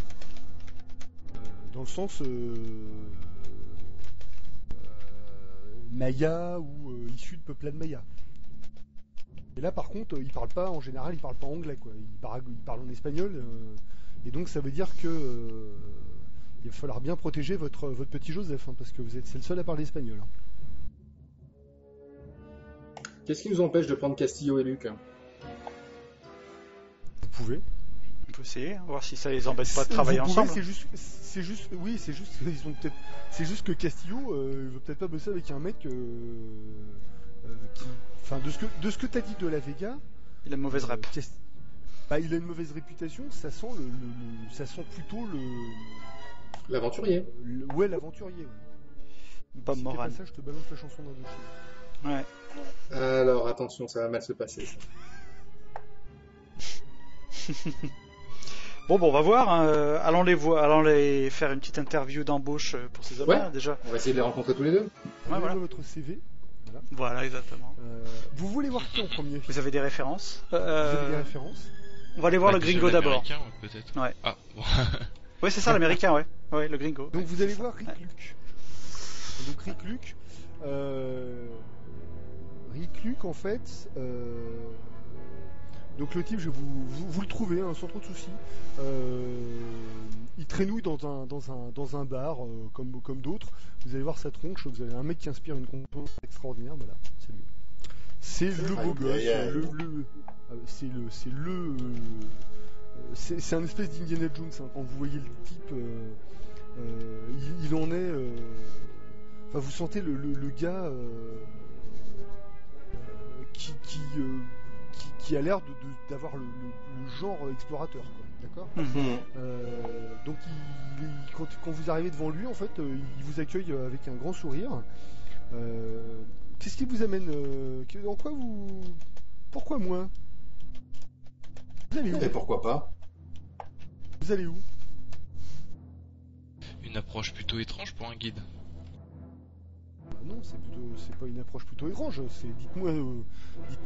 dans le sens Maya ou issus de peuplades Maya. Et là, par contre, il parle pas, en général, il parle pas anglais, quoi. Il parle en espagnol, et donc ça veut dire que il va falloir bien protéger votre petit Joseph, hein, parce que c'est le seul à parler espagnol. Hein. Qu'est-ce qui nous empêche de prendre Castillo et Luc? Vous pouvez. On peut essayer, hein, voir si ça les embête pas de travailler ensemble. C'est juste que Castillo, il veut peut-être pas bosser avec un mec enfin, de ce que t'as dit de La Vega, Il a une mauvaise rep. Il a une mauvaise réputation. Ça sent ça sent plutôt L'aventurier. Ouais, l'aventurier. Ouais. Bob Si Moran. t'es pas ça, je te balance la chanson d'un dossier. Ouais. Alors, attention, ça va mal se passer, ça. Bon, on va voir. Hein. Allons les faire une petite interview d'embauche pour ces hommes-là, Ouais. déjà. On va essayer de les rencontrer tous les deux. Voilà. Votre CV. Voilà, exactement. Vous voulez voir qui en premier? Vous avez des références Vous avez des références? On va aller voir le déjà gringo d'abord. l'américain, peut-être. Ouais. Ah, bon. Oui, c'est ça, l'américain, ouais. Ouais, le gringo. Donc vous allez voir Rick Ouais. Luke. Donc Rick Luke, en fait, donc le type, vous le trouvez, hein, sans trop de soucis. Il traînouille dans un bar, comme d'autres. Vous allez voir sa tronche. Vous avez un mec qui inspire une composante extraordinaire. Voilà, c'est lui. C'est le beau gosse. C'est un espèce d'Indiana Jones, hein. Quand vous voyez le type, il en est. Enfin, vous sentez le gars qui a l'air d'avoir le genre explorateur, quoi. D'accord. Donc quand vous arrivez devant lui, en fait, il vous accueille avec un grand sourire. Qu'est-ce qui vous amène en quoi vous... Pourquoi moi? Vous allez où? Et pourquoi pas? Vous allez où? Une approche plutôt étrange pour un guide. Non, c'est pas une approche plutôt étrange. C'est dites-moi où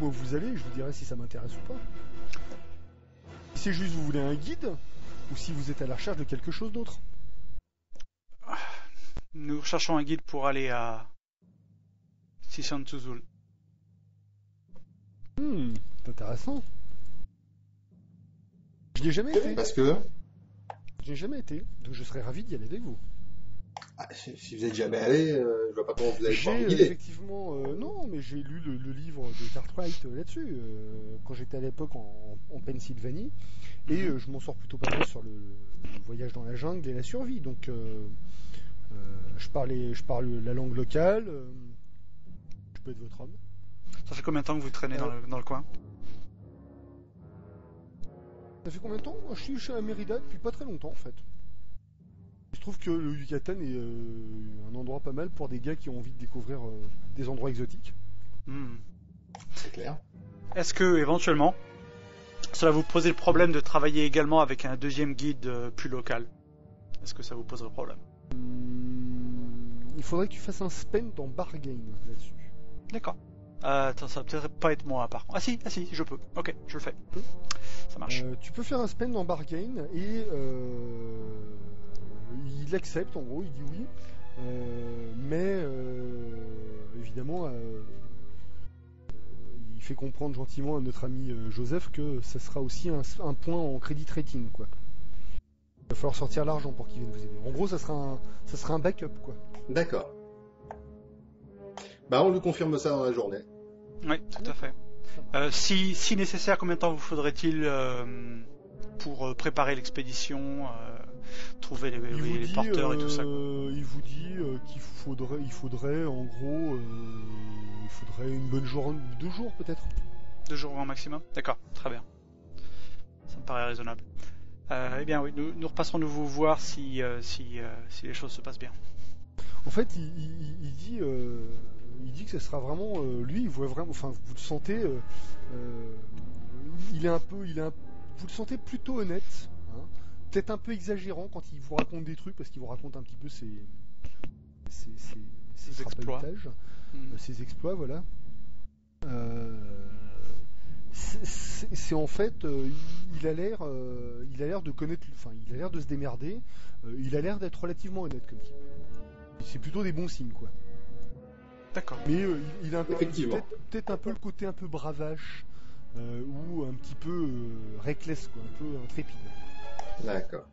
vous allez, je vous dirai si ça m'intéresse ou pas. Si c'est juste vous voulez un guide, ou si vous êtes à la recherche de quelque chose d'autre. Nous cherchons un guide pour aller à Sisantuzul. C'est intéressant. Je n'y ai jamais été. Parce que... Je n'y ai jamais été, donc je serais ravi d'y aller avec vous. Ah, si vous êtes jamais allé, je vois pas comment vous allez pouvoir J'ai me guider. effectivement, non, mais j'ai lu le livre de Cartwright là-dessus, quand j'étais à l'époque en Pennsylvanie, et je m'en sors plutôt pas mal sur le voyage dans la jungle et la survie. Donc, je parle la langue locale, je peux être votre homme. Ça fait combien de temps que vous traînez dans le coin? Ça fait combien de temps? Je suis chez Mérida depuis pas très longtemps en fait. Je trouve que le Yucatan est un endroit pas mal pour des gars qui ont envie de découvrir des endroits exotiques. C'est clair. Est-ce que, éventuellement, cela vous posait le problème de travailler également avec un deuxième guide plus local? Est-ce que ça vous poserait problème? Il faudrait que tu fasses un spend en bargain là-dessus. D'accord. Attends, ça va peut-être pas être moi par contre. Ah si, je peux. Ok, je le fais. Ça marche. Tu peux faire un spend en bargain et il accepte, en gros, il dit oui. Mais évidemment, il fait comprendre gentiment à notre ami Joseph que ça sera aussi un point en credit rating, quoi. Il va falloir sortir l'argent pour qu'il vienne vous aider. En gros, ça sera un backup, quoi. D'accord. Bah, on lui confirme ça dans la journée. Oui, tout à fait. Si nécessaire, combien de temps vous faudrait-il pour préparer l'expédition, trouver les porteurs et tout ça, quoi. Il vous dit qu'il faudrait en gros, il faudrait une bonne journée, 2 jours peut-être. 2 jours en maximum. D'accord, très bien. Ça me paraît raisonnable. Eh bien oui, nous repasserons nous vous voir si les choses se passent bien. En fait, il dit que ce sera vraiment lui. Il voit vraiment. Enfin, vous le sentez. Vous le sentez plutôt honnête. Hein, peut-être un peu exagérant quand il vous raconte des trucs parce qu'il vous raconte un petit peu ses exploits. Ses exploits, voilà. C'est en fait, il a l'air de connaître. Enfin, il a l'air de se démerder. Il a l'air d'être relativement honnête comme type. C'est plutôt des bons signes, quoi. D'accord. Mais il a un peu, Effectivement. peut-être un peu le côté un peu bravache ou un petit peu reckless, quoi, un peu intrépide. D'accord.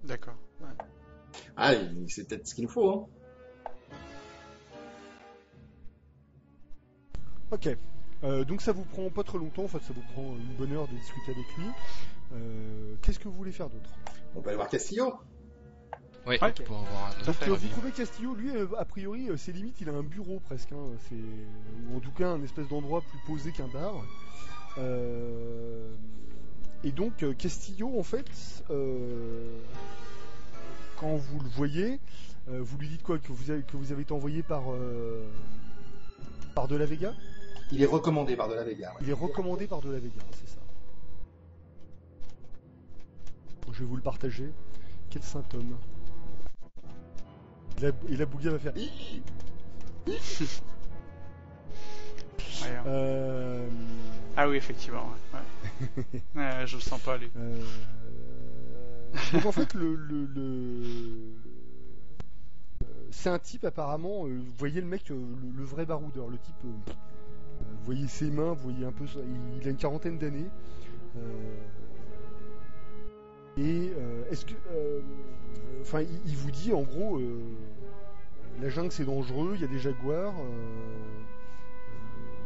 D'accord. Ouais. Ah, c'est peut-être ce qu'il nous faut, hein. Ok. Donc ça vous prend pas trop longtemps, en fait, ça vous prend une bonne heure de discuter avec lui. Qu'est-ce que vous voulez faire d'autre? On peut aller voir Castillo. Oui, Ouais. pour avoir Donc notre vous avis. trouvez Castillo, lui, a priori, ses limites, il a un bureau presque, hein, ou en tout cas un espèce d'endroit plus posé qu'un bar. Et donc Castillo, en fait, quand vous le voyez, vous lui dites quoi, que vous avez été envoyé par De La Vega? Il est recommandé par De La Vega. Ouais. Il est recommandé par De La Vega, c'est ça. Je vais vous le partager. Quel saint homme. Et la Bouga va faire. Ouais. Ah oui, effectivement. Ouais. Je le sens pas, lui. Donc en fait, c'est un type apparemment. Vous voyez le mec, le vrai baroudeur, le type. Vous voyez ses mains, vous voyez un peu. Il a une quarantaine d'années. Et est-ce que, enfin, il vous dit en gros, la jungle c'est dangereux, il y a des jaguars,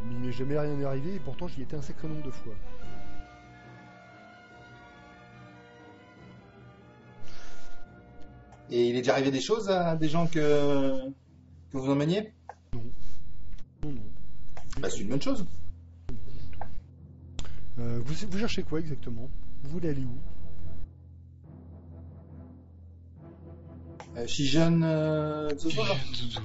mais il m'est jamais rien arrivé et pourtant j'y étais un sacré nombre de fois. Et il est déjà arrivé des choses à des gens que vous emmeniez? Non. Bah, c'est une bonne chose. Vous cherchez quoi exactement? Vous voulez aller où? Shijon Zozol. Zouzoul.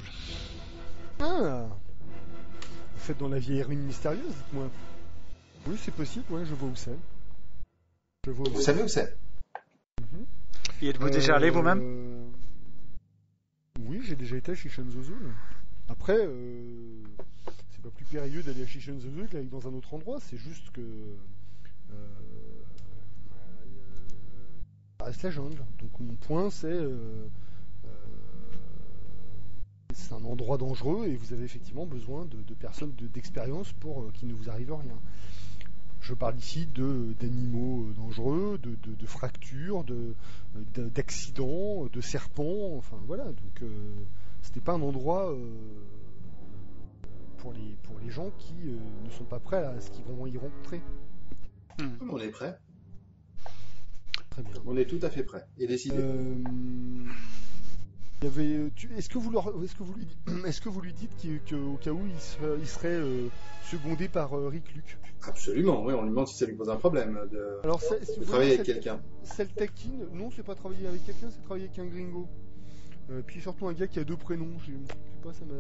Ah, vous faites dans la vieille ruine mystérieuse, dites-moi. Oui, c'est possible, ouais, je vois où c'est. Vous savez où c'est? Y êtes-vous déjà allé vous-même? Oui, j'ai déjà été à Chichen-Zozul. Après, c'est pas plus périlleux d'aller à Chichen-Zozul qu'aller dans un autre endroit, c'est juste que ça reste la jungle. Donc mon point, c'est un endroit dangereux et vous avez effectivement besoin de personnes d'expérience pour qu'il ne vous arrive rien. Je parle ici d'animaux dangereux, de fractures, d'accidents, de serpents, enfin voilà. Donc c'était pas un endroit pour les gens qui ne sont pas prêts à ce qu'ils vont y rencontrer. On est prêt. Très bien. On est tout à fait prêt et décidé. Est-ce que vous lui dites qu'au cas où il serait secondé par Rick Luke? Absolument, oui, on lui demande si ça lui pose un problème Alors, de travailler avec quelqu'un. Celle taquine, non, c'est pas travailler avec quelqu'un, c'est travailler avec un gringo. Puis surtout un gars qui a 2 prénoms, je sais pas, ça m'a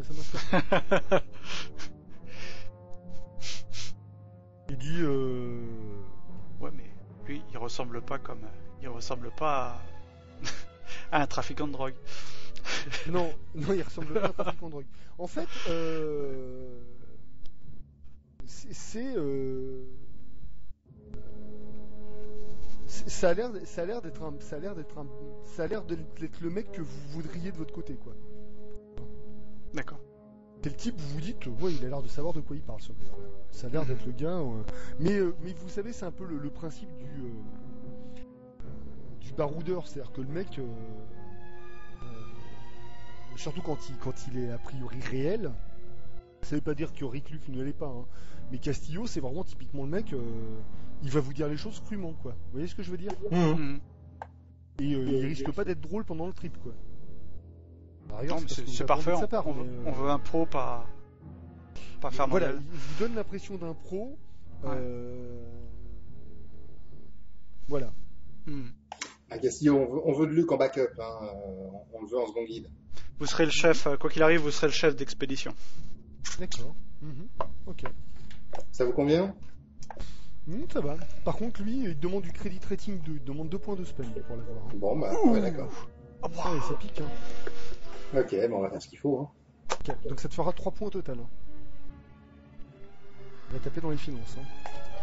Il dit Ouais, mais lui, il ressemble pas à un trafiquant de drogue. non, il ressemble pas à un trafiquant de drogue. En fait, ça a l'air d'être le mec que vous voudriez de votre côté, quoi. D'accord. C'est le type, vous vous dites, ouais, il a l'air de savoir de quoi il parle, ce mec, quoi. Ça a l'air d'être le gars. Mais vous savez, c'est un peu le principe du baroudeur, c'est-à-dire que le mec, surtout quand il est a priori réel, ça veut pas dire que Rick Luke ne l'est pas, hein. Mais Castillo, c'est vraiment typiquement le mec, il va vous dire les choses crûment, quoi. Vous voyez ce que je veux dire? Et il risque pas d'être drôle pendant le trip, quoi. Par ailleurs, Non, mais c'est parfait, on veut un pro, pas faire voilà, modèle. il vous donne l'impression d'un pro. Ouais. Voilà. À Castillo, on veut de Luc en backup, hein. On le veut en second guide. Vous serez le chef, quoi qu'il arrive, vous serez le chef d'expédition. D'accord. Ok. Ça vous convient? Ça va. Par contre, lui, il demande du credit rating 2. Il demande 2 points de spell pour l'avoir. Bon, bah, ouais, d'accord. Ah ouais, ça pique, hein. Ok, bon, on va faire ce qu'il faut, hein. Ok, donc ça te fera 3 points au total, hein. On va taper dans les finances, hein.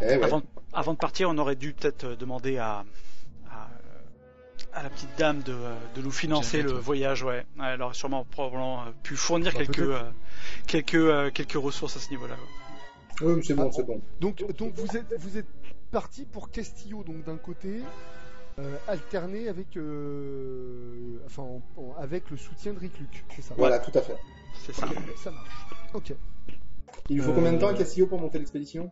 Eh ouais. Avant de partir, on aurait dû peut-être demander à la petite dame de nous financer le voyage, ouais. Elle aurait probablement pu fournir quelques ressources à ce niveau-là. Ouais. Oui, c'est bon, c'est bon. Donc vous êtes parti pour Castillo, donc d'un côté, alterné avec avec le soutien de Rick Luke, c'est ça? Voilà, tout à fait. C'est ça. Ok, ça marche. Ok. Il lui faut combien de temps à Castillo pour monter l'expédition?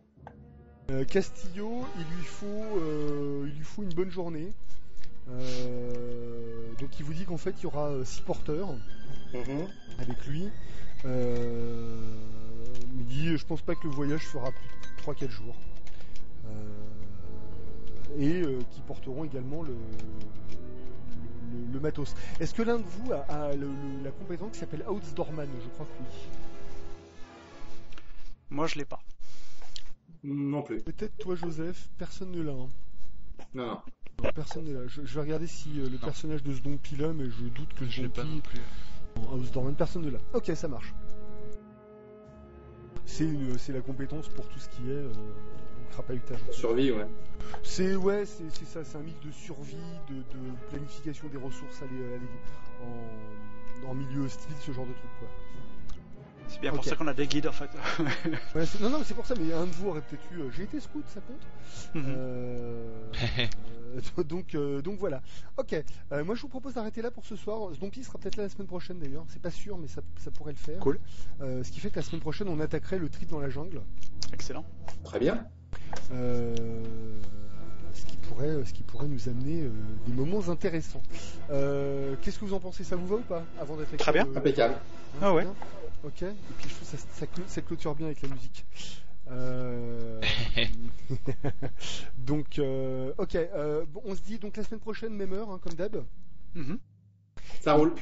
Castillo, il lui faut une bonne journée. Donc il vous dit qu'en fait il y aura 6 porteurs avec lui. Il dit je pense pas que le voyage fera plus de 3-4 jours. Et qui porteront également le matos. Est-ce que l'un de vous a la compétence qui s'appelle Outsdorman? Je crois que oui. Moi, je l'ai pas. Non plus. Peut-être toi, Joseph. Personne ne l'a. Hein. Non. Non, personne ne l'a. Je vais regarder si le personnage de Zdompi l'a, mais je doute que Je l'ai pas non plus. Outsdorman, personne ne l'a. Ok, ça marche. C'est la compétence pour tout ce qui est crapahutage. Survie, ouais. C'est ça, c'est un mix de survie, de planification des ressources en milieu hostile, ce genre de truc, quoi. C'est bien pour ça qu'on a des guides, en fait. Ouais, non, mais c'est pour ça, mais un de vous aurait peut-être eu... j'ai été scout, ça compte. Donc voilà. Ok, moi je vous propose d'arrêter là pour ce soir. Zdompi sera peut-être là la semaine prochaine d'ailleurs, c'est pas sûr, mais ça pourrait le faire. Cool. Ce qui fait que la semaine prochaine on attaquerait le trip dans la jungle. Excellent. Très bien. Ce qui pourrait nous amener des moments intéressants. Qu'est-ce que vous en pensez? Ça vous va ou pas avant d'attaquer? Très bien. Impeccable. Ah ouais. Bien. Ok. Et puis je trouve que ça clôture bien avec la musique. Donc, ok. On se dit donc la semaine prochaine, même heure, hein, comme d'hab. Ça roule.